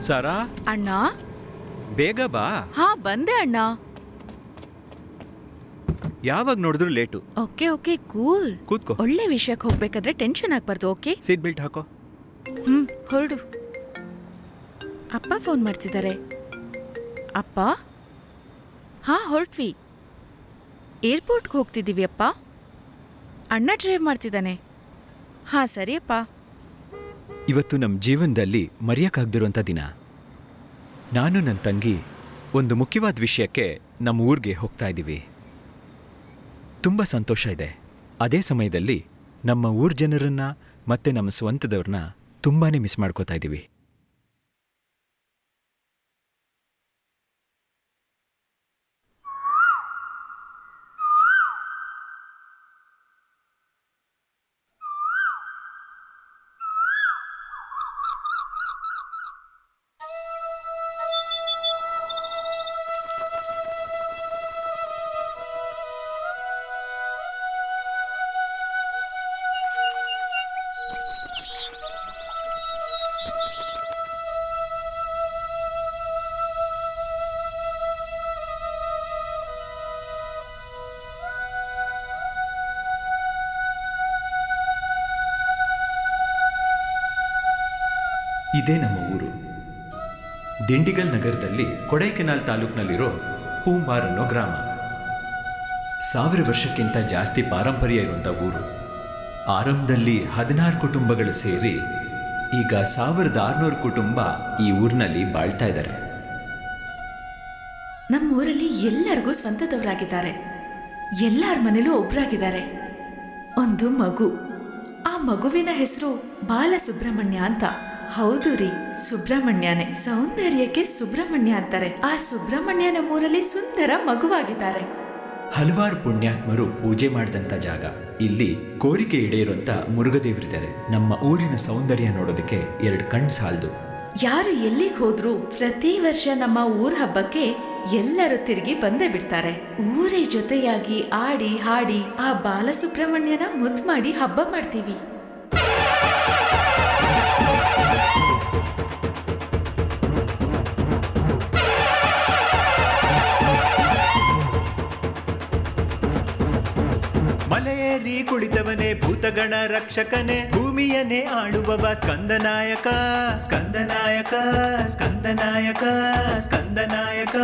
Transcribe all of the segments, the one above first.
ಸಾರಾ ಅಣ್ಣ ಬೇಗ ಬಾ. ಹಾ ಬಂದೆ ಅಣ್ಣ. ಯಾವಾಗ ನೋಡಿದ್ರು ಲೇಟು. Okay okay cool. ಕೂತ್ಕೋ. ಒಳ್ಳೆ ವಿಷಯಕ್ಕೆ ಹೋಗ್ಬೇಕಾದ್ರೆ ಟೆನ್ಷನ್ ಆಗ್ಬಾರ್ದು. ಓಕೆ ಸೀಟ್ ಬೆಲ್ಟ್ ಹಾಕೋ. ಹೊರಡು. ಅಪ್ಪ ಫೋನ್ ಮಾಡ್ತಿದ್ದಾರೆ. ಅಪ್ಪ ಹಾ ಹೊರಟ್ವಿ. ಏರ್ಪೋರ್ಟ್ಗೆ ಹೋಗ್ತಿದ್ದೀವಿ ಅಪ್ಪ. ಅಣ್ಣ ಡ್ರೈವ್ ಮಾಡ್ತಿದ್ದಾನೆ. ಹಾ ಸರಿಯಪ್ಪ. ಇವತ್ತು ನಮ್ಮ ಜೀವನದಲ್ಲಿ ಮರೆಯಕ್ಕಾಗ್ದಿರುವಂಥ ದಿನ. ನಾನು ನನ್ನ ತಂಗಿ ಒಂದು ಮುಖ್ಯವಾದ ವಿಷಯಕ್ಕೆ ನಮ್ಮ ಊರಿಗೆ ಹೋಗ್ತಾ ಇದ್ದೀವಿ. ತುಂಬ ಸಂತೋಷ ಇದೆ. ಅದೇ ಸಮಯದಲ್ಲಿ ನಮ್ಮ ಊರ ಜನರನ್ನ ಮತ್ತೆ ನಮ್ಮ ಸ್ವಂತದವ್ರನ್ನ ತುಂಬಾ ಮಿಸ್ ಮಾಡ್ಕೋತಾ ಇದ್ದೀವಿ. ಇದೇ ನಮ್ಮ ಊರು. ದಿಂಡಿಗಲ್ ನಗರದಲ್ಲಿ ಕೊಡೈಕೆನಾಲ್ ತಾಲೂಕಿನಲ್ಲಿರೋ ಪೂಂಬಾರ್ ಅನ್ನೋ ಗ್ರಾಮ. 1000 ವರ್ಷಕ್ಕಿಂತ ಜಾಸ್ತಿ ಪಾರಂಪರ್ಯ ಇರುವಂಥ ಊರು. ಆರಂಭದಲ್ಲಿ 16 ಕುಟುಂಬಗಳು ಸೇರಿ ಈಗ 1600 ಕುಟುಂಬ ಈ ಊರಿನಲ್ಲಿ ಬಾಳ್ತಾ ಇದ್ದಾರೆ. ನಮ್ಮೂರಲ್ಲಿ ಎಲ್ಲರಿಗೂ ಸ್ವಂತದವರಾಗಿದ್ದಾರೆ. ಎಲ್ಲರ ಮನೇಲೂ ಒಬ್ರಾಗಿದ್ದಾರೆ. ಒಂದು ಮಗು. ಆ ಮಗುವಿನ ಹೆಸರು ಬಾಲಸುಬ್ರಹ್ಮಣ್ಯ ಅಂತ. ಹೌದು ರೀ, ಸುಬ್ರಹ್ಮಣ್ಯನೇ. ಸೌಂದರ್ಯಕ್ಕೆ ಸುಬ್ರಹ್ಮಣ್ಯ ಅಂತಾರೆ. ಆ ಸುಬ್ರಹ್ಮಣ್ಯ ನಮ್ಮೂರಲ್ಲಿ ಸುಂದರ ಮಗುವಾಗಿದ್ದಾರೆ. ಹಲವಾರು ಪುಣ್ಯಾತ್ಮರು ಪೂಜೆ ಮಾಡಿದಂಥ ಜಾಗ. ಇಲ್ಲಿ ಕೋರಿಕೆ ಈಡೇರುವಂತ ಮುರುಘದೇವರಿದ್ದಾರೆ. ನಮ್ಮ ಊರಿನ ಸೌಂದರ್ಯ ನೋಡೋದಕ್ಕೆ 2 ಕಣ್ಣು ಸಾಲದು. ಯಾರು ಎಲ್ಲಿಗೆ ಹೋದ್ರು ಪ್ರತಿ ವರ್ಷ ನಮ್ಮ ಊರ ಹಬ್ಬಕ್ಕೆ ಎಲ್ಲರೂ ತಿರುಗಿ ಬಂದೇ ಬಿಡ್ತಾರೆ. ಊರೇ ಜೊತೆಯಾಗಿ ಆಡಿ ಹಾಡಿ ಆ ಬಾಲಸುಬ್ರಹ್ಮಣ್ಯನ ಮುದ್ದು ಮಾಡಿ ಹಬ್ಬ ಮಾಡ್ತೀವಿ. ಮಲೆಯೇರಿ ಕುಳಿತವನೇ ಭೂತಗಣ ರಕ್ಷಕನೇ, ಭೂಮಿಯನ್ನೇ ಆಳುವವ ಸ್ಕಂದನಾಯಕ. ಸ್ಕಂದನಾಯಕ ಸ್ಕಂದನಾಯಕ ಸ್ಕಂದನಾಯಕ.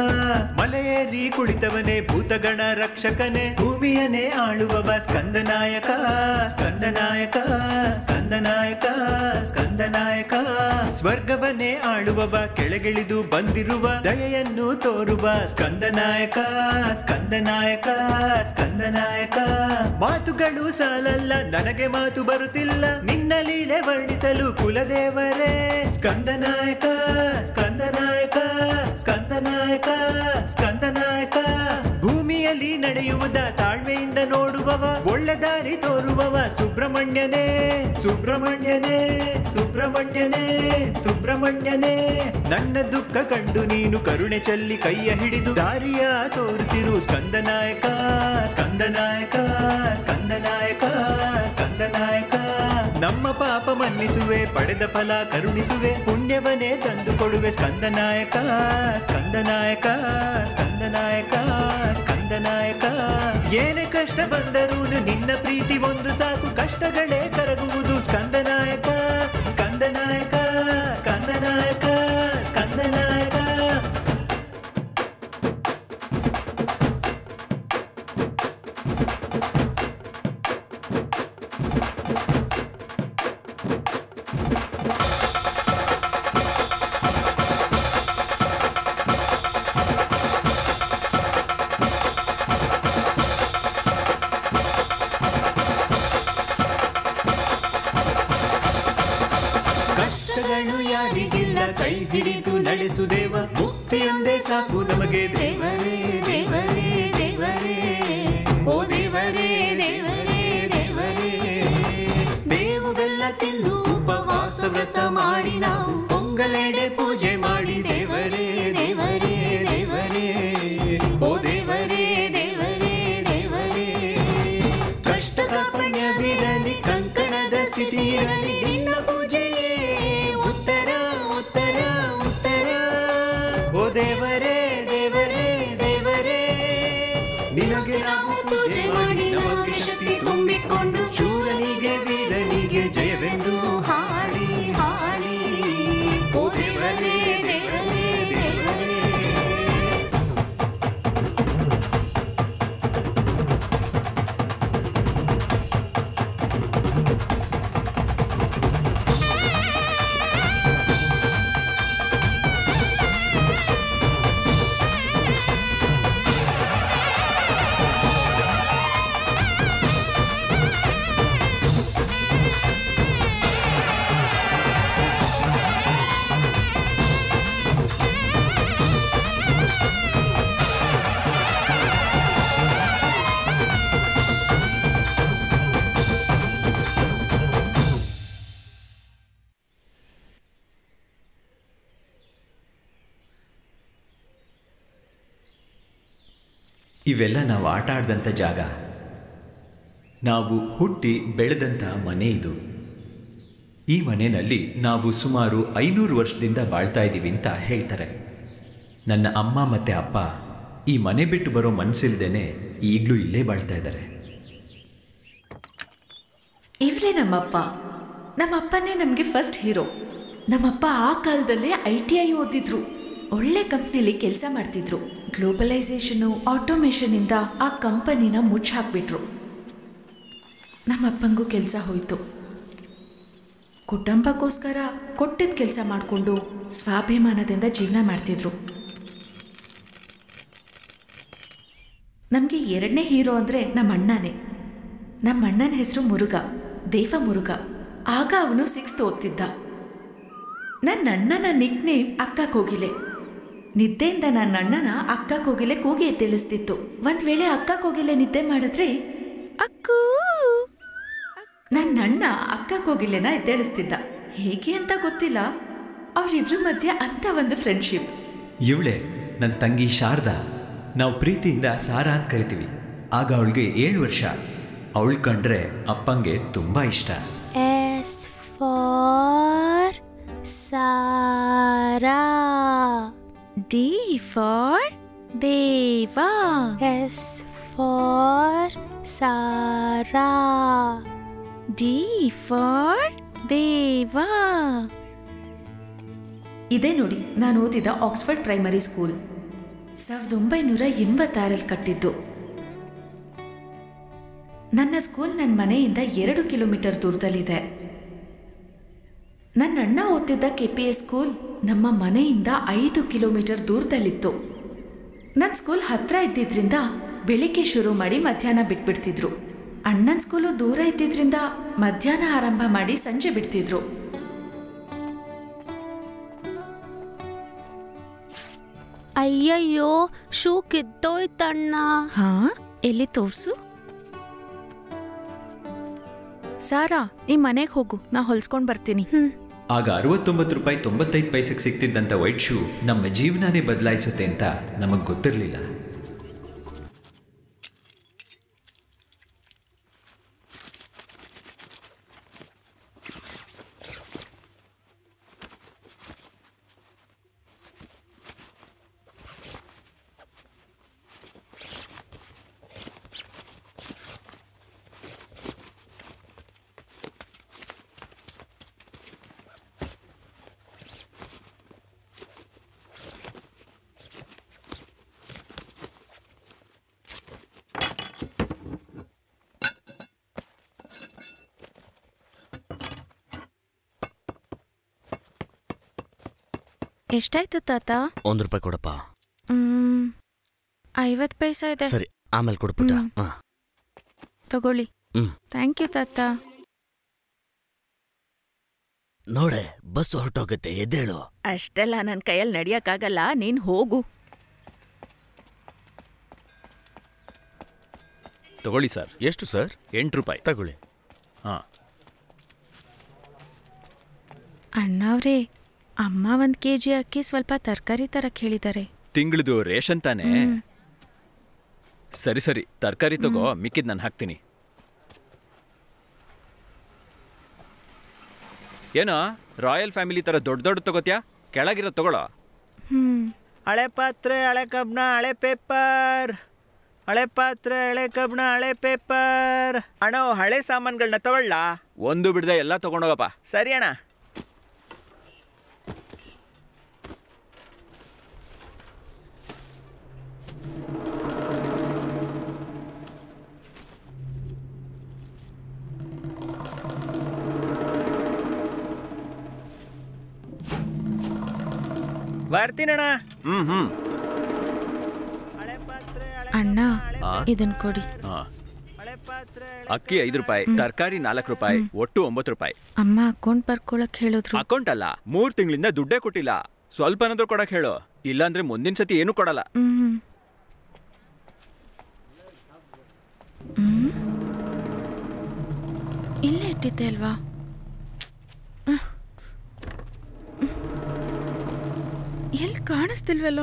ಮಲೆಯೇರಿ ಕುಳಿತವನೇ ಭೂತಗಣ ರಕ್ಷಕನೇ, ಭೂಮಿಯನ್ನೇ ಆಳುವವ ಸ್ಕಂದನಾಯಕ. ಸ್ಕಂದನಾಯಕ ಸ್ಕಂದನಾಯಕ ಸ್ಕಂದನಾಯಕ. ಸ್ವರ್ಗವನ್ನೇ ಆಳುವವ, ಕೆಳಗಿಳಿದು ಬಂದಿರುವ ದಯೆಯನ್ನು ತೋರುವ ಸ್ಕಂದನಾಯಕ. ಸ್ಕಂದನಾಯಕ ಸ್ಕಂದನಾಯಕ. ಮಾತುಗಳು ಸಾಲಲ್ಲ, ನನಗೆ ಮಾತು ಬರುತ್ತಿಲ್ಲ ನಿನ್ನ ಲೀಲೆ ವರ್ಣಿಸಲು ಕುಲದೇವರೇ. ಸ್ಕಂದನಾಯಕ ಸ್ಕಂದನಾಯಕ ಸ್ಕಂದನಾಯಕ ಸ್ಕಂದನಾಯಕ. ಭೂಮಿಯಲ್ಲಿ ನಡೆಯುವುದ ತಾಳ್ಮೆಯಿಂದ ನೋಡುವವ, ಒಳ್ಳೆ ದಾರಿ ತೋರುವವ ಸುಬ್ರಹ್ಮಣ್ಯನೇ. ಸುಬ್ರಹ್ಮಣ್ಯನೇ ಸುಬ್ರಹ್ಮಣ್ಯನೇ ಸುಬ್ರಹ್ಮಣ್ಯನೇ. ನನ್ನ ದುಃಖ ಕಂಡು ನೀನು ಕರುಣೆ ಚೆಲ್ಲಿ ಕೈಯ ಹಿಡಿದು ದಾರಿಯ ತೋರುತ್ತಿರು ಸ್ಕಂದನಾಯಕ. ಸ್ಕಂದನಾಯಕ ಸ್ಕಂದನಾಯಕ ಸ್ಕಂದನಾಯಕ. ನಮ್ಮ ಪಾಪ ಮನ್ನಿಸುವೆ, ಪಡೆದ ಫಲ ಕರುಣಿಸುವೆ, ಪುಣ್ಯವನ್ನೇ ತಂದು ಕೊಡುವೆ ಸ್ಕಂದನಾಯಕ. ಸ್ಕಂದನಾಯಕ ಸ್ಕಂದನಾಯಕ ಸ್ಕಂದನಾಯಕ. ಏನೇ ಕಷ್ಟ ಬಂದರೂ ನಿನ್ನ ಪ್ರೀತಿ ಒಂದು ಸಾಕು, ಕಷ್ಟಗಳೇ ಕರಗುವುದು ಸ್ಕಂದನಾಯಕ. ಸ್ಕಂದನಾಯಕ ಸ್ಕಂದನಾಯಕ ಸ್ಕಂದನಾಯಕ. ಕೈ ಹಿಡಿದು ನಡೆಸುದೇವ, ಮುಕ್ತಿಯೊಂದೇ ಸಾಕು ನಮಗೆ ದೇವರೇ ದೇವರೇ ದೇವರೇ. ಓ ದೇವರೇ ದೇವರೇ ದೇವರೇ. ಬೇವು ಬೆಲ್ಲ ತಿಂದು ಉಪವಾಸ ವ್ರತ ಮಾಡಿ ನಾವು ಪೊಂಗಲೆಡೆ ಪೂಜೆ ಮಾಡಿ ದೇವರೇ ದೇವರೇ ದೇವರೇ. ಓ ದೇವರೇ ದೇವರೇ ದೇವರೇ. ಕಷ್ಟ ಕಾಪಣ್ಯವಿರಲಿ, ಕಂಕಣದ ಸ್ಥಿತಿ ಇರಲಿ, ನಿನ್ನ ಪೂಜೆಯೇ ಉತ್ತರ ಉತ್ತರ ಉತ್ತರ. ಓ ದೇವರೇ ದೇವರೇ ದೇವರೇ. ಇವೆಲ್ಲ ನಾವು ಆಟ ಆಡಿದಂಥ ಜಾಗ, ನಾವು ಹುಟ್ಟಿ ಬೆಳೆದಂಥ ಮನೆ ಇದು. ಈ ಮನೆಯಲ್ಲಿ ನಾವು ಸುಮಾರು 500 ವರ್ಷದಿಂದ ಬಾಳ್ತಾ ಇದ್ದೀವಿ ಅಂತ ಹೇಳ್ತಾರೆ. ನನ್ನ ಅಮ್ಮ ಮತ್ತು ಅಪ್ಪ ಈ ಮನೆ ಬಿಟ್ಟು ಬರೋ ಮನಸ್ಸಿಲ್ದೇನೆ ಈಗಲೂ ಇಲ್ಲೇ ಬಾಳ್ತಾ ಇದ್ದಾರೆ. ಇವರೇ ನಮ್ಮಪ್ಪ. ನಮ್ಮಪ್ಪನೇ ನಮಗೆ ಫಸ್ಟ್ ಹೀರೋ. ನಮ್ಮಪ್ಪ ಆ ಕಾಲದಲ್ಲೇ ITI ಓದಿದ್ರು. ಒಳ್ಳೆ ಕಂಪ್ನಿಲಿ ಕೆಲಸ ಮಾಡ್ತಿದ್ರು. ಗ್ಲೋಬಲೈಸೇಷನು, ಆಟೋಮೇಷನಿಂದ ಆ ಕಂಪನಿನ ಮುಚ್ಚಾಕ್ಬಿಟ್ರು. ನಮ್ಮಪ್ಪಂಗೂ ಕೆಲಸ ಹೋಯಿತು. ಕುಟುಂಬಕ್ಕೋಸ್ಕರ ಕೊಟ್ಟಿದ್ದ ಕೆಲಸ ಮಾಡಿಕೊಂಡು ಸ್ವಾಭಿಮಾನದಿಂದ ಜೀವನ ಮಾಡ್ತಿದ್ರು. ನಮಗೆ ಎರಡನೇ ಹೀರೋ ಅಂದರೆ ನಮ್ಮ ಅಣ್ಣನೇ. ನಮ್ಮ ಅಣ್ಣನ ಹೆಸರು ಮುರುಘ, ದೇವ ಮುರುಘ. ಆಗ ಅವನು 6th ಓದ್ತಿದ್ದ. ನನ್ನ ಅಣ್ಣನ ನಿಕ್ನೇಮ್ ಅಕ್ಕ ಕೋಗಿಲೆ. ನಿದ್ದೆಯಿಂದ ನನ್ನ ಅಣ್ಣನ ಅಕ್ಕ ಕೋಗಿಲೆ ಕೂಗಿ ಎದ್ದೇಳಿಸ್ತಿತ್ತು. ಒಂದ್ ವೇಳೆ ಅಕ್ಕ ಕೋಗಿಲೆ ನಿದ್ದೆ ಮಾಡಿದ್ರೆ ಅಕ್ಕೂ, ನನ್ನ ಅಣ್ಣ ಅಕ್ಕ ಕೋಗಿಲೆನ ಎದ್ದೇಳಿಸ್ತಿದ್ದ. ಹೇಗೆ ಅಂತ ಗೊತ್ತಿಲ್ಲ, ಅವರಿಬ್ರು ಮಧ್ಯೆ ಅಂತ ಒಂದು ಫ್ರೆಂಡ್ಶಿಪ್. ಇವಳೆ ನನ್ನ ತಂಗಿ ಶಾರದಾ. ನಾವು ಪ್ರೀತಿಯಿಂದ ಸಾರಾ ಅಂತ ಕರಿತೀವಿ. ಆಗ ಅವಳಿಗೆ 7 ವರ್ಷ. ಅವಳು ಕಂಡ್ರೆ ಅಪ್ಪಂಗೆ ತುಂಬ ಇಷ್ಟ. S for Sara. D for Deva. S for Sara. D for Deva. ಇದೇ ನೋಡಿ ನಾನು ಓದಿದ ಆಕ್ಸ್ಫರ್ಡ್ ಪ್ರೈಮರಿ ಸ್ಕೂಲ್. 1986 ಕಟ್ಟಿದ್ದು. ನನ್ನ ಸ್ಕೂಲ್ ನನ್ನ ಮನೆಯಿಂದ 2 ಕಿಲೋಮೀಟರ್ ದೂರದಲ್ಲಿದೆ. ನನ್ನ ಅಣ್ಣ ಓದ್ತಿದ್ದ KPS ಸ್ಕೂಲ್ ನಮ್ಮ ಮನೆಯಿಂದ 5 ಕಿಲೋಮೀಟರ್ ದೂರದಲ್ಲಿತ್ತು. ನನ್ನ ಸ್ಕೂಲ್ ಹತ್ರ ಇದ್ದಿದ್ರಿಂದ ಬೆಳಿಗ್ಗೆ ಶುರು ಮಾಡಿ ಮಧ್ಯಾಹ್ನ ಬಿಟ್ಬಿಡ್ತಿದ್ರು. ಅಣ್ಣನ ಸ್ಕೂಲು ದೂರ ಇದ್ದಿದ್ರಿಂದ ಮಧ್ಯಾಹ್ನ ಆರಂಭ ಮಾಡಿ ಸಂಜೆ ಬಿಡ್ತಿದ್ರು. ಅಯ್ಯಯ್ಯೋ, ಶೂ ಕಿತ್ತೋಯ್ತಣ್ಣ. ಹಾ, ಎಲ್ಲಿ ತೋರ್ಸು. ಸಾರಾ, ನೀ ಮನೆಗೆ ಹೋಗು, ನಾ ಹೊಲ್ಸ್ಕೊಂಡ್ ಬರ್ತೀನಿ. ಆಗ 69 ರೂಪಾಯಿ 95 ಪೈಸೆಗೆ ಸಿಗ್ತಿದ್ದಂಥ ವೈಟ್ ಶೂ ನಮ್ಮ ಜೀವನನೇ ಬದಲಾಯಿಸುತ್ತೆ ಅಂತ ನಮಗೆ ಗೊತ್ತಿರಲಿಲ್ಲ. ಎಷ್ಟಾಯ್ತು ತಾತ? 1 ರೂಪಾಯಿ ಕೊಡಪ್ಪ. 50 ಪೈಸಾ ಇದೆ. ಸರಿ, ಆಮೇಲೆ ಕೊಡ್ಬಿಟ್ಟ. ತಗೊಳ್ಳಿ. ಥ್ಯಾಂಕ್ ಯು ತಾತ. ನೋಡೆ, ಬಸ್ ಹೊರಟೋಗುತ್ತೆ, ಎದ್ದೇಳು. ಅಷ್ಟೆಲ್ಲ ನನ್ನ ಕೈಯಲ್ಲಿ ನಡಿಯಕ್ಕಾಗಲ್ಲ, ನೀನ್ ಹೋಗು. ತಗೊಳ್ಳಿ ಸರ್. ಎಷ್ಟು ಸರ್? 8 ರೂಪಾಯಿ ತಗೊಳ್ಳಿ. ಹಾಂ. ಅಣ್ಣವ್ರೇ, ಅಮ್ಮ 1 kg ಅಕ್ಕಿ ಸ್ವಲ್ಪ ತರಕಾರಿ ತರಕ್ಕೆ ಹೇಳಿದ್ದಾರೆ. ತಿಂಗಳದು ರೇಷನ್ ತಾನೇ? ಸರಿ ಸರಿ, ತರಕಾರಿ ತಗೋ, ಮಿಕ್ಕಿದ್ ನಾನು ಹಾಕ್ತೀನಿ. ಏನೋ ರಾಯಲ್ ಫ್ಯಾಮಿಲಿ ಥರ ದೊಡ್ಡ ದೊಡ್ಡ ತಗೋತ್ಯಾ? ಕೆಳಗಿರೋ ತಗೊಳ್ಳೋ. ಹಳೆ ಪಾತ್ರೆ, ಹಳೆ ಕಬ್ಣ, ಹಳೆ ಪೇಪರ್. ಹಳೆ ಪಾತ್ರೆ, ಹಳೆ ಕಬ್ಣ, ಹಳೆ ಪೇಪರ್. ಅಣ್ಣ, ಹಳೆ ಸಾಮಾನುಗಳನ್ನ ತಗೊಳ್ಳ? ಒಂದು ಬಿಡದೆ ಎಲ್ಲ ತಗೊಂಡೋಗಪ್ಪ. ಸರಿ ಅಣ್ಣ. ಬರ್ತೀನಣ್ಣ. ಅಣ್ಣ ಇದನ್ ಕೊಡಿ. ಅಕ್ಕಿ 5 ರೂಪಾಯಿ, ತರಕಾರಿ 4 ರೂಪಾಯಿ, ಒಟ್ಟು 9 ರೂಪಾಯಿ. ಅಮ್ಮ ಅಕೌಂಟ್ ಬರ್ಕೊಳಕ್ ಹೇಳಿದ್ರು. ಅಕೌಂಟ್ ಅಲ್ಲ, 3 ತಿಂಗಳಿಂದ ದುಡ್ಡೇ ಕೊಟ್ಟಿಲ್ಲ. ಸ್ವಲ್ಪನಾದ್ರೂ ಕೊಡಕ್ ಹೇಳು, ಇಲ್ಲಾಂದ್ರೆ ಮುಂದಿನ ಸತಿ ಏನು ಕೊಡಲ್ಲ. ಇಲ್ಲೇ ಇಟ್ಟಿದ್ದೆ ಅಲ್ವಾ? ಎಲ್ಲಿ ಕಾಣಿಸ್ತಿಲ್ವಲ್ಲ?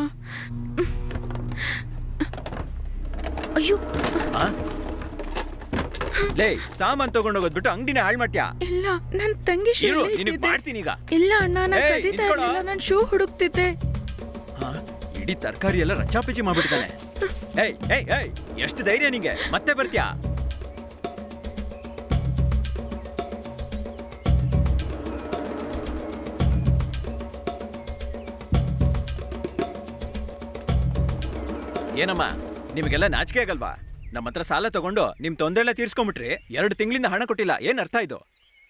ಅಯ್ಯೋ, ಲೇ ಸಾಮಾನ್ ತಗೊಂಡೋಗೋದ್ಬಿಟ್ಟು ಅಂಗಡಿನ ಹಾಳು ಮಾಡ್ತ್ಯಾ? ಇಲ್ಲ, ನನ್ ತಂಗಿ ಶೂ ಮಾಡ್ತೀನಿ ಈಗ. ಇಲ್ಲ ಅಣ್ಣ, ನಾನು ಕದೀತಾ ಇರ್ಲಿಲ್ಲ, ನಾನು ಶೂ ಹುಡುಕ್ತಿದ್ದೆ. ಇಡೀ ತರಕಾರಿ ಎಲ್ಲ ರಚ್ಚಾಪಿಚಿ ಮಾಡ್ಬಿಡ್ತಾನೆ. ಏಯ್ ಏಯ್ ಏಯ್, ಎಷ್ಟು ಧೈರ್ಯ ನಿಂಗೆ? ಮತ್ತೆ ಬರ್ತ್ಯಾ? ಏನಮ್ಮ, ನಿಮಗೆಲ್ಲ ನಾಚಿಕೆ ಆಗಲ್ವಾ? ನಮ್ಮ ಹತ್ರ ಸಾಲ ತಗೊಂಡು ನಿಮ್ ತೊಂದರೆಲ್ಲ ತೀರ್ಸ್ಕೊಂಬಿಟ್ರಿ. 2 ತಿಂಗಳಿಂದ ಹಣ ಕೊಟ್ಟಿಲ್ಲ. ಏನ್ ಅರ್ಥ ಇದು?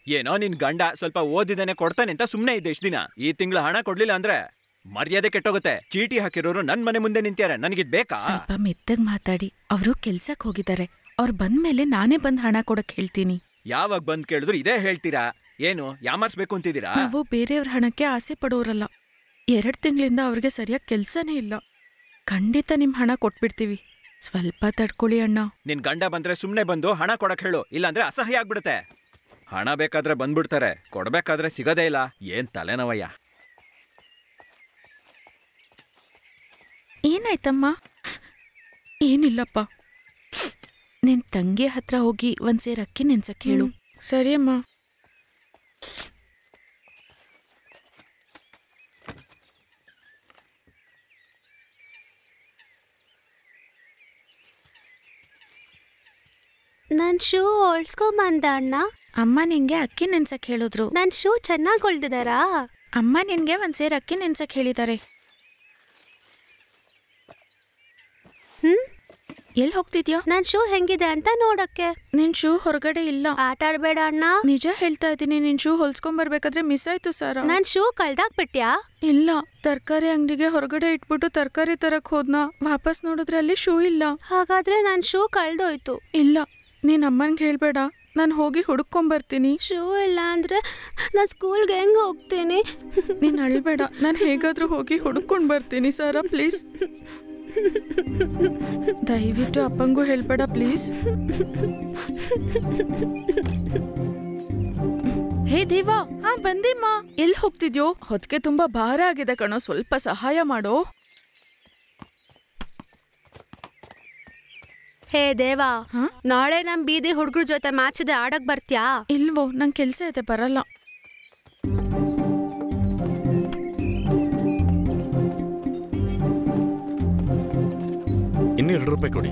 ಏನೋ ನಿನ್ ಗಂಡ ಸ್ವಲ್ಪ ಓದಿದಾನೆ ಕೊಡ್ತಾನೆ ಅಂತ ಸುಮ್ನೆ ಇದ್ದೆ ಇಷ್ಟ ದಿನ. ಈ ತಿಂಗಳ ಹಣ ಕೊಡ್ಲಿಲ್ಲ ಅಂದ್ರೆ ಮರ್ಯಾದೆ ಕೆಟ್ಟೋಗುತ್ತೆ. ಚೀಟಿ ಹಾಕಿರೋರು ನನ್ ಮನೆ ಮುಂದೆ ನಿಂತ್ಯಾರೆ. ನನಗಿದ್ ಬೇಕಾ? ಸ್ವಲ್ಪ ಮೆತ್ತಗ್ ಮಾತಾಡಿ. ಅವರು ಕೆಲ್ಸಕ್ ಹೋಗಿದ್ದಾರೆ. ಅವ್ರು ಬಂದ್ಮೇಲೆ ನಾನೇ ಬಂದ್ ಹಣ ಕೊಡಕ್ ಹೇಳ್ತೀನಿ. ಯಾವಾಗ ಬಂದ್ ಕೇಳಿದ್ರು ಇದೇ ಹೇಳ್ತೀರಾ? ಏನು ಯಾಮಾರ್ಸ್ಬೇಕು ಅಂತಿದ್ದೀರಾ? ನಾವು ಬೇರೆಯವ್ರ ಹಣಕ್ಕೆ ಆಸೆ ಪಡೋರಲ್ಲ. 2 ತಿಂಗಳಿಂದ ಅವ್ರಿಗೆ ಸರಿಯಾಗಿ ಕೆಲ್ಸನೇ ಇಲ್ಲ. ಖಂಡಿತ ನಿಮ್ ಹಣ ಕೊಟ್ಬಿಡ್ತೀವಿ. ಸ್ವಲ್ಪ ತಡ್ಕೊಳ್ಳಿ ಅಣ್ಣ. ನಿನ್ ಗಂಡ ಬಂದ್ರೆ ಸುಮ್ನೆ ಬಂದು ಹಣ ಕೊಡಕ್ ಹೇಳು, ಇಲ್ಲಾಂದ್ರೆ ಅಸಹ್ಯ ಆಗ್ಬಿಡುತ್ತೆ. ಹಣ ಬೇಕಾದ್ರೆ ಬಂದ್ಬಿಡ್ತಾರೆ, ಕೊಡ್ಬೇಕಾದ್ರೆ ಸಿಗೋದೇ ಇಲ್ಲ. ಏನ್ ತಲೆನೋವಯ್ಯ. ಏನಾಯ್ತಮ್ಮ? ಏನಿಲ್ಲಪ್ಪ. ನಿನ್ ತಂಗಿ ಹತ್ರ ಹೋಗಿ ಒಂದ್ಸೇರ್ ಅಕ್ಕಿ ನೆನ್ಸಕ್ ಹೇಳು. ಸರಿ ಅಮ್ಮ. ನನ್ ಶೂ ಹೊಲ್ಸ್ಕೊಂಬಂದ ಅಣ್ಣ. ಅಮ್ಮ ನಿನ್ಗೆ ಅಕ್ಕಿ ನೆನ್ಸಕ್ ಹೇಳಿದ್ರು. ನನ್ ಶೂ ಚೆನ್ನಾಗಿ ಹೊಲ್ದಿದಾರಾ? ಅಮ್ಮ ನಿನ್ಗೆ ಒಂದ್ಸೇರ್ ಅಕ್ಕಿ ನೆನ್ಸಕ್ ಹೇಳಿದ್ದಾರೆ. ಎಲ್ಲಿ ಹೋಗ್ತಿದ್ಯಾ? ನನ್ ಶೂ ಹೆಂಗಿದೆ ಅಂತ ನೋಡಕ್ಕೆ. ನಿನ್ ಶೂ ಹೊರಗಡೆ ಇಲ್ಲ. ಆಟ ಆಡ್ಬೇಡ ಅಣ್ಣ. ನಿಜ ಹೇಳ್ತಾ ಇದ್ದೀನಿ, ನಿನ್ ಶೂ ಹೊಲ್ಸ್ಕೊಂಬರ್ಬೇಕಾದ್ರೆ ಮಿಸ್ ಆಯ್ತು ಸಾರಾ. ನನ್ ಶೂ ಕಳ್ದಾಕ್ಬಿಟ್ಯಾ? ಇಲ್ಲ, ತರಕಾರಿ ಅಂಗಡಿಗೆ ಹೊರಗಡೆ ಇಟ್ಬಿಟ್ಟು ತರಕಾರಿ ತರಕ್ ಹೋದ್ನ. ವಾಪಸ್ ನೋಡಿದ್ರೆ ಅಲ್ಲಿ ಶೂ ಇಲ್ಲ. ಹಾಗಾದ್ರೆ ನನ್ ಶೂ ಕಳ್ದೋಯ್ತು. ಇಲ್ಲ, ನೀನ್ ಅಮ್ಮನ್ಗೆ ಹೇಳ್ಬೇಡ, ನಾನು ಹೋಗಿ ಹುಡುಕೊಂಬರ್ತೀನಿ. ಶೂ ಇಲ್ಲ ಅಂದ್ರೆ ನಾನ್ ಸ್ಕೂಲ್ಗೆ ಹೆಂಗ್ ಹೋಗ್ತೀನಿ? ನೀನ್ ಅಳ್ಬೇಡ, ನಾನು ಹೇಗಾದ್ರೂ ಹೋಗಿ ಹುಡುಕೊಂಡ್ ಬರ್ತೀನಿ ಸಾರಾ, ಪ್ಲೀಸ್. ದಯವಿಟ್ಟು ಅಪ್ಪಂಗೂ ಹೇಳ್ಬೇಡ ಪ್ಲೀಸ್. ಹೇ ದೇವಾ, ಬಂದಿಮ್ಮ. ಎಲ್ಲಿ ಹೋಗ್ತಿದ್ಯೋ? ಹೊತ್ತಿಗೆ ತುಂಬಾ ಭಾರ ಆಗಿದೆ ಕಣೋ, ಸ್ವಲ್ಪ ಸಹಾಯ ಮಾಡೋ. ಹೇ ದೇವಾ, ನಾಳೆ ನಮ್ ಬೀದಿ ಹುಡುಗರ ಜೊತೆ ಮ್ಯಾಚ್ ಇದೆ, ಆಡಕ್ ಬರ್ತ್ಯಾ? ಇಲ್ವೋ, ನಂಗೆ ಕೆಲ್ಸ ಇದೆ, ಬರಲ್ಲ. ಇನ್ನು 2 ರೂಪಾಯಿ ಕೊಡಿ.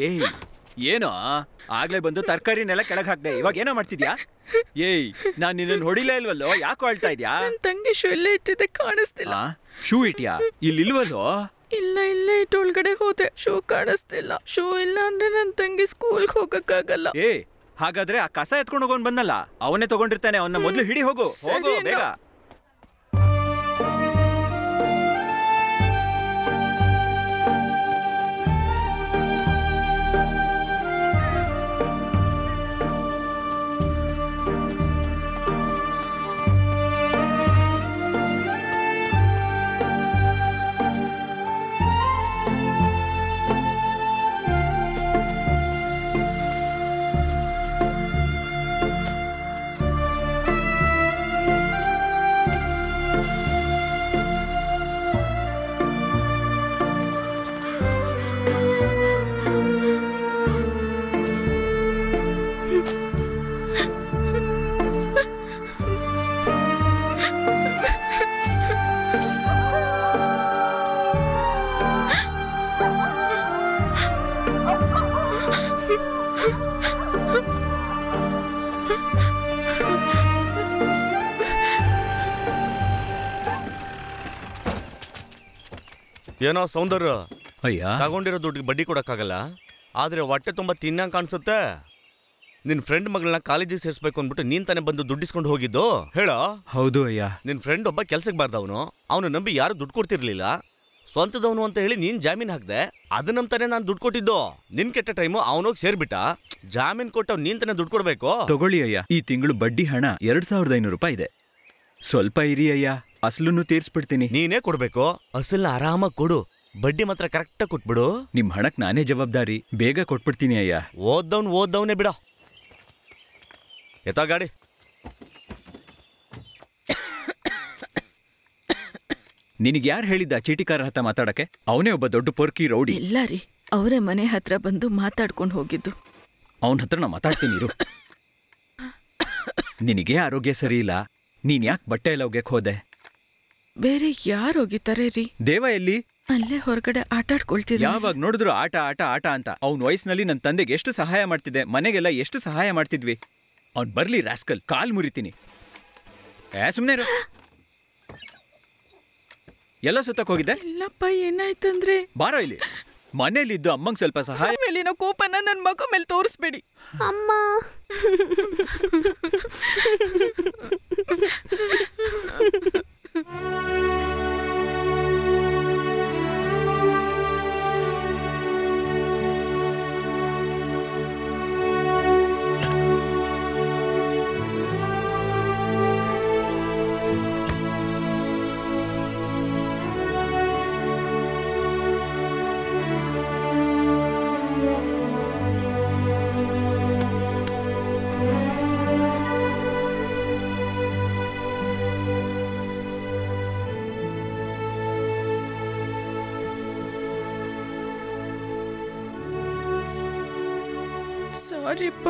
ಏಯ್, ಏನೋ ಆಗ್ಲೇ ಬಂದು ತರಕಾರಿನೆಲ್ಲ ಕೆಳಗ್ ಹಾಕ್ದೆ, ಇವಾಗ ಏನೋ ಮಾಡ್ತಿದ್ಯಾ? ಏಯ್, ನಾನ್ ನಿನ್ನ ಹೊಡಿಲೇ ಇಲ್ವಲ್ಲೋ, ಯಾಕೋ ಅಳ್ತಾ ಇದ್ಯಾ? ನನ್ ತಂಗಿ ಶೂ ಇಲ್ಲೇ ಇಟ್ಟಿದ್ದೆ, ಕಾಣಿಸ್ತಿಲ್ಲ. ಶೂ ಇಟ್ಯಾ? ಇಲ್ಲಿಲ್ವಲ್ಲೋ? ಇಲ್ಲ, ಇಲ್ಲೇ ಇಟ್ಟು ಒಳಗಡೆ ಹೋದೆ, ಶೂ ಕಾಣಿಸ್ತಿಲ್ಲ. ಶೂ ಇಲ್ಲ ಅಂದ್ರೆ ನನ್ ತಂಗಿ ಸ್ಕೂಲ್ಗೆ ಹೋಗಕ್ಕಾಗಲ್ಲ. ಹಾಗಾದ್ರೆ ಆ ಕಸ ಎತ್ಕೊಂಡು ಹೋಗೋನ್ ಬಂದಲ್ಲ, ಅವನೇ ತಗೊಂಡಿರ್ತಾನೆ. ಅವನ್ನ ಮೊದ್ಲು ಹಿಡಿ, ಹೋಗು ಹೋಗು ಬೇಗ. ಏನೋ ಸೌಂದರ್ಯ, ಅಯ್ಯ ತಗೊಂಡಿರೋ ದುಡ್ಡಿಗೆ ಬಡ್ಡಿ ಕೊಡಕ್ಕಾಗಲ್ಲ, ಆದ್ರೆ ಹೊಟ್ಟೆ ತುಂಬಾ ತಿನ್ನಂಗ್ ಕಾಣಿಸುತ್ತೆ. ನಿನ್ ಫ್ರೆಂಡ್ ಮಗಳನ್ನ ಕಾಲೇಜಿಗೆ ಸೇರಿಸ್ಬೇಕು ಅಂದ್ಬಿಟ್ಟು ನೀನ್ ತಾನೇ ಬಂದು ದುಡ್ಡಿಸ್ಕೊಂಡು ಹೋಗಿದ್ದು ಹೇಳೋ. ಹೌದು ಅಯ್ಯ. ನಿನ್ ಫ್ರೆಂಡ್ ಒಬ್ಬ ಕೆಲ್ಸಕ್ಕೆ ಬಾರ್ದವನು, ಅವನು ನಂಬಿ ಯಾರು ದುಡ್ಡು ಕೊಡ್ತಿರ್ಲಿಲ್ಲ. ಸ್ವಂತದವನು ಅಂತ ಹೇಳಿ ನೀನ್ ಜಾಮೀನ್ ಹಾಕ್ದೆ, ಅದು ನಂಬ್ತಾನೆ ನಾನು ದುಡ್ಡು ಕೊಟ್ಟಿದ್ದು. ನಿನ್ ಕೆಟ್ಟ ಟೈಮು ಅವನೋಗಿ ಸೇರ್ಬಿಟ್ಟ, ಜಾಮೀನ್ ಕೊಟ್ಟವ್ ನೀನ್ ತಾನೇ ದುಡ್ಡು ಕೊಡ್ಬೇಕು. ತಗೊಳ್ಳಿ ಅಯ್ಯ, ಈ ತಿಂಗಳು ಬಡ್ಡಿ ಹಣ 2500 ರೂಪಾಯಿ ಇದೆ. ಸ್ವಲ್ಪ ಇರಿ ಅಯ್ಯ, ಅಸಲನ್ನು ತೀರ್ಸ್ಬಿಡ್ತೀನಿ. ನೀನೇ ಕೊಡ್ಬೇಕು, ಅಸಲ್ನ ಆರಾಮಾಗಿ ಕೊಡು, ಬಡ್ಡಿ ಮಾತ್ರ ಕರೆಕ್ಟಾಗಿ ಕೊಟ್ಬಿಡು. ನಿಮ್ ಹಣಕ್ ನಾನೇ ಜವಾಬ್ದಾರಿ, ಬೇಗ ಕೊಟ್ಬಿಡ್ತೀನಿ ಅಯ್ಯ. ಓದ್ದವನೇ ಬಿಡ. ಎತ್ತ ಗಾಡಿ. ನಿನಗೆ ಯಾರು ಹೇಳಿದ್ದ ಚೀಟಿಕಾರ ಹತ್ತ ಮಾತಾಡಕ್ಕೆ? ಅವನೇ ಒಬ್ಬ ದೊಡ್ಡ ಪೊರ್ಕಿ ರೌಡಿ. ಇಲ್ಲ ರೀ, ಅವರೇ ಮನೆ ಹತ್ರ ಬಂದು ಮಾತಾಡ್ಕೊಂಡು ಹೋಗಿದ್ದು. ಅವನ ಹತ್ರ ನಾ ಮಾತಾಡ್ತೀನಿ ಇರು. ನಿನಗೆ ಆರೋಗ್ಯ ಸರಿ ಇಲ್ಲ, ನೀನ್ ಯಾಕೆ ಬಟ್ಟೆ ಎಲ್ಲ ಒಗ್ಯಕ್ ಹೋದೆ? ಬೇರೆ ಯಾರು ಹೋಗಿದ್ದಾರೆ ರೀ? ದೇವ ಎಲ್ಲಿ? ಅಲ್ಲೇ ಹೊರಗಡೆ ಆಟಾಡ್ಕೊಳ್ತಿದ್ದ. ಯಾವಾಗ ನೋಡಿದ್ರು ಆಟ ಆಟ ಆಟ ಅಂತ. ಅವ್ನ ವಯಸ್ಸಿನಲ್ಲಿ ನನ್ನ ತಂದೆಗೆ ಎಷ್ಟು ಸಹಾಯ ಮಾಡ್ತಿದ್ದೆ, ಮನೆಗೆಲ್ಲ ಎಷ್ಟು ಸಹಾಯ ಮಾಡ್ತಿದ್ವಿ. ಅವ್ನ್ ಬರ್ಲಿ ರಾಸ್ಕಲ್, ಕಾಲ್ ಮುರಿತೀನಿ. ಸುಮ್ನೆ ಇರು. ಎಲ್ಲ ಸುತ್ತಕ್ ಹೋಗಿದ್ದೆ? ಇಲ್ಲಪ್ಪ, ಏನಾಯ್ತಂದ್ರೆ ಬಾರೋ ಇಲ್ಲಿ. ಮನೇಲಿದ್ದು ಅಮ್ಮಂಗ್ ಸ್ವಲ್ಪ ಸಹಾಯ. ಮೇಲಿನ ಕೋಪನ ನನ್ ಮಗ ಮೇಲೆ ತೋರಿಸ್ಬೇಡಿ ಅಮ್ಮ. ಸಾರಿಪ್ಪ,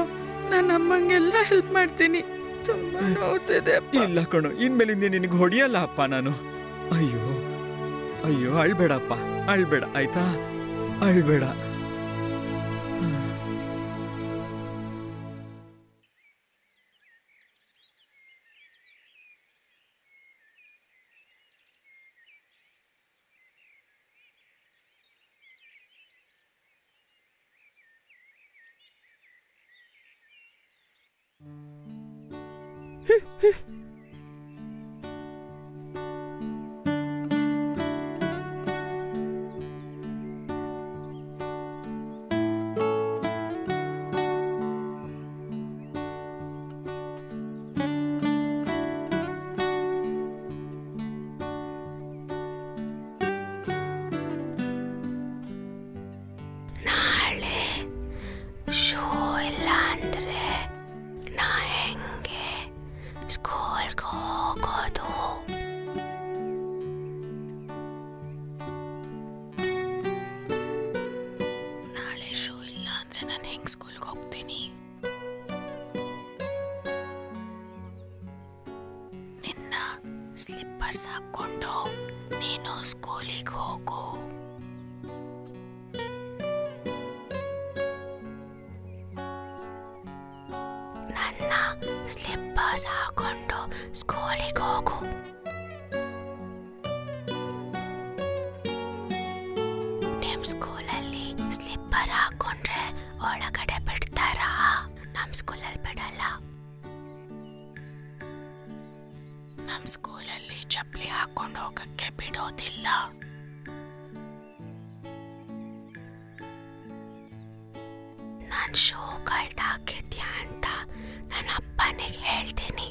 ನಾನು ಅಮ್ಮಂಗೆಲ್ಲ ಹೆಲ್ಪ್ ಮಾಡ್ತೀನಿ. ತುಂಬಾ ನೋಡ್ತಿದೆ. ಇಲ್ಲ ಕಣು, ಇನ್ಮೇಲಿಂದ ನಿನಗೆ ಹೊಡಿಯಲ್ಲ ಅಪ್ಪ ನಾನು. ಅಯ್ಯೋ ಅಯ್ಯೋ, ಅಳ್ಬೇಡಪ್ಪ, ಅಳ್ಬೇಡ ಆಯ್ತಾ, ಅಳ್ಬೇಡ. ಸ್ಲಿಪ್ಪರ್ಸ್ ಹಾಕೊಂಡು ನೀನು ಸ್ಕೂಲಿಗೆ ಹೋಗು. ನನ್ನ ಸ್ಲಿಪ್ಪರ್ಸ್ ಹಾಕೊಂಡು ಸ್ಕೂಲಿಗೆ ಹೋಗು. ನಿಮ್ ಸ್ಕೂಲಲ್ಲಿ ಸ್ಲಿಪ್ಪರ್ ಹಾಕೊಂಡ್ರೆ ಒಳಗಡೆ ಬಿಡ್ತಾರಾ? ನಮ್ ಸ್ಕೂಲಲ್ಲಿ ಬಿಡಲ್ಲ. ನಮ್ ಸ್ಕೂಲಲ್ಲಿ ಚಪ್ಪಲಿ ಹಾಕೊಂಡು ಹೋಗಕ್ಕೆ ಬಿಡೋದಿಲ್ಲ. ನಾನ್ ಶೂಗಳ್ದಾಕಿದ್ಯಾ ಅಂತ ನನ್ನ ಅಪ್ಪನಿಗೆ ಹೇಳ್ತೀನಿ.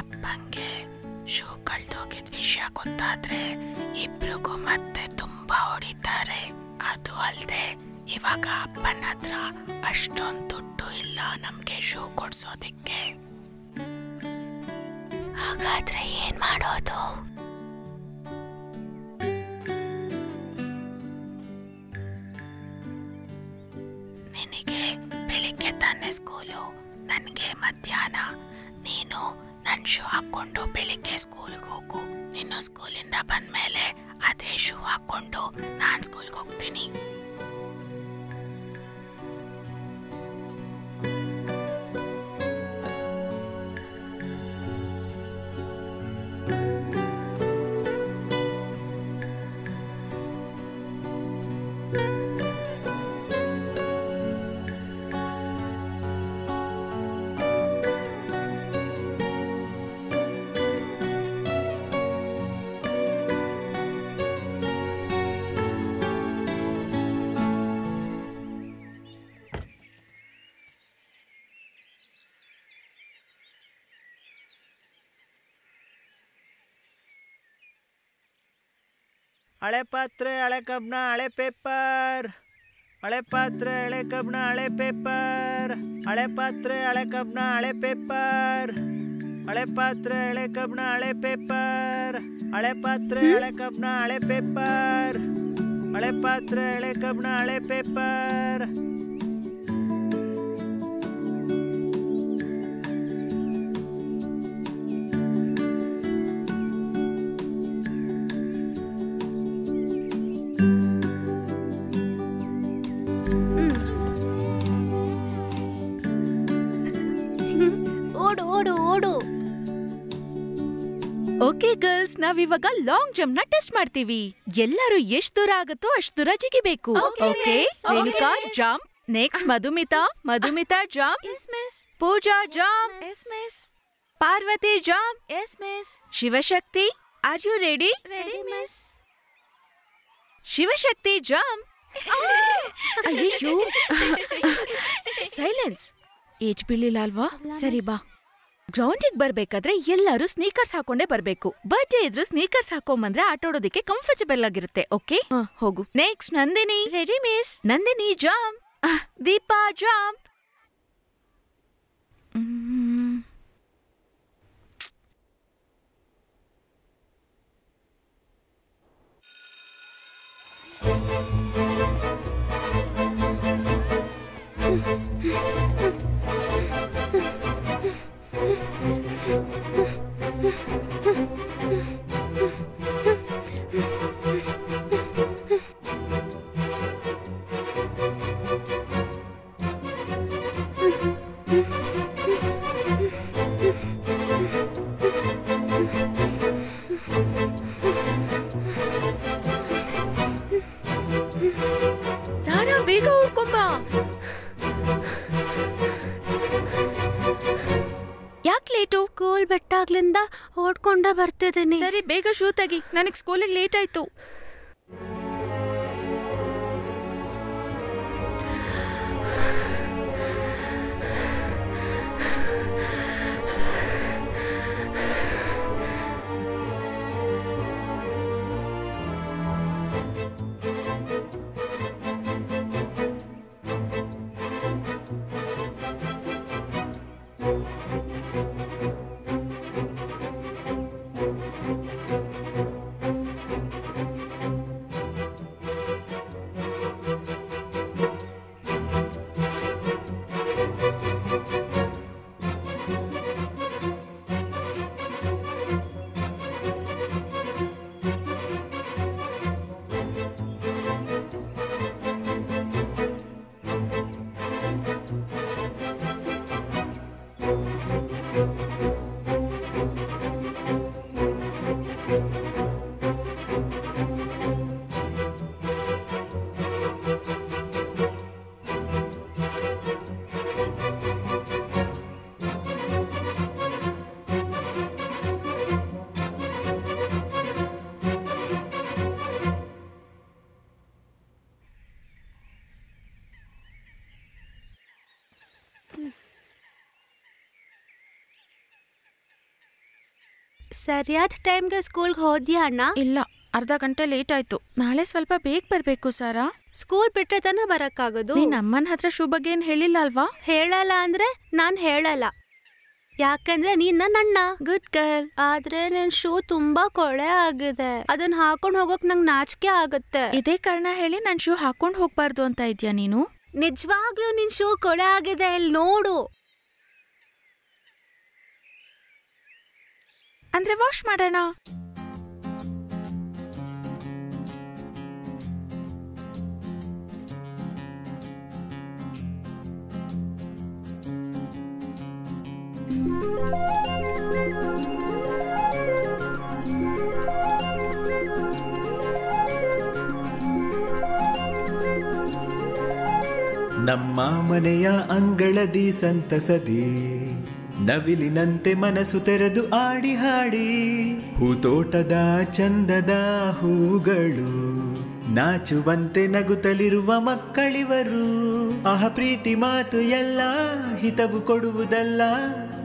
ಅಪ್ಪಂಗೆ ಶೂ ಕಳ್ದೋಗಿದ್ ವಿಷಯ ಗೊತ್ತಾದ್ರೆ ಇಬ್ರಿಗೂ ಮತ್ತೆ ತುಂಬಾ ಹೊಡಿತಾರೆ. ಅದು ಅಲ್ದೆ ಇವಾಗ ಅಪ್ಪನ ಹತ್ರ ಅಷ್ಟೊಂದು ದುಡ್ಡು ಇಲ್ಲ ನಮ್ಗೆ ಶೂ ಕೊಡ್ಸೋದಿಕ್ಕೆ. ಹಾಗಾದ್ರೆ ಏನ್ ಮಾಡೋದು? ನಿನಗೆ ಬೆಳಿಗ್ಗೆ ತಾನೆ ಸ್ಕೂಲು, ನನಗೆ ಮಧ್ಯಾಹ್ನ. ನೀನು ನನ್ನ ಶೂ ಹಾಕೊಂಡು ಬೆಳಿಗ್ಗೆ ಸ್ಕೂಲ್ಗೆ ಹೋಗು. ನೀನು ಸ್ಕೂಲಿಂದ ಬಂದ್ಮೇಲೆ ಅದೇ ಶೂ ಹಾಕೊಂಡು ನಾನು ಸ್ಕೂಲ್ಗೆ ಹೋಗ್ತೀನಿ. ಹಳೆ ಪಾತ್ರೆ ಹಳೆ ಕಬ್ಣ ಹಳೆ ಪೇಪರ್. ಹಳೆ ಪಾತ್ರೆ ಹಳೆ ಕಬ್ಣ ಹಳೆ ಪೇಪರ್. ಹಳೆ ಪಾತ್ರೆ ಹಳೆ ಕಬ್ಣ ಹಳೆ ಪೇಪರ್. ಹಳೆ ಪಾತ್ರೆ ಹಳೆ ಕಬ್ಣ ಹಳೆ ಪೇಪರ್. ಹಳೆ ಪಾತ್ರೆ ಹಳೆ ಕಬ್ಣ ಹಳೆ ಪೇಪರ್. ಹಳೆ ಪಾತ್ರೆ ಹಳೆ ಕಬ್ಣ ಹಳೆ ಪೇಪರ್. ಓಕೆ ಗರ್ಲ್ಸ್, ನಾವಿವಾಗ ಲಾಂಗ್ ಜಂಪ್ ನ ಟೆಸ್ಟ್ ಮಾಡ್ತೀವಿ. ಎಲ್ಲರೂ ಎಷ್ಟು ದೂರ ಆಗುತ್ತೋ ಅಷ್ಟು ದೂರ ಜಿಗಿಬೇಕು. Okay, Renuka jump. Next Madhumita jump. Yes miss. Pooja jump. Yes miss. Parvati jump. Yes miss. Shivashakti, are you ready? Ready miss. Shivashakti jump. ಅಯ್ಯೋ, ಸೈಲೆನ್ಸ್. ಏಜ್ ಬೀಳಿಲ್ಲ ಅಲ್ವಾ? ಸರಿ ಬಾ. ಗ್ರೌಂಡಿಗೆ ಬರ್ಬೇಕಾದ್ರೆ ಎಲ್ಲರೂ ಸ್ನೀಕರ್ಸ್ ಹಾಕೊಂಡೇ ಬರ್ಬೇಕು. ಬರ್ಡೇ ಇದ್ರು ಸ್ನೀಕರ್ಸ್ ಹಾಕೊಂಬಂದ್ರೆ ಆಟಾಡೋದಕ್ಕೆ ಕಂಫರ್ಟಬಲ್ ಆಗಿರುತ್ತೆ. ಓಕೆ, ಹೋಗು. Next Nandini. Ready miss. Nandini jump. Deepa jump. Sara, ಬೇಗ ಹುಡ್ಕೊಂಬ. ಯಾಕೆ ಲೇಟು? ಸ್ಕೂಲ್ ಬಿಟ್ಟಾಗ್ಲಿಂದ ಓಡ್ಕೊಂಡ ಬರ್ತಿದ್ದೀನಿ. ಸರಿ, ಬೇಗ ಶೂ ತೆಗಿ. ನನಗೆ ಸ್ಕೂಲಿಗೆ ಲೇಟ್ ಆಯ್ತು. ಸರಿಯಾದ ಟೈಮ್ಗೆ ಸ್ಕೂಲ್ಗೆ ಹೋದ್ಯಾ ಅಣ್ಣ? ಇಲ್ಲ, ಅರ್ಧ ಗಂಟೆ ಲೇಟ್ ಆಯ್ತು. ನಾಳೆ ಸ್ವಲ್ಪ ಬೇಗ ಬರ್ಬೇಕು ಸಾರಾ. ಸ್ಕೂಲ್ ಬಿಟ್ರೆ ತಾನ ಬರಕ್ಕಾಗೋದು. ನೀನ್ ಅಮ್ಮನ ಹತ್ರ ಶೂ ಬಗ್ಗೆ ಏನ್ ಹೇಳಿಲ್ಲ ಅಲ್ವಾ? ಹೇಳಲ್ಲ ಅಂದ್ರೆ ನಾನ್ ಹೇಳಲ್ಲ, ಯಾಕಂದ್ರೆ ನೀನ್ ನನ್ನ ಅಣ್ಣ. Good girl. ಆದ್ರೆ ನನ್ ಶೂ ತುಂಬಾ ಕೊಳೆ ಆಗಿದೆ, ಅದನ್ನ ಹಾಕೊಂಡ್ ಹೋಗೋಕ್ ನಂಗ್ ನಾಚಿಕೆ ಆಗುತ್ತೆ. ಇದೇ ಕಾರಣ ಹೇಳಿ ನನ್ ಶೂ ಹಾಕೊಂಡ್ ಹೋಗ್ಬಾರ್ದು ಅಂತ ಇದ್ಯಾ ನೀನು? ನಿಜವಾಗ್ಲೂ ನಿನ್ ಶೂ ಕೊಳೆ ಆಗಿದೆ, ಇಲ್ಲಿ ನೋಡು. ಅಂದ್ರೆ ವಾಶ್ ಮಾಡೋಣ. ನಮ್ಮ ಮನೆಯ ಅಂಗಳದಿ ಸಂತಸದಿ ನವಿಲಿನಂತೆ ಮನಸ್ಸು ತೆರೆದು ಆಡಿ ಹಾಡಿ ಹೂತೋಟದ ಚಂದದ ಹೂಗಳು ನಾಚುವಂತೆ ನಗುತ್ತಲಿರುವ ಮಕ್ಕಳಿವರು. ಪ್ರೀತಿ ಮಾತು ಎಲ್ಲ ಹಿತವು ಕೊಡುವುದಲ್ಲ,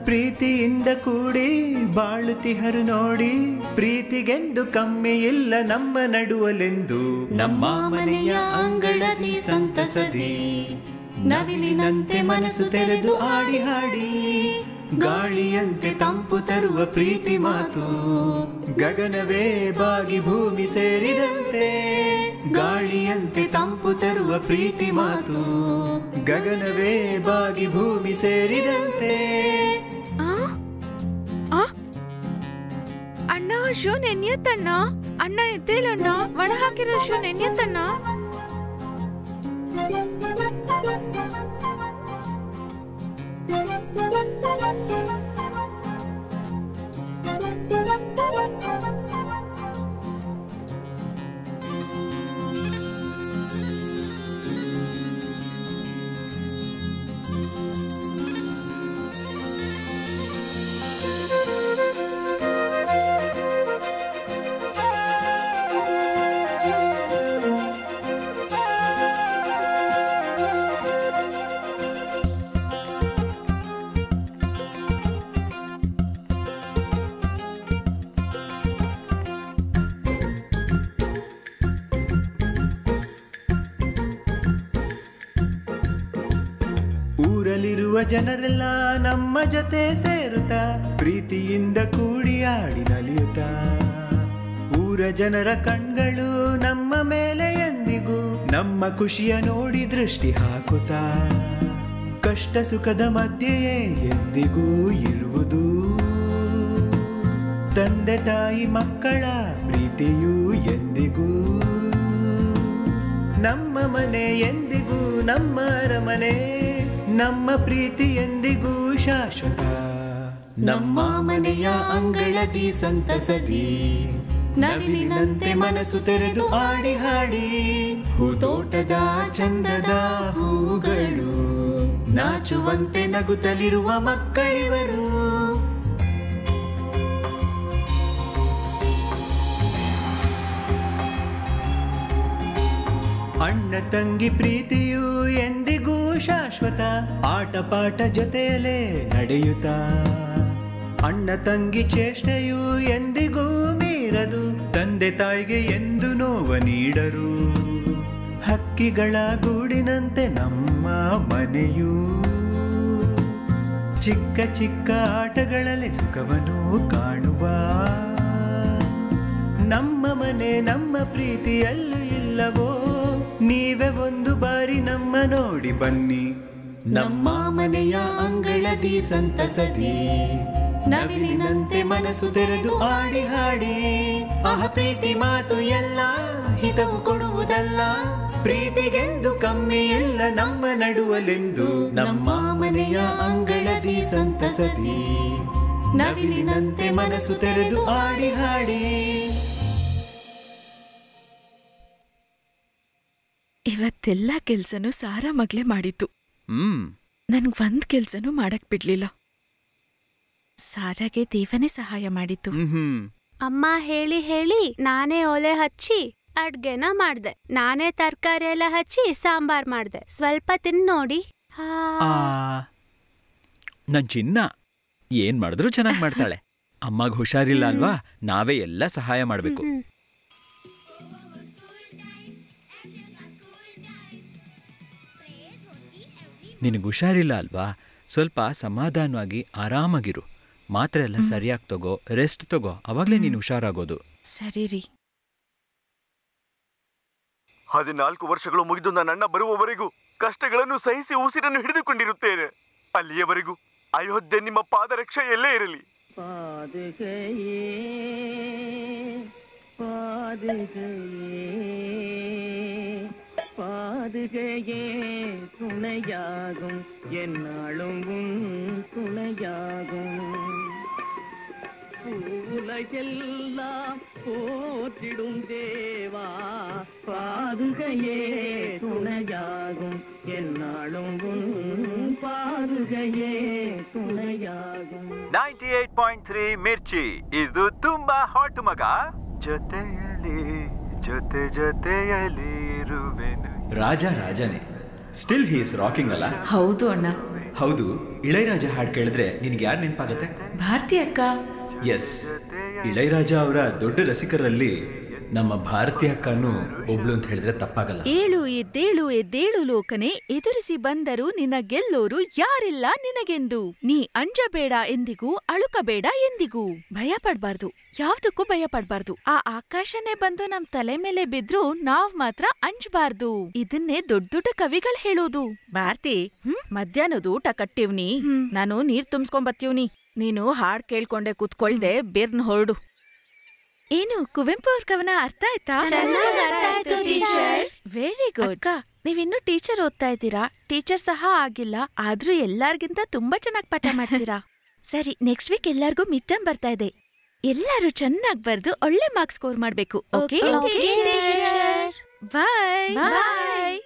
ಪ್ರೀತಿಯಿಂದ ಕೂಡಿ ಬಾಳುತ್ತಿಹರು ನೋಡಿ. ಪ್ರೀತಿಗೆಂದು ಕಮ್ಮಿ ಇಲ್ಲ ನಮ್ಮ ನಡುವಲೆಂದು. ನಮ್ಮ ಮನೆಯ ಅಂಗಳದಿ ಸಂತಸದಿ ನವಿಲಿನಂತೆ ಮನಸ್ಸು ತೆರೆದು ಆಡಿ ಹಾಡಿ ಗಾಳಿಯಂತೆ ತಂಪು ತರುವ ಪ್ರೀತಿ ಮಾತು. ಗಗನವೇ ಬಾಗಿ ಭೂಮಿ ಸೇರಿದಂತೆ ಗಾಳಿಯಂತೆ ತಂಪು ತರುವ ಪ್ರೀತಿ ಮಾತು. ಗಗನವೇ ಬಾಗಿ ಭೂಮಿ ಸೇರಿದಂತೆ. ಅಣ್ಣ ಶೂ ನೆನ್ಯತ್ತಣ್ಣ, ಅಣ್ಣ ಎದ್ದೇಳಣ್ಣ, ಒಣ ಹಾಕಿರೋ ಶೂ ನೆನ್ಯತ್ತಣ್ಣ. ಊರಲ್ಲಿರುವ ಜನರೆಲ್ಲ ನಮ್ಮ ಜೊತೆ ಸೇರುತ್ತಾ ಪ್ರೀತಿಯಿಂದ ಕೂಡಿ ಆಡಿ ನಲಿಯುತ್ತಾ. ಊರ ಜನರ ಕಣ್ಗಳು ನಮ್ಮ ಮೇಲೆ ಎಂದಿಗೂ ನಮ್ಮ ಖುಷಿಯ ನೋಡಿ ದೃಷ್ಟಿ ಹಾಕುತ್ತಾ. ಕಷ್ಟ ಸುಖದ ಮಧ್ಯೆಯೇ ಎಂದಿಗೂ ಇರುವುದು ತಂದೆ ತಾಯಿ ಮಕ್ಕಳ ಪ್ರೀತಿಯೂ ಎಂದಿಗೂ. ನಮ್ಮ ಮನೆ ಎಂದಿಗೂ ನಮ್ಮ ಅರಮನೆ, ನಮ್ಮ ಪ್ರೀತಿ ಎಂದಿಗೂ ಶಾಶ್ವತ. ನಮ್ಮ ಮನೆಯ ಅಂಗಳದಿ ಸಂತಸದಿ ನವಿಲಿನಂತೆ ಮನಸ್ಸು ತೆರೆದು ಆಡಿ ಹಾಡಿ ಹೂತೋಟದ ಚಂದದ ಹೂಗಳು ನಾಚುವಂತೆ ನಗುತ್ತಲಿರುವ ಮಕ್ಕಳಿವರು. ಅಣ್ಣ ತಂಗಿ ಪ್ರೀತಿಯು ಎಂದಿಗೂ ಶಾಶ್ವತ, ಆಟ ಪಾಠ ಜೊತೆಯಲ್ಲೇ ನಡೆಯುತ್ತಾ. ಅಣ್ಣ ತಂಗಿ ಚೇಷ್ಟೆಯು ಎಂದಿಗೂ ಮೀರದು, ತಂದೆ ತಾಯಿಗೆ ಎಂದು ನೋವ ನೀಡರು. ಹಕ್ಕಿಗಳ ಗೂಡಿನಂತೆ ನಮ್ಮ ಮನೆಯು ಚಿಕ್ಕ ಚಿಕ್ಕ ಆಟಗಳಲ್ಲಿ ಸುಖವನ್ನು ಕಾಣುವ. ನಮ್ಮ ಮನೆ ನಮ್ಮ ಪ್ರೀತಿಯಲ್ಲೂ ಇಲ್ಲವೋ, ನೀವೇ ಒಂದು ಬಾರಿ ನಮ್ಮ ನೋಡಿ ಬನ್ನಿ. ನಮ್ಮ ಮನೆಯ ಅಂಗಳದಿ ಸಂತಸದಿ ನವಿಲಿನಂತೆ ಮನಸ್ಸು ತೆರೆದು ಆಡಿ ಹಾಡಿ ಪ್ರೀತಿ ಮಾತು ಎಲ್ಲ ಹಿತವು ಕೊಡುವುದಲ್ಲ, ಪ್ರೀತಿಗೆಂದು ಕಮ್ಮಿ ಇಲ್ಲ ನಮ್ಮ ನಡುವಲೆಂದು. ನಮ್ಮ ಮನೆಯ ಅಂಗಳದಿ ಸಂತಸದಿ ನವಿಲಿನಂತೆ ಮನಸ್ಸು ತೆರೆದು ಆಡಿ ಹಾಡಿ. ಇವತ್ತೆಲ್ಲ ಕೆಲ್ಸನೂ ಸಾರಾ ಮಗ್ಲೇ ಮಾಡಿತ್ತು. ನನ್ಗ್ ಒಂದ್ ಕೆಲ್ಸನೂ ಮಾಡಕ್ ಬಿಡ್ಲಿಲ್ಲ. ಸಾರಾಗೆ ದೇವನೇ ಸಹಾಯ ಮಾಡಿತ್ತು. ಅಮ್ಮ ಹೇಳಿ ಹೇಳಿ ನಾನೇ ಒಲೆ ಹಚ್ಚಿ ಅಡ್ಗೆನ ಮಾಡ್ದೆ. ನಾನೇ ತರಕಾರಿ ಎಲ್ಲ ಹಚ್ಚಿ ಸಾಂಬಾರ್ ಮಾಡ್ದೆ. ಸ್ವಲ್ಪ ತಿನ್ ನೋಡಿ. ನನ್ ಚಿನ್ನ ಏನ್ ಮಾಡಿದ್ರು ಚೆನ್ನಾಗಿ ಮಾಡ್ತಾಳೆ. ಅಮ್ಮಗ್ ಹುಷಾರಿಲ್ಲ ಅಲ್ವಾ, ನಾವೇ ಎಲ್ಲ ಸಹಾಯ ಮಾಡ್ಬೇಕು. ನಿನಗೆ ಹುಷಾರಿಲ್ಲ ಅಲ್ವಾ, ಸ್ವಲ್ಪ ಸಮಾಧಾನವಾಗಿ ಆರಾಮಾಗಿರು. ಮಾತ್ರೆ ಎಲ್ಲ ಸರಿಯಾಗಿ ತಗೋ, ರೆಸ್ಟ್ ತಗೋ, ಅವಾಗ್ಲೇ ನೀನು ಹುಷಾರಾಗೋದು. ಸರಿ ರೀ. 14 ವರ್ಷಗಳು ಮುಗಿದು ನನ್ನ ಅಣ್ಣ ಬರುವವರೆಗೂ ಕಷ್ಟಗಳನ್ನು ಸಹಿಸಿ ಉಸಿರನ್ನು ಹಿಡಿದುಕೊಂಡಿರುತ್ತೇನೆ. ಅಲ್ಲಿಯವರೆಗೂ ಅಯೋಧ್ಯೆ ನಿಮ್ಮ ಪಾದರಕ್ಷೆಯಲ್ಲೇ ಇರಲಿ. பாதுகையே துணையாகும், என்னாலும் துணையாகும். உலகெல்லாம் போற்றிடும் தேவா, பாதுகையே துணை துணையாகும் என்னாலும் உன் பாதுகையே துணையாகும். 98.3 ಮಿರ್ಚಿ, ಇದು ತುಂಬಾ ಹಾಟ್ ಮಗ. ಜೊತೆಯಲಿ ಜೊತೆಯಲಿ ಇರುವೆನು. ರಾಜನೇ ಸ್ಟಿಲ್ ಹಿ ಇಸ್ ರಾಕಿಂಗ್ ಅಲ್ಲ? ಹೌದು ಅಣ್ಣ. ಹೌದು. ಇಳಯರಾಜ ಹಾಡು ಕೇಳಿದ್ರೆ ನಿನ್ಗೆ ಯಾರು ನೆನಪಾಗತ್ತೆ? ಭಾರತಿ ಅಕ್ಕ. ಎಸ್, ಇಳಯರಾಜ ಅವರ ದೊಡ್ಡ ರಸಿಕರಲ್ಲಿ ನಮ್ಮ ಭಾರತಿ ಅಕ್ಕನೂ ಒಬ್ಳು ಅಂತ ಹೇಳಿದ್ರೆ ತಪ್ಪಾಗಲ್ಲ. ಏಳು ಎದ್ದೇಳು ಲೋಕನೆ, ಎದುರಿಸಿ ಬಂದರು ನಿನ್ನ ಗೆಲ್ಲೋರು ಯಾರಿಲ್ಲ ನಿನಗೆಂದು. ನೀ ಅಂಜಬೇಡ ಎಂದಿಗೂ, ಅಳುಕಬೇಡ ಎಂದಿಗೂ. ಭಯ ಪಡ್ಬಾರ್ದು, ಯಾವ್ದಕ್ಕೂ ಭಯ ಪಡ್ಬಾರ್ದು. ಆ ಆಕಾಶನೇ ಬಂದು ನಮ್ ತಲೆ ಮೇಲೆ ಬಿದ್ರು ನಾವ್ ಮಾತ್ರ ಅಂಜಬಾರ್ದು. ಇದನ್ನೇ ದೊಡ್ಡ ದೊಡ್ಡ ಕವಿಗಳು ಹೇಳೋದು. ಭಾರತಿ, ಮಧ್ಯಾಹ್ನದ ಊಟ ಕಟ್ಟಿವ್ನಿ, ನಾನು ನೀರ್ ತುಂಬಿಸ್ಕೊಂಬತ್ತೀವ್ನಿ. ನೀನು ಹಾಡ್ ಕೇಳ್ಕೊಂಡೆ ಕೂತ್ಕೊಳ್ದೆ ಬೇರ್ನ್ ಹೊರಡು. ಏನು ಕುವೆಂಪು ಅವ್ರ ಕವನ ಅರ್ಥ ಆಯ್ತಾ? Very good. ನೀವಿನ್ನೂ ಟೀಚರ್ ಓದ್ತಾ ಇದ್ದೀರಾ, ಟೀಚರ್ ಸಹ ಆಗಿಲ್ಲ, ಆದ್ರೂ ಎಲ್ಲಾರ್ಗಿಂತ ತುಂಬಾ ಚೆನ್ನಾಗಿ ಪಾಠ ಮಾಡ್ತೀರಾ. ಸರಿ, ನೆಕ್ಸ್ಟ್ ವೀಕ್ ಎಲ್ಲಾರ್ಗೂ ಮಿಡ್ ಟರ್ಮ್ ಬರ್ತಾ ಇದೆ. ಎಲ್ಲಾರು ಚೆನ್ನಾಗಿ ಬರ್ದು ಒಳ್ಳೆ ಮಾರ್ಕ್ಸ್ ಸ್ಕೋರ್ ಮಾಡ್ಬೇಕು. ಓಕೆ, ಬಾಯ್ ಬಾಯ್.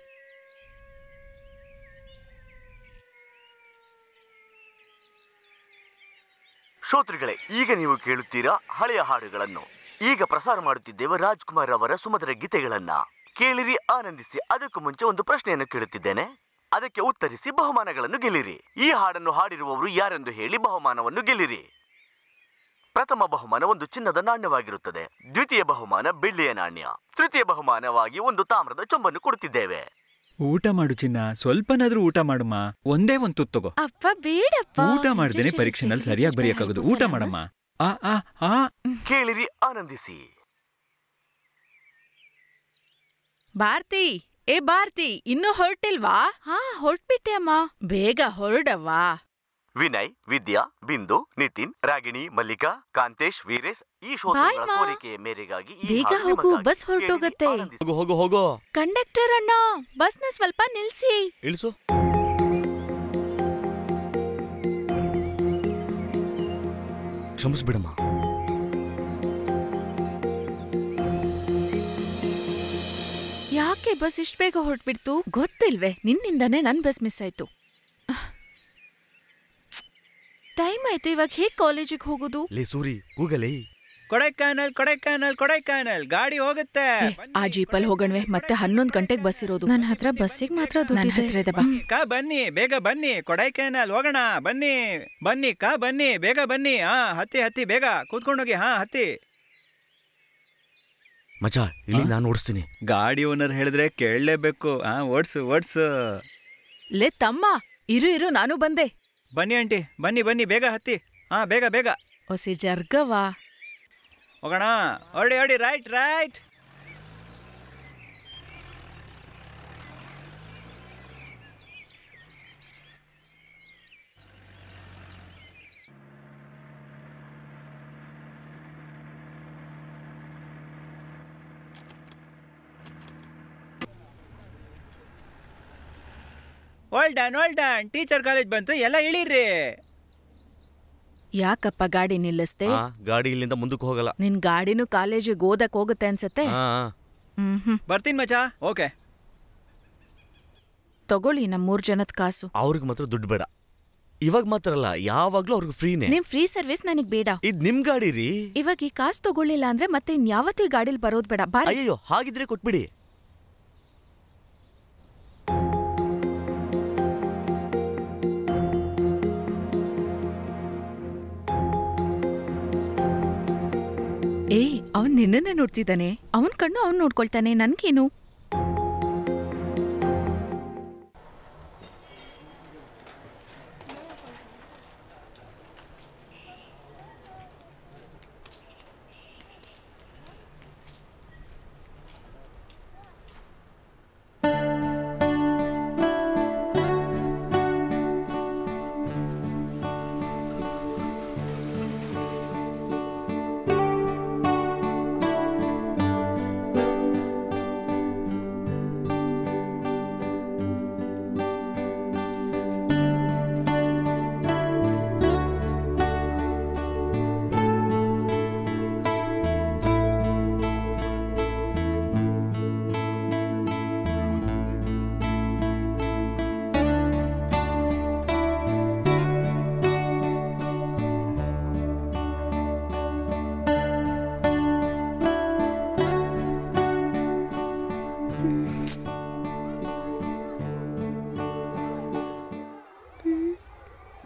ಶ್ರೋತೃಗಳೇ, ಈಗ ನೀವು ಕೇಳುತ್ತೀರಾ ಹಳೆಯ ಹಾಡುಗಳನ್ನು. ಈಗ ಪ್ರಸಾರ ಮಾಡುತ್ತಿದ್ದೇವೆ ರಾಜ್ಕುಮಾರ್ ಅವರ ಸುಮಧುರ ಗೀತೆಗಳನ್ನ. ಕೇಳಿರಿ, ಆನಂದಿಸಿ. ಅದಕ್ಕೂ ಮುಂಚೆ ಒಂದು ಪ್ರಶ್ನೆಯನ್ನು ಕೇಳುತ್ತಿದ್ದೇನೆ, ಅದಕ್ಕೆ ಉತ್ತರಿಸಿ ಬಹುಮಾನಗಳನ್ನು ಗೆಲ್ಲಿರಿ. ಈ ಹಾಡನ್ನು ಹಾಡಿರುವವರು ಯಾರೆಂದು ಹೇಳಿ ಬಹುಮಾನವನ್ನು ಗೆಲ್ಲಿರಿ. ಪ್ರಥಮ ಬಹುಮಾನ ಒಂದು ಚಿನ್ನದ ನಾಣ್ಯವಾಗಿರುತ್ತದೆ. ದ್ವಿತೀಯ ಬಹುಮಾನ ಬೆಳ್ಳಿಯ ನಾಣ್ಯ. ತೃತೀಯ ಬಹುಮಾನವಾಗಿ ಒಂದು ತಾಮ್ರದ ಚೊಂಬನ್ನು ಕೊಡುತ್ತಿದ್ದೇವೆ. ಊಟ ಮಾಡು ಚಿನ್ನ, ಸ್ವಲ್ಪನಾದ್ರೂ ಊಟ ಮಾಡುಮ್ಮ. ಒಂದೇ ಒಂದು ತುತ್ತು ತಗೋ. ಅಪ್ಪ ಬೇಡಪ್ಪ, ಊಟ ಮಾಡ್ದೇನೆ ಪರೀಕ್ಷೆನಲ್ಲಿ ಸರಿಯಾಗಿ ಬರೆಯಕ್ಕಾಗೋದು. ಊಟ ಮಾಡಮ್ಮ. ಕೇಳಿರಿ, ಆನಂದಿಸಿ. ಭಾರತಿ, ಏ ಭಾರತಿ, ಇನ್ನೂ ಹೊರಟಿಲ್ವಾ? ಹಾ, ಹೊರಟ್ಬಿಟ್ಟೆ ಅಮ್ಮ. ಬೇಗ ಹೊರಡವ್ವಾ. ವಿನಯ್, ವಿದ್ಯಾ, ಬಿಂದು, ನಿತಿನ್, ರಾಗಿಣಿ, ಮಲ್ಲಿಕಾ, ಕಾಂತೇಶ್, ವೀರೇಶ್, ಈ ಶ್ರೋತೃಗಳ ಕೋರಿಕೆಯ ಮೇರೆಗಾಗಿ ಬೇಗ ಹೋಗು, ಬಸ್ ಹೊರಟೋಗತ್ತೆ. ಹೋಗೋ. ಕಂಡಕ್ಟರ್ ಅಣ್ಣ, ಬಸ್ನ ಸ್ವಲ್ಪ ನಿಲ್ಸಿ. ಇಳಿಸು. ಕ್ಷಮಿಸ್ಬಿಡಮ್ಮ. ಯಾಕೆ ಬಸ್ ಇಷ್ಟು ಬೇಗ ಹೊರಟ್ಬಿಡ್ತು ಗೊತ್ತಿಲ್ವೇ? ನಿನ್ನಿಂದಾನೇ ನನ್ ಬಸ್ ಮಿಸ್ ಆಯ್ತು. ಟೈಮ್ ಆಯ್ತು, ಇವಾಗ ಹೇಗ್ ಕಾಲೇಜಿಗೆ ಹೋಗೋದು? ಲೇ ಸೂರಿ, ಕೂಗಲೇ. ಕೊಡೈಕಾನಲ್ ಗಾಡಿ ಹೋಗುತ್ತೆ. ಆ ಜೀಪಲ್ಲಿ ಹೋಗಣ್ವೆ, ಮತ್ತೆ 11 ಗಂಟೆಗೆ ಬಸ್ ಇರೋದು. ನನ್ನ ಹತ್ರ ಬಸ್ಸಿಗೆ ಮಾತ್ರ ಬನ್ನಿ, ಬೇಗ ಬನ್ನಿ, ಕೊಡೈಕಾನಲ್ ಹೋಗೋಣ. ಬನ್ನಿ ಬನ್ನಿ, ಬೇಗ ಬನ್ನಿ. ಹತ್ತಿ ಬೇಗ ಕೂತ್ಕೊಂಡೋಗಿ. ಹತ್ತಿ. ಮಚಾ, ಇಲ್ಲಿ ನಾನು ಓಡಿಸ್ತೀನಿ. ಗಾಡಿ ಓನರ್ ಹೇಳಿದ್ರೆ ಕೇಳಲೇಬೇಕು. ಓಡ್ಸು. ಲೇ ತಮ್ಮ, ಇರು, ನಾನು ಬಂದೆ. ಬನ್ನಿ ಆಂಟಿ, ಬನ್ನಿ, ಬೇಗ ಹತ್ತಿ. ಬೇಗ ಒಸಿ ಜರ್ಗವಾ. ಹೋಗೋಣ. ಹೊಡಿ, right. Old done. Teacher college ಬಂತು, ಎಲ್ಲ ಇಳೀರಿ. ಯಾಕಪ್ಪ ಗಾಡಿ ನಿಲ್ಲಿಸ್ದೆ? ಗಾಡಿ ಇಲ್ಲಿಂದ ಮುಂದಕ್ಕೆ ಹೋಗಲ್ಲ. ನಿನ್ ಗಾಡಿನೂ ಕಾಲೇಜಿಗೆ ಓದಕ್ ಹೋಗುತ್ತೆ ಅನ್ಸತ್ತೆ. ಬರ್ತೀನಿ ಮಚಾ. ಓಕೆ, ತಗೊಳ್ಳಿ ನಮ್ 3 ಜನದ ಕಾಸು. ಅವ್ರಿಗೆ ಮಾತ್ರ ದುಡ್ಡು ಬೇಡ. ಇವಾಗ ಮಾತ್ರ ಅಲ್ಲ, ಯಾವಾಗ್ಲೂ ಅವ್ರಿಗೆ ಫ್ರೀನೇ. ನಿಮ್ ಫ್ರೀ ಸರ್ವಿಸ್ ನನಗ್ ಬೇಡ. ಇದ್ ನಿಮ್ ಗಾಡಿ ರೀ. ಇವಾಗ ಈ ಕಾಸು ತಗೊಳ್ಳಿಲ್ಲ ಅಂದ್ರೆ ಮತ್ತೆ ಇನ್ಯಾವತ್ತೂ ಈ ಗಾಡಿಲಿ ಬರೋದ್ ಬೇಡ. ಅಯ್ಯೋ, ಹಾಗಿದ್ರೆ ಕೊಟ್ಬಿಡಿ. ಅವನ್ ನಿನ್ನನ್ನೇ ನೋಡ್ತಿದ್ದಾನೆ. ಅವನ್ ಕಣ್ಣು ಅವನ್ ನೋಡ್ಕೊಳ್ತಾನೆ, ನನ್ಗೇನು?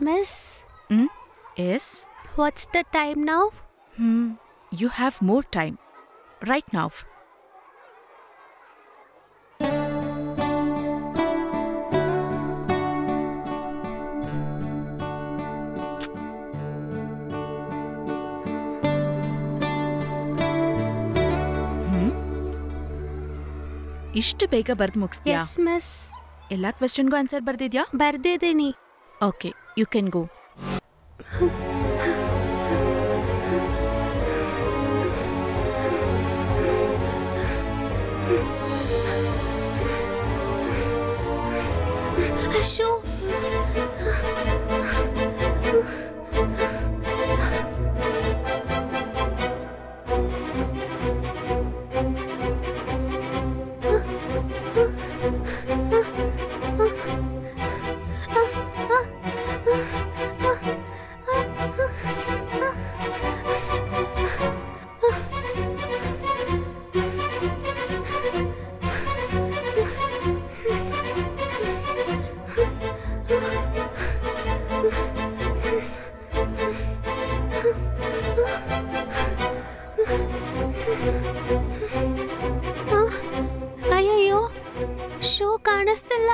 Miss, Yes? what's the time now? You have more time. Right now. ಇಷ್ಟು ಬೇಗ ಬರ್ದು ಮುಗಿಸ್ತೀಯಾ? Yes, miss. ಎಲ್ಲ ಕ್ವೆಶ್ಚನ್ಗೂ ಆನ್ಸರ್ ಬರ್ದಿದ್ಯಾ? ಬರ್ದಿದ್ದೀನಿ. Okay, you can go. ಅಶೋ, ಅಯ್ಯಯ್ಯೋ, ಶೂ ಕಾಣಿಸ್ತಿಲ್ಲ.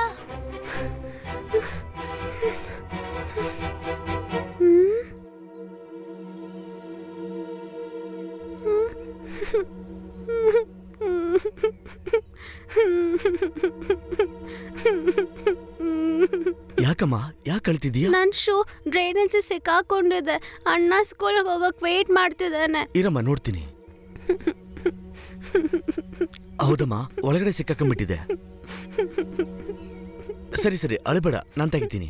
ಯಾಕಮ್ಮ ಯಾಕೆ ಅಳ್ತಿದೀಯ? ನನ್ ಶೂ ಡ್ರೈನೇಜ್ ಸಿಕ್ಕಾಕೊಂಡಿದೆ. ಅಣ್ಣ ಸ್ಕೂಲ್ಗೆ ಹೋಗಕ್ ವೇಟ್ ಮಾಡ್ತಿದ್ದಾನೆ. ಇರಮ್ಮ ನೋಡ್ತೀನಿ. ಹೌದಮ್ಮ, ಒಳಗಡೆ ಸಿಕ್ಕಾಕೊಂಡ್ಬಿಟ್ಟಿದೆ. ಸರಿ ಸರಿ, ಅಳಬೇಡ, ನಾನು ತೆಗಿತೀನಿ.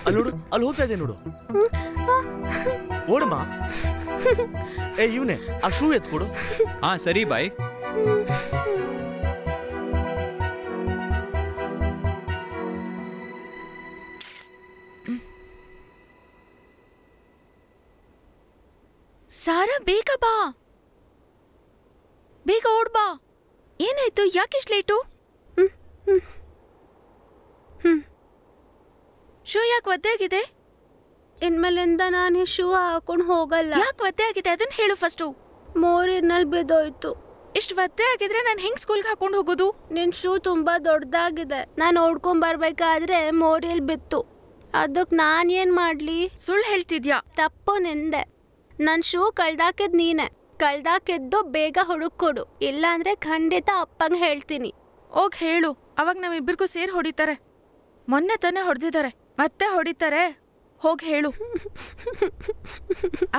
ಅಲ್ಲಿ ನೋಡು, ಅಲ್ಲಿ ಹೋಗ್ತಾ ಇದೆ ನೋಡು. ಓಡಮ್ಮ. ಏ ಇವನೇ, ಆ ಶೂ ಎತ್ಕೊಡು. ಹಾ ಸರಿ ಬಾಯ್. ಸಾರಾ, ಬೇಗ ಬಾ, ಬೇಗ ಓಡ್ ಬಾ. ಏನಾಯ್ತು? ಯಾಕಿಷ್ಟು ಲೇಟು? ಶೂ ಯಾಕೆ ಒದ್ದೆ ಆಗಿದೆ? ಇನ್ಮೇಲಿಂದ ನಾನು ಶೂ ಹಾಕೊಂಡು ಹೋಗಲ್ಲ. ಯಾಕೆ ಒದ್ದೆ ಆಗಿದೆ ಅದನ್ನ ಹೇಳು ಫಸ್ಟು. ಮೋರಿನಲ್ಲಿ ಬಿದ್ದೋಯ್ತು. ಇಷ್ಟು ಒದ್ದೆ ಆಗಿದ್ರೆ ನಾನು ಹೆಂಗ್ ಸ್ಕೂಲ್ಗೆ ಹಾಕೊಂಡು ಹೋಗೋದು? ನಿನ್ ಶೂ ತುಂಬಾ ದೊಡ್ಡದಾಗಿದೆ. ನಾನು ಓಡ್ಕೊಂಡ್ ಬರ್ಬೇಕಾದ್ರೆ ಮೋರಿಯಲ್ಲಿ ಬಿತ್ತು. ಅದಕ್ಕೆ ನಾನೇನ್ ಮಾಡ್ಲಿ? ಸುಳ್ಳು ಹೇಳ್ತಿದ್ಯಾ? ತಪ್ಪು ನಿಂದೆ. ನನ್ ಶೂ ಕಳ್ದಾಕಿದ್ ನೀನೆ. ಕಳ್ದಾಕಿದ್ದು ಬೇಗ ಹುಡುಕೊಡು, ಇಲ್ಲಾಂದ್ರೆ ಖಂಡಿತ ಅಪ್ಪಂಗೆ ಹೇಳ್ತೀನಿ. ಹೋಗ್ ಹೇಳು, ಅವಾಗ ನಮ್ಮಿಬ್ಬರಿಗೂ ಸೇರಿ ಹೊಡಿತಾರೆ. ಮೊನ್ನೆ ತಾನೇ ಹೊಡೆದಿದ್ದಾರೆ, ಮತ್ತೆ ಹೊಡಿತಾರೆ. ಹೋಗ್ ಹೇಳು.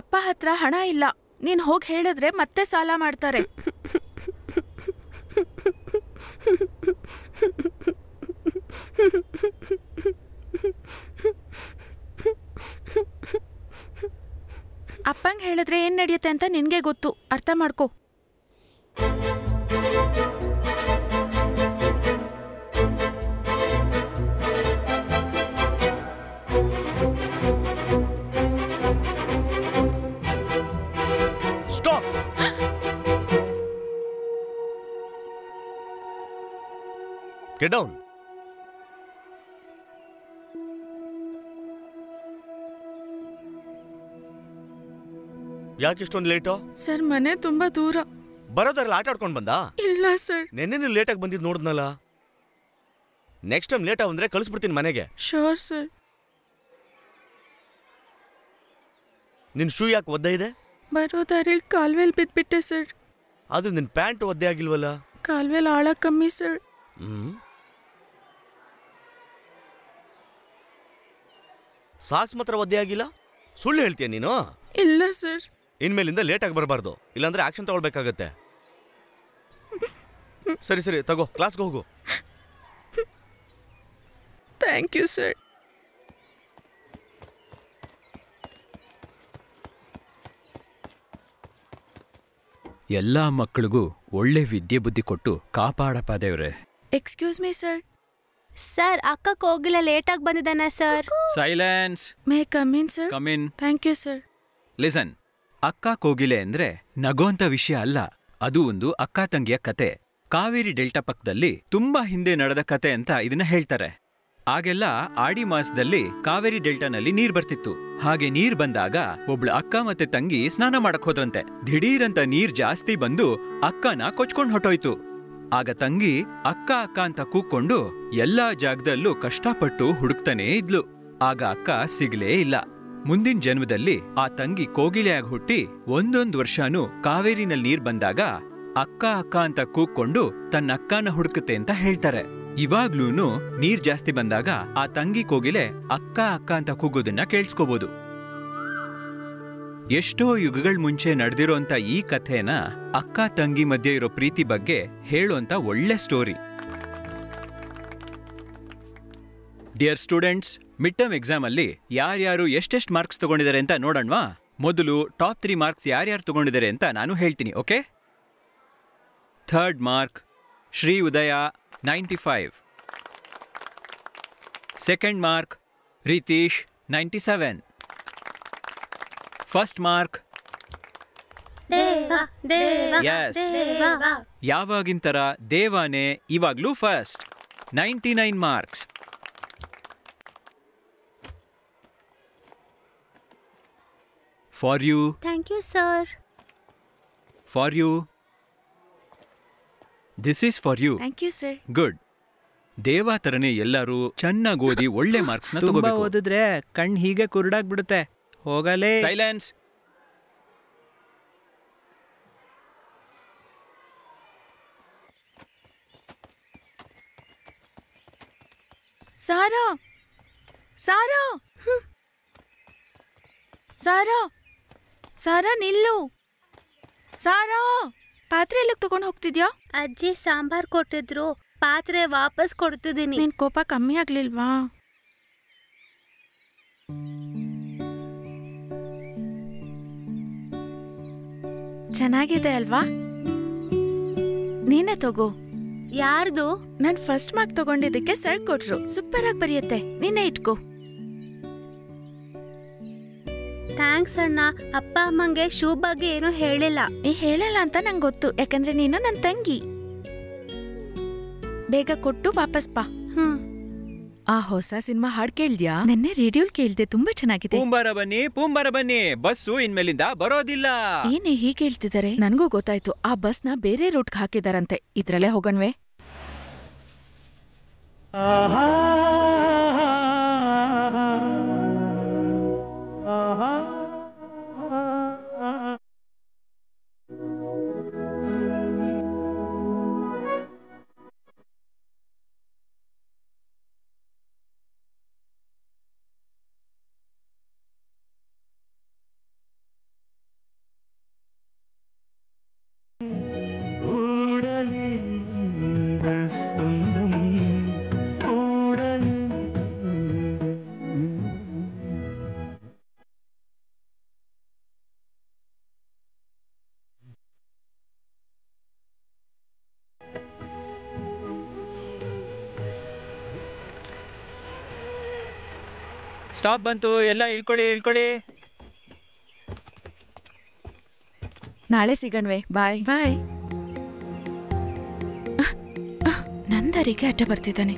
ಅಪ್ಪ ಹತ್ರ ಹಣ ಇಲ್ಲ, ನೀನ್ ಹೋಗ್ ಹೇಳಿದ್ರೆ ಮತ್ತೆ ಸಾಲ ಮಾಡ್ತಾರೆ. ಅಪ್ಪಂಗೆ ಹೇಳಿದ್ರೆ ಏನ್ ನಡೆಯುತ್ತೆ ಅಂತ ನಿನ್ಗೆ ಗೊತ್ತು, ಅರ್ಥ ಮಾಡ್ಕೋ. ಸ್ಟಾಪ್. Get down. ಯಾಕಿಷ್ಟೊಂದು ಲೇಟು? ಸರ್, ಮನೆ ತುಂಬಾ ದೂರ. ಬರೋದ್ರಲ್ಲಿ ಆಟ ಆಡ್ಕೊಂಡು ಬಂದ? ಇಲ್ಲ ಸರ್. ನೆನ್ನೆ ನೀವು ಲೇಟಾಗಿ ಬಂದಿದ್ದು ನೋಡಿದ್ನಲ್ಲ. ನೆಕ್ಸ್ಟ್ ಟೈಮ್ ಲೇಟ್ ಬಂದ್ರೆ ಕಳಿಸ್ಬಿಡ್ತೀನಿ ಮನೆಗೆ. Sure sir. ನಿನ್ ಶೂ ಯಾಕೆ ಒದ್ದೆ ಇದೆ? ಬರೋ ದಾರಿಲಿ ಕಾಲ್ವೆಲ್ ಬಿದ್ಬಿಟ್ಟೆ ಸರ್. ಆದ್ರೆ ನಿನ್ ಪ್ಯಾಂಟ್ ಒದ್ದೆ ಆಗಿಲ್ವಲ್ಲ? ಕಾಲ್ವೆಲ್ ಆಳ ಕಮ್ಮಿ ಸರ್. ಸಾಕ್ಸ್ ಮಾತ್ರ ಒದ್ದೆ ಆಗಿಲ್ಲ? ಸುಳ್ಳು ಹೇಳ್ತೀಯ ನೀನು? ಇಲ್ಲ ಸರ್. ಇನ್ಮೇಲಿಂದ ಲೇಟಾಗಿ ಬರಬಾರ್ದು, ಇಲ್ಲಾಂದ್ರೆ ಆಕ್ಷನ್ ತಗೊಳ್ಬೇಕಾಗತ್ತೆ. ಸರಿ ಸರಿ, ತಗೋ, ಕ್ಲಾಸ್ಗೆ ಹೋಗು. Thank you sir. ಎಲ್ಲ ಮಕ್ಕಳಿಗೂ ಒಳ್ಳೆ ವಿದ್ಯೆ ಬುದ್ಧಿ ಕೊಟ್ಟು ಕಾಪಾಡಪ್ಪ ದೇವ್ರೆ. ಎಕ್ಸ್ಕ್ಯೂಸ್ ಮೀ ಸರ್, ಸರ್ ಅಕ್ಕ ಕೋಗಿಲೆ ಲೇಟಾಗಿ ಬಂದಿದ್ದಾನೆ sir. Silence. May come in sir? Come in. Thank you sir. Listen, ಅಕ್ಕ ಕೋಗಿಲೆ ಅಂದ್ರೆ ನಗೋಂತ ವಿಷಯ ಅಲ್ಲ, ಅದು ಒಂದು ಅಕ್ಕ ತಂಗಿಯ ಕತೆ. ಕಾವೇರಿ ಡೆಲ್ಟಾ ಪಕ್ಕದಲ್ಲಿ ತುಂಬಾ ಹಿಂದೆ ನಡೆದ ಕತೆ ಅಂತ ಇದನ್ನ ಹೇಳ್ತಾರೆ. ಆಗೆಲ್ಲ ಆಡಿ ಮಾಸದಲ್ಲಿ ಕಾವೇರಿ ಡೆಲ್ಟಾನಲ್ಲಿ ನೀರ್ ಬರ್ತಿತ್ತು. ಹಾಗೆ ನೀರ್ ಬಂದಾಗ ಒಬ್ಳು ಅಕ್ಕ ಮತ್ತೆ ತಂಗಿ ಸ್ನಾನ ಮಾಡಕ್ ಹೋದ್ರಂತೆ. ದಿಢೀರಂತ ನೀರ್ ಜಾಸ್ತಿ ಬಂದು ಅಕ್ಕನ ಕೊಚ್ಕೊಂಡ್ ಹೊಟ್ಟೋಯ್ತು. ಆಗ ತಂಗಿ ಅಕ್ಕ ಅಕ್ಕ ಅಂತ ಕೂಕ್ಕೊಂಡು ಎಲ್ಲಾ ಜಾಗದಲ್ಲೂ ಕಷ್ಟಪಟ್ಟು ಹುಡುಕ್ತಾನೇ ಇದ್ಲು. ಆಗ ಅಕ್ಕ ಸಿಗ್ಲೇ ಇಲ್ಲ. ಮುಂದಿನ ಜನ್ಮದಲ್ಲಿ ಆ ತಂಗಿ ಕೋಗಿಲೆಯಾಗಿ ಹುಟ್ಟಿ ಒಂದೊಂದ್ ವರ್ಷನೂ ಕಾವೇರಿನಲ್ಲಿ ನೀರ್ ಬಂದಾಗ ಅಕ್ಕ ಅಕ್ಕ ಅಂತ ಕೂಕ್ಕೊಂಡು ತನ್ನ ಅಕ್ಕನ ಹುಡುಕುತ್ತೆ ಅಂತ ಹೇಳ್ತಾರೆ. ಇವಾಗ್ಲೂನು ನೀರ್ ಜಾಸ್ತಿ ಬಂದಾಗ ಆ ತಂಗಿ ಕೋಗಿಲೆ ಅಕ್ಕ ಅಕ್ಕ ಅಂತ ಕೂಗೋದನ್ನ ಕೇಳಿಸ್ಕೋಬಹುದು. ಎಷ್ಟೋ ಯುಗಗಳ ಮುಂಚೆ ನಡೆದಿರೋಂತ ಈ ಕಥೆನ ಅಕ್ಕ ತಂಗಿ ಮಧ್ಯೆ ಇರೋ ಪ್ರೀತಿ ಬಗ್ಗೆ ಹೇಳುವಂತ ಒಳ್ಳೆ story. Dear students, mid term exam ಅಲ್ಲಿ ಯಾರ್ಯಾರು ಎಷ್ಟೆಷ್ಟು ಮಾರ್ಕ್ಸ್ ತಗೊಂಡಿದ್ದಾರೆ ಅಂತ ನೋಡೋಣವಾ? ಮೊದಲು ಟಾಪ್ 3 ಮಾರ್ಕ್ಸ್ ಯಾರ್ಯಾರು ತಗೊಂಡಿದ್ದಾರೆ ಅಂತ ನಾನು ಹೇಳ್ತೀನಿ, okay? 3rd mark Shri Udaya 95. 2nd mark Ritesh 97. 1st mark yes, ಯಾವಾಗಿನ ತರ ದೇವಾನೇ ಇವಾಗ್ಲೂ first, 99 marks. For you. Thank you sir. For you. This is for you. Thank you sir. Good. Deva ತರನೇ ಎಲ್ಲರೂ ಚೆನ್ನಾಗಿ ಓದಿ ಒಳ್ಳೆ ಮಾರ್ಕ್ಸ್ ನ ತುಂಬಾ ತಗೋಬೇಕು. ಓದಿದ್ರೆ ಕಣ್ ಹೀಗೆ ಕುರುಡಾಗ್ಬಿಡುತ್ತೆ. ಹೋಗಲೇ. ಸೈಲೆನ್ಸ್. ಸಾರಾ, ಸಾರಾ, ಸಾರಾ, ಸಾರಾ ನಿಲ್ಲು. ಸಾರಾ, ಪಾತ್ರೆ ಎಲ್ಲಿಗೆ ತಗೊಂಡು ಹೋಗ್ತಿದ್ಯಾ? ಅಜ್ಜಿ ಸಾಂಬಾರ್ ಕೊಟ್ಟಿದ್ರು, ಪಾತ್ರೆ ವಾಪಸ್ ಕೊಡ್ತಿದ್ದೀನಿ. ನಿನ್ ಕೋಪ ಕಮ್ಮಿ ಆಗ್ಲಿಲ್ವಾ? ಚೆನ್ನಾಗಿದೆ ಅಲ್ವಾ? ನೀನೇ ತಗೋ. ಯಾರ್ದು? ನಾನ್ ಫಸ್ಟ್ ಮಾರ್ಕ್ ತಗೊಂಡಿದ್ದಕ್ಕೆ ಸರ್ ಕೊಟ್ರು. ಸೂಪರ್ ಆಗಿ ಬರೆಯುತ್ತೆ, ನೀನೇ ಇಟ್ಕೋ. ಥ್ಯಾಂಕ್ಸ್ ಅಣ್ಣ. ಅಪ್ಪ ಅಮ್ಮಂಗೆ ಶೂ ಬಗ್ಗೆ ಏನೂ ಹೇಳಿಲ್ಲ. ನೀ ಹೇಳಲ್ಲ ಅಂತ ನಂಗೆ ಗೊತ್ತು, ಯಾಕಂದ್ರೆ ನೀನು ನನ್ನ ತಂಗಿ. ಬೇಗ ಕೊಟ್ಟು ವಾಪಸ್ ಬಾ. ಆ ಹೊಸ ಸಿನಿಮಾ ಹಾಡ್ ಕೇಳ್ದ್ಯಾ? ನೆನ್ನೆ ರೇಡಿಯೋಲ್ ಕೇಳ್ದೆ, ತುಂಬಾ ಚೆನ್ನಾಗಿದೆ. ಪೂಂಬಾರ ಬನ್ನಿ, ಪೂಂಬಾರ ಬನ್ನಿ, ಬಸ್ಸು ಇನ್ಮೇಲಿಂದ ಬರೋದಿಲ್ಲ. ಏನೇ ಹೀಗೆ ಹೇಳ್ತಿದ್ದಾರೆ? ನನಗೂ ಗೊತ್ತಾಯ್ತು, ಆ ಬಸ್ನ ಬೇರೆ ರೂಟ್ಗೆ ಹಾಕಿದಾರಂತೆ. ಇದ್ರಲ್ಲೇ ಹೋಗಣ್ವೆ? ಸ್ಟಾಪ್ ಬಂತು, ಎಲ್ಲ ಇಳ್ಕೊಳ್ಳಿ ಇಳ್ಕೊಳ್ಳಿ. ನಾಳೆ ಸಿಗಣ್ವೆ. ಬಾಯ್ ಬಾಯ್. ನಂದರಿಗೆ ಅಡ್ಡ ಬರ್ತಿದ್ದಾನೆ.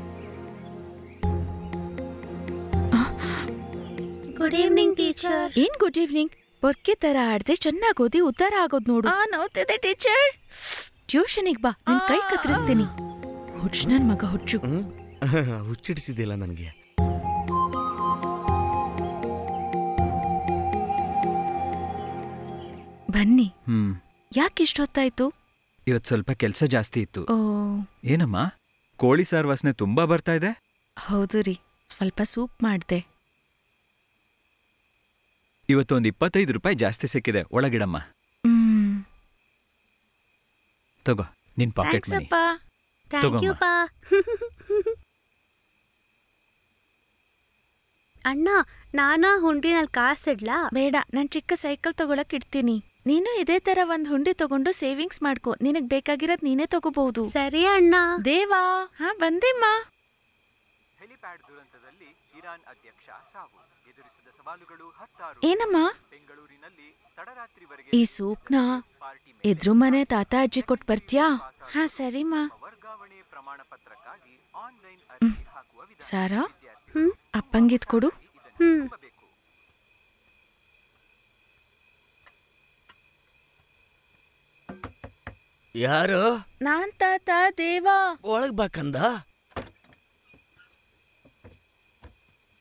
Good evening teacher. ಏನ್ ಗುಡ್ ಈವ್ನಿಂಗ್? ಬರ್ಕೆ ತರ ಆಡ್ದೆ, ಚೆನ್ನಾಗಿ ಓದಿ ಉತ್ತರ ಆಗೋದ್ ನೋಡು. ನೋಡ್ತಿದ್ದೆ ಟೀಚರ್. ಟ್ಯೂಷನಿಗೆ ಬಾ, ನಿನ್ ಕೈ ಕತ್ತರಿಸ್ತೀನಿ. ಹುಚ್ಚು ನನ್ ಮಗ, ಹುಚ್ಚು. ಹುಚ್ಚಿಡಿಸಿದ್ದಿಲ್ಲ ನನಗೆ. ಬನ್ನಿ. ಯಾಕೆ ಇಷ್ಟೊತ್ತಾಯ್ತು? ಇವತ್ತು ಸ್ವಲ್ಪ ಕೆಲಸ ಜಾಸ್ತಿ ಇತ್ತು. ಓ, ಏನಮ್ಮ, ಕೋಳಿ ಸಾರ್ ವಾಸನೆ ತುಂಬಾ ಬರ್ತಾ ಇದೆ? ಹೌದು ರೀ, ಸ್ವಲ್ಪ ಸೂಪ್ ಮಾಡ್ದೆ. ಇವತ್ತೊಂದು 25 ರೂಪಾಯಿ ಜಾಸ್ತಿ ಸಿಕ್ಕಿದೆ, ಒಳಗಿಡಮ್ಮ. ತಗೋ, ನಿನ್ ಪಾಕೆಟ್ ಮನಿ. ಥ್ಯಾಂಕ್ ಯು ಪಾ. ಅಣ್ಣ, ನಾನಾ ಹುಂಡಿನಲ್ಲಿ ಕಾಸಿಡ್ಲಾ? ಬೇಡ, ನಾನ್ ಚಿಕ್ಕ ಸೈಕಲ್ ತಗೊಳಕ್ ಇಡ್ತೀನಿ. ನೀನು ಇದೇ ತರ ಒಂದ್ ಹುಂಡಿ ತಗೊಂಡು ಸೇವಿಂಗ್ಸ್ ಮಾಡ್ಕೋ. ನಿನಗ್ ಬೇಕಾಗಿರೋದ್ ನೀನೇ ತಗೋಬಹುದು. ಸರಿ ಅಣ್ಣ. ದೇವಾ. ಹಾ, ಬಂದೇಮ್ಮ. ಹೆಲಿಪ್ಯಾಡ್ ದುರಂತದಲ್ಲಿ ಇರಾನ್ ಅಧ್ಯಕ್ಷ ಸಾವು. ಎದುರಿಸಿದ ಸವಾಲುಗಳು 10. ಏನಮ್ಮ ಬೆಂಗಳೂರಿನಲ್ಲಿ ತಡರಾತ್ರಿವರೆಗೆ ಈ ಸೂಪ್ನ ಎದ್ರು ಮನೆ ತಾತ ಅಜ್ಜಿ ಕೊಟ್ಟು ಬರ್ತೀಯಾ? ಹಾ ಸರಿಮ್ಮ. ವರ್ಗಾವಣೆ ಪ್ರಮಾಣ ಪತ್ರಕ್ಕಾಗಿ ಆನ್ಲೈನ್ ಅರ್ಜಿ ಹಾಕುವ ವಿಧಾನ. ಸಾರಾ ಅಪ್ಪಂಗಿದ್ ಕೊಡು. ಯಾರು? ನಾನ್ ತಾತ ದೇವಾ. ಒಳಗ್ ಬಾಕಂದ.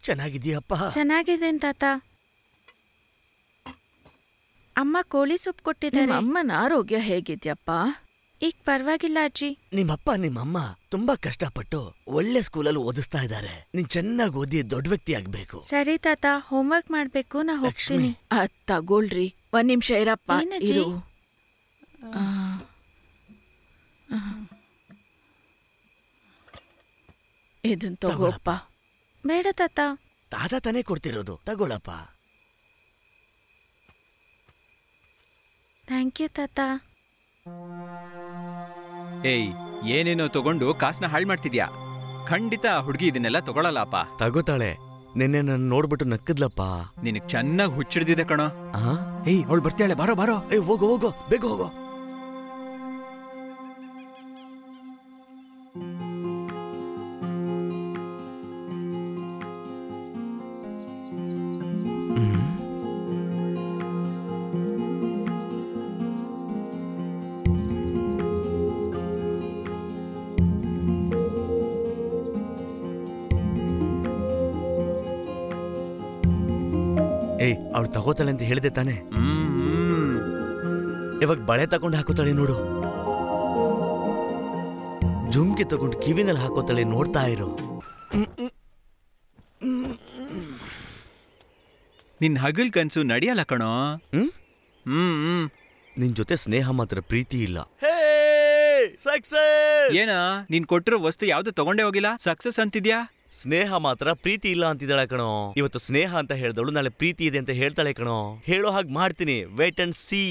ಚೆನ್ನಾಗಿದೀಯಪ್ಪ? ಚೆನ್ನಾಗಿದೆ ತಾತ. ಅಮ್ಮ ಕೋಳಿ ಸೂಪ್ ಕೊಟ್ಟಿದ್ದಾರೆ. ಅಮ್ಮನ ಆರೋಗ್ಯ ಹೇಗಿದ್ಯಪ್ಪ? ಈಗ ಪರವಾಗಿಲ್ಲ ಅಜ್ಜಿ. ನಿಮ್ಮಪ್ಪ ನಿಮ್ಮಮ್ಮ ತುಂಬಾ ಕಷ್ಟಪಟ್ಟು ಒಳ್ಳೆ ಸ್ಕೂಲಲ್ಲಿ ಓದಿಸ್ತಾ ಇದ್ದಾರೆ. ನೀನ್ ಚೆನ್ನಾಗಿ ಓದಿ ದೊಡ್ಡ ವ್ಯಕ್ತಿ ಆಗ್ಬೇಕು. ಸರಿ ತಾತ, ಹೋಮ್ವರ್ಕ್ ಮಾಡ್ಬೇಕು, ನಾ ಹೋಗ್ತೀನಿ. ತಗೊಳ್ರಿ, ಒಂದ್ ನಿಮಿಷ ಇರಪ್ಪ. ಇರು. ಇದನ್ ತಗೋಪ್ಪ. ಬೇಡ ತಾತ. ತಾತ ತಾನೇ ಕೊಡ್ತಿರೋದು, ತಗೊಳಪ್ಪ. ಥ್ಯಾಂಕ್ ಯು ತಾತ. ಏಯ್, ಏನೇನೋ ತಗೊಂಡು ಕಾಸನ್ನ ಹಾಳು ಮಾಡ್ತಿದ್ಯಾ. ಖಂಡಿತ ಹುಡುಗಿ ಇದನ್ನೆಲ್ಲ ತಗೊಳಲ್ಲಪ್ಪ. ತಗೋತಾಳೆ. ನಿನ್ನೆ ನನ್ನ ನೋಡ್ಬಿಟ್ಟು ನಕ್ಕದ್ಲಪ್ಪ. ನಿನಗ್ ಚೆನ್ನಾಗಿ ಹುಚ್ಚಿಡ್ದಿದೆ ಕಣೋ. ಏಯ್, ಅವಳು ಬರ್ತಾಳೆ, ಬಾರೋ ಬಾರೋ. ಏಯ್, ಹೋಗೋ ಹೋಗೋ, ಬೇಗ ಹೋಗೋ. ಏಯ್, ಅವಳು ತಗೋತಾಳೆ ಅಂತ ಹೇಳಿದೆ ತಾನೆ. ಇವಾಗ ಬಳೆ ತಗೊಂಡು ಹಾಕೋತಾಳೆ ನೋಡು. ಜುಮ್ಕಿ ತಗೊಂಡು ಕಿವಿನಲ್ಲಿ ಹಾಕೋತಾಳೆ, ನೋಡ್ತಾ ಇರು. ನಿನ್ ಹಗಲ್ ಕನ್ಸು ನಡೆಯಲ್ಲ ಕಣೋ. ನಿನ್ ಜೊತೆ ಸ್ನೇಹ ಮಾತ್ರ ಪ್ರೀತಿ ಇಲ್ಲ. ಏನ ನೀನ್ ಕೊಟ್ಟಿರೋ ವಸ್ತು ಯಾವ್ದು ತಗೊಂಡೇ ಹೋಗಿಲ್ಲ, ಸಕ್ಸಸ್ ಅಂತಿದ್ಯಾ? ಸ್ನೇಹ ಮಾತ್ರ ಪ್ರೀತಿ ಇಲ್ಲ ಅಂತಿದ್ದಾಳೆ ಕಣೋ. ಇವತ್ತು ಸ್ನೇಹ ಅಂತ ಹೇಳ್ದವಳು ನಾಳೆ ಪ್ರೀತಿ ಇದೆ ಅಂತ ಹೇಳ್ತಾಳೆ ಕಣೋ. ಹೇಳೋ ಹಾಗೆ ಮಾಡ್ತೀನಿ, ವೇಟ್ ಅಂಡ್ ಸಿ.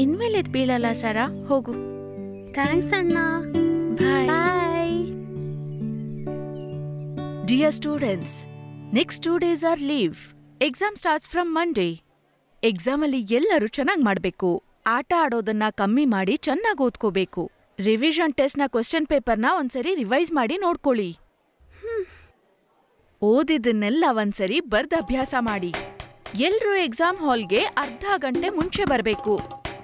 ಇನ್ಮೇಲೆ ಇದು ಬೀಳಲ್ಲ ಸಾರಾ, ಹೋಗು. ಥ್ಯಾಂಕ್ಸ್ ಅಣ್ಣ. Bye. Dear students, next 2 days are leave. Exam starts from Monday. Exam ಅಲ್ಲಿ ಎಲ್ಲರೂ ಚೆನ್ನಾಗಿ ಮಾಡ್ಬೇಕು. ಆಟ ಆಡೋದನ್ನ ಕಮ್ಮಿ ಮಾಡಿ ಚೆನ್ನಾಗಿ ಓದ್ಕೋಬೇಕು. ರಿವಿಷನ್ ಟೆಸ್ಟ್ ನ ಕ್ವೆಶ್ಚನ್ ಪೇಪರ್ನ ಒಂದ್ಸರಿ ರಿವೈಸ್ ಮಾಡಿ ನೋಡ್ಕೊಳ್ಳಿ. ಓದಿದ್ದನ್ನೆಲ್ಲ ಒಂದ್ಸರಿ ಬರ್ದ ಅಭ್ಯಾಸ ಮಾಡಿ. ಎಲ್ರೂ ಎಕ್ಸಾಮ್ ಹಾಲ್ಗೆ ಅರ್ಧ ಗಂಟೆ ಮುಂಚೆ ಬರಬೇಕು.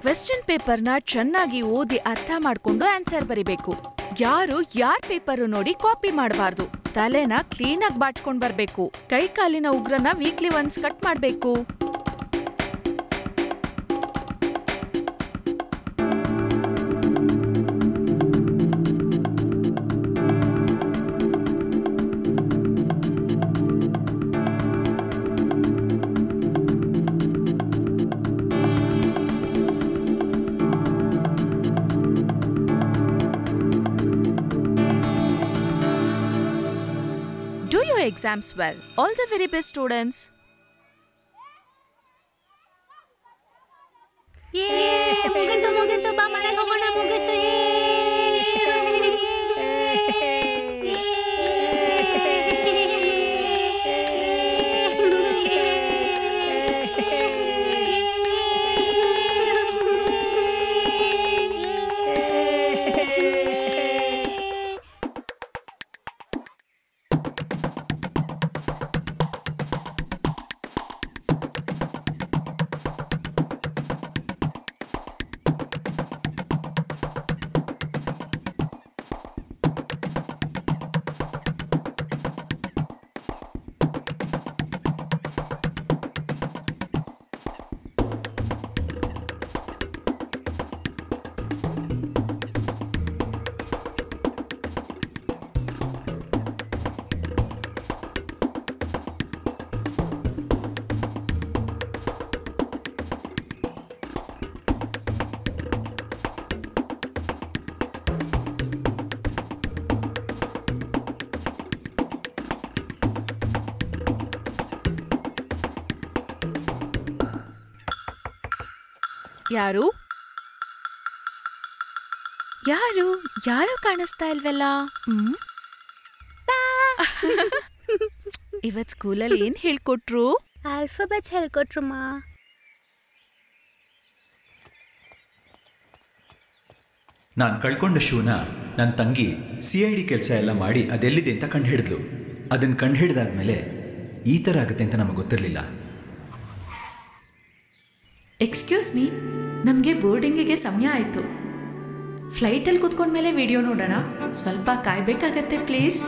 ಕ್ವೆಶ್ಚನ್ ಪೇಪರ್ನ ಚೆನ್ನಾಗಿ ಓದಿ ಅರ್ಥ ಮಾಡ್ಕೊಂಡು ಆನ್ಸರ್ ಬರಿಬೇಕು. ಯಾರು ಯಾರ್ ಪೇಪರ್ ನೋಡಿ ಕಾಪಿ ಮಾಡಬಾರ್ದು. ತಲೆನ ಕ್ಲೀನಾಗಿ ಬಾಚ್ಕೊಂಡ್ ಬರ್ಬೇಕು. ಕೈ ಕಾಲಿನ ಉಗ್ರನ ವೀಕ್ಲಿ ಒನ್ಸ್ ಕಟ್ ಮಾಡ್ಬೇಕು. Do your exams well. All the very best, students. ಮುಗಿತು ಬಾ, ಮನೆಗೆ ಹೋಗೋಣ. ಮುಗಿತು. ಯಾರು ಯಾರು ಯಾರು ಕಾಣಿಸ್ತಾ ಇಲ್ವಲ್ಲ? ಇವತ್ ಸ್ಕೂಲಲ್ಲಿ ಏನ್ ಹೇಳ್ಕೊಟ್ರು? ಆಲ್ಫಾಬೆಟ್ಸ್ ಹೇಳ್ಕೊಟ್ರಮ್ಮ. ನಾನು ಕಳ್ಕೊಂಡ ಶೂನ ನನ್ನ ತಂಗಿ CID ಕೆಲಸ ಎಲ್ಲ ಮಾಡಿ ಅದೆಲ್ಲಿದೆ ಅಂತ ಕಂಡುಹಿಡಿದ್ಲು. ಅದನ್ನು ಕಂಡುಹಿಡ್ದಾದ್ಮೇಲೆ ಈ ಥರ ಆಗುತ್ತೆ ಅಂತ ನಮಗೆ ಗೊತ್ತಿರಲಿಲ್ಲ. ಎಕ್ಸ್ಕ್ಯೂಸ್ ಮೀ, ನಮಗೆ ಬೋರ್ಡಿಂಗಿಗೆ ಸಮಯ ಆಯಿತು. ಫ್ಲೈಟಲ್ಲಿ ಕೂತ್ಕೊಂಡ್ಮೇಲೆ ವಿಡಿಯೋ ನೋಡೋಣ. ಸ್ವಲ್ಪ ಕಾಯ್ಬೇಕಾಗತ್ತೆ ಪ್ಲೀಸ್.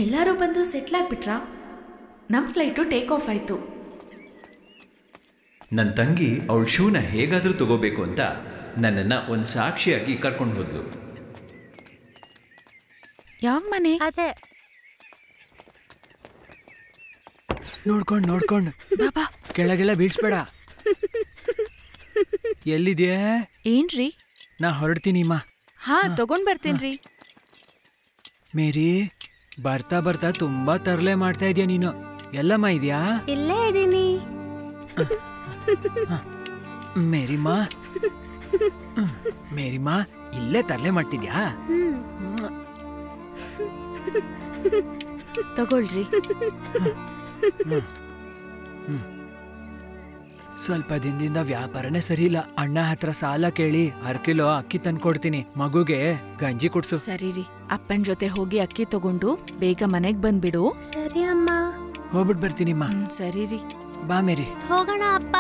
ಎಲ್ಲರೂ ಬಂದು ಸೆಟ್ಲ್ ಆಗ್ಬಿಟ್ರಾ? ನಮ್ಮ ಫ್ಲೈಟು ಟೇಕ್ ಆಫ್ ಆಯಿತು. ನನ್ನ ತಂಗಿ ಅವಳ ಶೂನ ಹೇಗಾದರೂ ತಗೋಬೇಕು ಅಂತ ನನ್ನನ್ನು ಒಂದು ಸಾಕ್ಷಿಯಾಗಿ ಕರ್ಕೊಂಡು ಹೋದ್ಲು. ಯಾವ ಮನೆ? ಅದೇ ನೋಡ್ಕೊಂಡು ಬಾಬಾ ಕೆಳಗೆಲ್ಲ ಬೀಳ್ಸ್ಬೇಡ. ಎಲ್ಲಿದ್ಯಾ? ಏನ್ರಿ? ನಾ ಹೊರಡ್ತೀನಿಮ್ಮ. ಹಾ ತಗೊಂಡ್ ಬರ್ತೇನ್ರಿ. ಮೇರಿ, ಬರ್ತಾ ಬರ್ತಾ ತುಂಬಾ ತರಲೆ ಮಾಡ್ತಾ ಇದೀಯ ನೀನು. ಎಲ್ಲಮ್ಮ ಇದೆಯಾ? ಇಲ್ಲೇ ಇದೀನಿ. ಮೇರಿಮಾ ಇಲ್ಲೇ ತರಲೆ ಮಾಡ್ತಿದ್ಯಾ? ತಗೊಳ್ರಿ. ಸ್ವಲ್ಪ ದಿನದಿಂದ ವ್ಯಾಪಾರನೇ ಸರಿ ಇಲ್ಲ. ಅಣ್ಣ ಹತ್ರ ಸಾಲ ಕೇಳಿ 1 ಕಿಲೋ ಅಕ್ಕಿ ತಂದ್ಕೊಡ್ತೀನಿ. ಮಗುಗೆ ಗಂಜಿ ಕುಡ್ಸು. ಸರಿ ರೀ, ಅಪ್ಪನ್ ಜೊತೆ ಹೋಗಿ ಅಕ್ಕಿ ತಗೊಂಡು ಬೇಗ ಮನೆಗ್ ಬಂದ್ಬಿಡು. ಸರಿ ಅಮ್ಮ. ಹೋಗ್ಬಿಟ್ ಬರ್ತೀನಿಮ್ಮ. ಸರಿ ರೀ, ಬಾ ಮೇರಿ. ಹೋಗೋಣ ಅಪ್ಪ.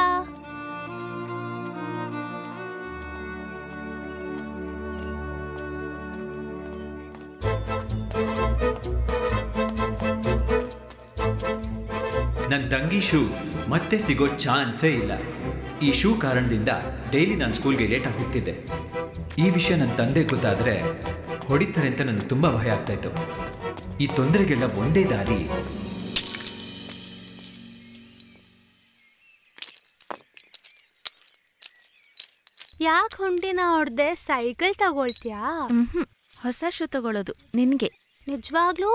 ನನ್ನ ತಂಗಿ ಶೂ ಮತ್ತೆ ಸಿಗೋ ಚಾನ್ಸೇ ಇಲ್ಲ. ಈ ಶೂ ಕಾರಣದಿಂದ ಡೈಲಿ ನಾನು ಸ್ಕೂಲ್ಗೆ ಲೇಟಾಗಿ ಹೋಗ್ತಿದ್ದೆ. ಈ ವಿಷಯ ನನ್ನ ತಂದೆ ಗೊತ್ತಾದರೆ ಹೊಡಿತಾರೆ ಅಂತ ನನಗೆ ತುಂಬ ಭಯ ಆಗ್ತಾಯಿತ್ತು. ಈ ತೊಂದರೆಗೆಲ್ಲ ಒಂದೇ ದಾರಿ. ಯಾಕೆ ಹುಂಡಿನ ಹೊಡ್ದೆ? ಸೈಕಲ್ ತಗೊಳ್ತೀಯಾ? ಹೊಸ ಶೂ ತಗೊಳ್ಳೋದು ನಿನ್ಗೆ. ನಿಜವಾಗ್ಲೂ?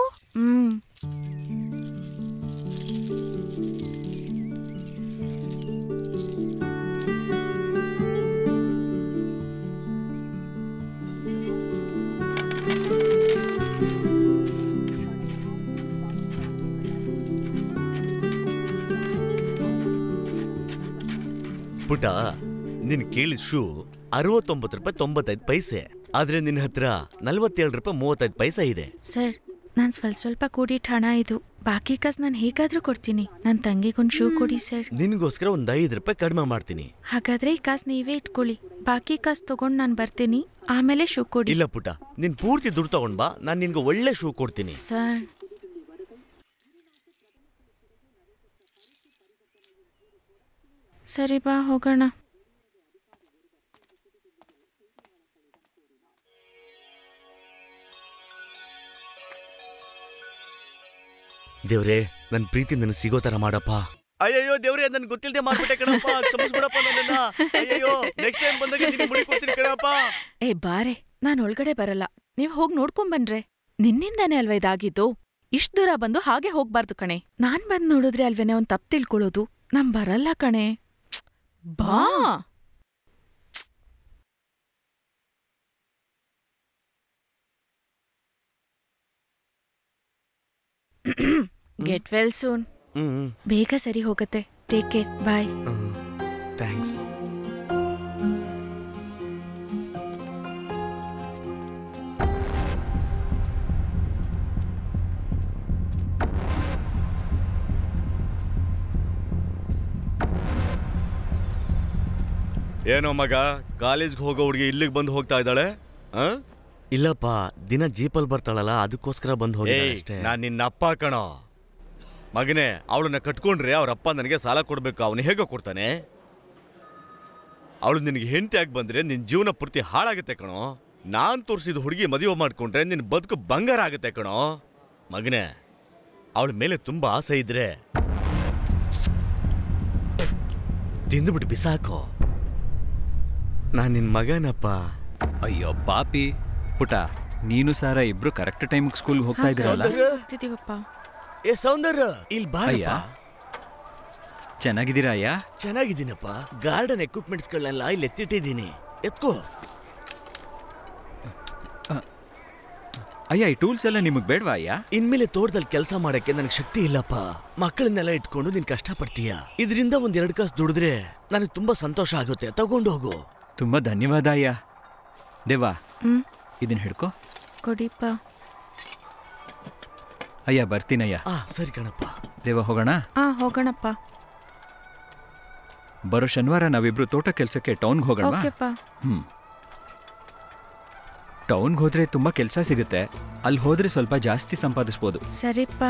ಪುಟ, ನೀನ್ ಕೇಳಿದ ಶೂ 69 ರೂಪಾಯಿ 95 ಪೈಸೆ. ಆದ್ರೆ ನಿನ್ನ ಹತ್ರ 47 ರೂಪಾಯಿ 35 ಪೈಸೆ ಇದೆ. ಸರ್, ನಾನ್ ಸ್ವಲ್ಪ ಕೂಡಿಟ್ಟ ಹಣ ಇದು. ಬಾಕಿ ಕಾಸು ನಾನು ಹೇಗಾದ್ರೂ ಕೊಡ್ತೀನಿ. ನನ್ನ ತಂಗಿಗೊಂದು ಶೂ ಕೊಡಿ ಸರ್. ನಿನ್ಗೋಸ್ಕರ ಒಂದು 5 ರೂಪಾಯಿ ಕಡಿಮೆ ಮಾಡ್ತೀನಿ. ಹಾಗಾದ್ರೆ ಈ ಕಾಸು ನೀವೇ ಇಟ್ಕೊಳ್ಳಿ. ಬಾಕಿ ಕಾಸು ತಗೊಂಡು ನಾನು ಬರ್ತೀನಿ, ಆಮೇಲೆ ಶೂ ಕೊಡಿ. ಇಲ್ಲ ಪುಟ, ನೀನ್ ಪೂರ್ತಿ ದುಡ್ಡು ತಗೊಂಡ್ ಬಾ, ನಾನು ನಿನ್ಗೆ ಒಳ್ಳೆ ಶೂ ಕೊಡ್ತೀನಿ. ಸರ್, ಸರಿ ಬಾ ಹೋಗೋಣ. ದೇವ್ರೆ, ನನ್ ಪ್ರೀತಿ ನನಗೆ ಸಿಗೋ ತರ ಮಾಡಪ್ಪ. ಅಯ್ಯಯ್ಯೋ ದೇವ್ರೆ, ನನ್ ಗೊತ್ತಿಲ್ಲದೆ ಮಾಡ್ಬಿಟ್ಟೆ ಕಣಪ್ಪ. ಕ್ಷಮಿಸ್ಬಿಡಪ್ಪ ನನ್ನನ್ನ. ಅಯ್ಯಯ್ಯೋ, ನೆಕ್ಸ್ಟ್ ಟೈಮ್ ಬಂದಾಗ ನಿನಗೆ ಮುಡಿ ಕೊಡ್ತೀನಿ ಕಣಪ್ಪ. ಏ ಬಾರೆ, ನಾನು ಒಳಗಡೆ ಬರಲ್ಲ. ನೀವ್ ಹೋಗಿ ನೋಡ್ಕೊಂಬನ್ರೆ. ನಿನ್ನಿಂದಾನೇ ಅಲ್ವಾ ಇದಾಗಿದ್ದು. ಇಷ್ಟ್ ದೂರ ಬಂದು ಹಾಗೆ ಹೋಗ್ಬಾರ್ದು ಕಣೆ. ನಾನ್ ಬಂದ್ ನೋಡಿದ್ರೆ ಅಲ್ವೇನೆ ಅವ್ನ್ ತಪ್ಪು ತಿಳ್ಕೊಳ್ಳೋದು. ನಾನ್ ಬರಲ್ಲ ಕಣೆ. ಬಾ. Get well soon. ಬೇಗ ಸರಿ ಹೋಗತ್ತೆ. Take care. ಬಾಯ್. ಥ್ಯಾಂಕ್ಸ್. ಏನೋ ಮಗ, ಕಾಲೇಜ್ಗೆ ಹೋಗೋ ಹುಡುಗಿ ಇಲ್ಲಿಗೆ ಬಂದು ಹೋಗ್ತಾ ಇದ್ದಾಳೆ? ಇಲ್ಲಪ್ಪ, ದಿನ ಜೀಪಲ್ಲಿ ಬರ್ತಾಳಲ್ಲ, ಅದಕ್ಕೋಸ್ಕರ ಬಂದು ಹೋಗಿ ಅಷ್ಟೇ. ನಾನು ನಿನ್ನ ಅಪ್ಪ ಕಣೋ ಮಗನೇ. ಅವಳನ್ನ ಕಟ್ಕೊಂಡ್ರೆ ಅವ್ರಪ್ಪ ನನಗೆ ಸಾಲ ಕೊಡ್ಬೇಕು. ಅವನು ಹೇಗೋ ಕೊಡ್ತಾನೆ? ಅವಳು ನಿನಗೆ ಹೆಂಡತಿ ಆಗಿ ಬಂದ್ರೆ ನಿನ್ನ ಜೀವನ ಪೂರ್ತಿ ಹಾಳಾಗುತ್ತೆ ಕಣೋ. ನಾನು ತೋರಿಸಿದ ಹುಡುಗಿ ಮದುವೆ ಮಾಡ್ಕೊಂಡ್ರೆ ನಿನ್ನ ಬದುಕು ಬಂಗಾರ ಆಗುತ್ತೆ ಕಣೋ ಮಗನೇ. ಅವಳ ಮೇಲೆ ತುಂಬಾ ಆಸೆ ಇದ್ರೆ ತಿಂದುಬಿಟ್ಟು ಬಿಸಾಕೋ. ನಾನು ನಿನ್ನ ಮಗನಪ್ಪ. ಅಯ್ಯೋ ಪಾಪಿ ಪುಟ, ನೀನು ಸಾರ ಇಬ್ರು ಕರೆಕ್ಟ್ ಟೈಮಿಗೆ ಸ್ಕೂಲ್ಗೆ ಹೋಗ್ತಾ ಇದ್ದೀರಲ್ಲ? ಹೋಗ್ತಿದೀವಪ್ಪ. ಏ ಸೌಂದರ್ಯ, ಇಲ್ಲಿ ಅಯ್ಯ, ಬಾರಯ್ಯ. ಚೆನ್ನಾಗಿದ್ದೀರಾ ಅಯ್ಯ? ಚೆನ್ನಾಗಿದ್ದೀನಪ್ಪ. ಗಾರ್ಡನ್ ಎಕ್ವಿಪ್ಮೆಂಟ್ಸ್ಗಳನ್ನೆಲ್ಲ ಇಲ್ಲಿ ಎತ್ತಿಟ್ಟಿದ್ದೀನಿ, ಎತ್ಕೋ. ಅಯ್ಯ, ಈ ಟೂಲ್ಸ್ ಎಲ್ಲ ನಿಮಗೆ ಬೇಡವಾ ಅಯ್ಯ? ಇನ್ಮೇಲೆ ತೋಟದಲ್ಲಿ ಕೆಲಸ ಮಾಡಕ್ಕೆ ನನಗೆ ಶಕ್ತಿ ಇಲ್ಲಪ್ಪ. ಮಕ್ಕಳನ್ನೆಲ್ಲ ಇಟ್ಕೊಂಡು ನೀನ್ ಕಷ್ಟ ಪಡ್ತೀಯ. ಇದರಿಂದ ಒಂದ್ 2 ಕಾಸು ದುಡಿದ್ರೆ ನನಗೆ ತುಂಬಾ ಸಂತೋಷ ಆಗುತ್ತೆ. ತಗೊಂಡು ಹೋಗು. ತುಂಬಾ ಧನ್ಯವಾದ ಅಯ್ಯ. ದೇವಾ, ಇದನ್ನ ಹಿಡ್ಕೋ. ಕೊಡಿಪ್ಪ. ಅಯ್ಯ ಬರ್ತೀನಯ್ಯ. ಸರಿ ಕಣಪ್ಪ. ದೇವ ಹೋಗೋಣ? ಹೋಗೋಣಪ್ಪ. ಬರೋ ಶನಿವಾರ ನಾವಿಬ್ರು ತೋಟ ಕೆಲಸಕ್ಕೆ ಟೌನ್ಗೆ ಹೋಗೋಣ. ಟೌನ್ಗೆ ಹೋದ್ರೆ ತುಂಬಾ ಕೆಲಸ ಸಿಗುತ್ತೆ. ಅಲ್ಲಿ ಹೋದ್ರೆ ಸ್ವಲ್ಪ ಜಾಸ್ತಿ ಸಂಪಾದಿಸ್ಬೋದು. ಸರಿಪ್ಪ.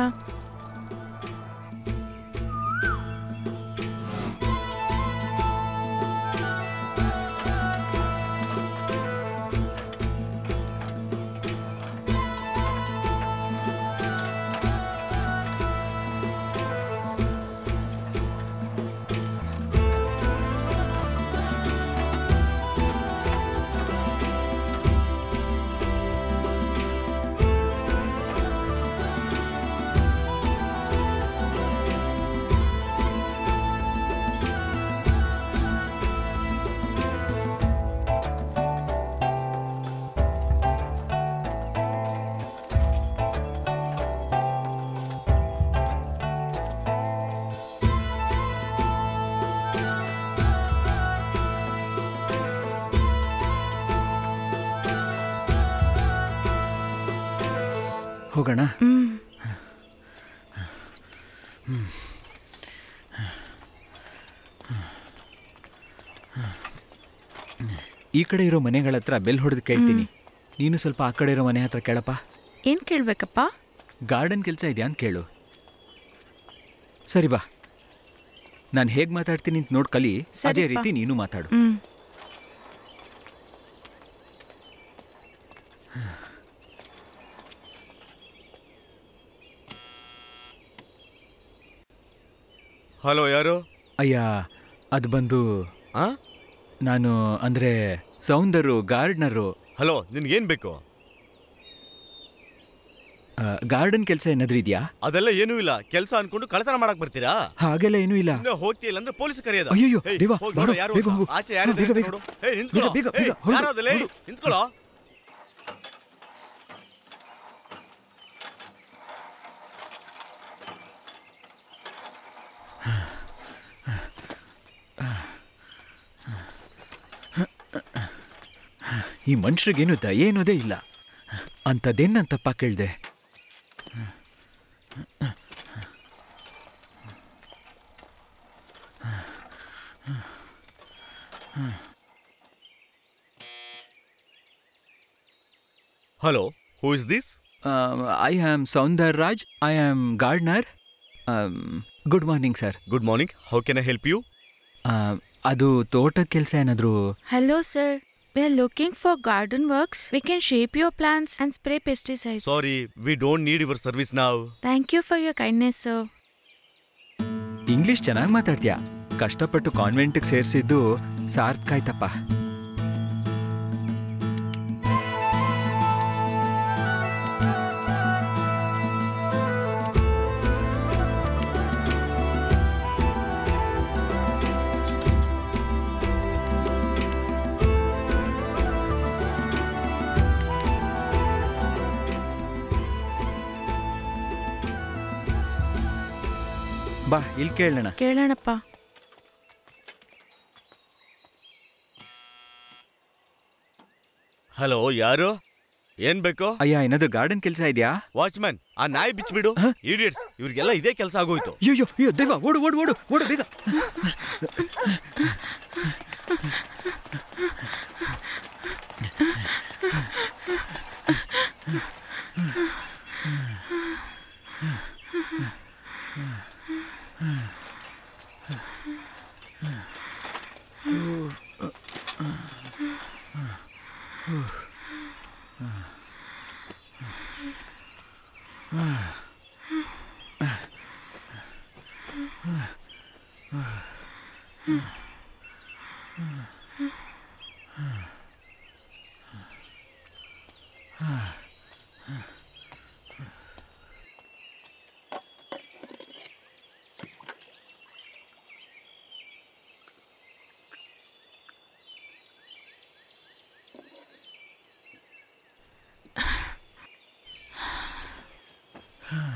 ಹೋಗೋಣ. ಈ ಕಡೆ ಇರೋ ಮನೆಗಳ ಹತ್ರ ಬೆಲ್ ಹೊಡೆದು ಕೇಳ್ತೀನಿ. ನೀನು ಸ್ವಲ್ಪ ಆ ಕಡೆ ಇರೋ ಮನೆ ಹತ್ರ ಕೇಳಪ್ಪ. ಏನ್ ಕೇಳ್ಬೇಕಪ್ಪ? ಗಾರ್ಡನ್ ಕೆಲಸ ಇದೆಯಾ ಅಂತ ಕೇಳು. ಸರಿ ಬಾ, ನಾನು ಹೇಗೆ ಮಾತಾಡ್ತೀನಿ ಅಂತ ನೋಡ್ ಕಲಿ. ಅದೇ ರೀತಿ ನೀನು ಮಾತಾಡು. ಹಲೋ, ಯಾರು? ಅಯ್ಯ, ಅದು ಬಂದು ನಾನು ಅಂದ್ರೆ ಸೌಂದರ್ಯ ಗಾರ್ಡನರು. ಹಲೋ, ನಿನ್ಗೇನ್ ಬೇಕು? ಗಾರ್ಡನ್ ಕೆಲಸ ಏನಾದ್ರೂ ಇದೆಯಾ? ಅದೆಲ್ಲ ಏನೂ ಇಲ್ಲ. ಕೆಲಸ ಅನ್ಕೊಂಡು ಕಳ್ಳತನ ಮಾಡಕ್ ಬರ್ತೀರಾ? ಹಾಗೆಲ್ಲ ಏನೂ ಇಲ್ಲ. ಹೋಗ್ತಿಲ್ಲ ಅಂದ್ರೆ ಪೊಲೀಸ್ ಕರೆಯೋದು. ಅಯ್ಯೋ ದೇವಾ, ಆಚೆ ಯಾರು ನೋಡು. ನಿಂತ್ಕೊಳ್ಳೋ. ಈ ಮನುಷ್ಯರಿಗೇನು ದಯೆ ಏನೋದೇ ಇಲ್ಲ. ಅಂಥದ್ದೇನಂತಪ್ಪ ಕೇಳ್ದೆ. Hello, who is this? I am Soundar Raj. I am gardener. Good morning sir. Good morning. How can I help you? ಅದು ತೋಟದ ಕೆಲಸ ಏನಾದರೂ? Hello sir, we are looking for garden works. We can shape your plants and spray pesticides. Sorry, we don't need your service now. Thank you for your kindness, sir. English ಚೆನ್ನಾಗಿ ಮಾತಾಡ್ತೀಯಾ. ಕಷ್ಟಪಟ್ಟು ಕಾನ್ವೆಂಟ್ಗೆ ಸೇರಿಸಿದ್ದು ಸಾರ್ಥಕ ಆಯ್ತಪ್ಪ. ಬಾ, ಇಲ್ಲಿ ಕೇಳೋಣ. ಕೇಳೋಣಪ್ಪ. ಹಲೋ, ಯಾರು? ಏನ್ ಬೇಕು? ಅಯ್ಯ, ಏನಾದ್ರೂ ಗಾರ್ಡನ್ ಕೆಲಸ ಇದೆಯಾ? ವಾಚ್ಮ್ಯಾನ್, ಆ ನಾಯಿ ಬಿಚ್ಚಿಬಿಡು. ಇಡಿಯಟ್ಸ್, ಇವ್ರಿಗೆಲ್ಲ ಇದೇ ಕೆಲಸ ಆಗೋಯ್ತು. ಅಯ್ಯೋ ಅಯ್ಯೋ ದೇವ, ಓಡು ಓಡು ಓಡು ಓಡು ಬೇಗ.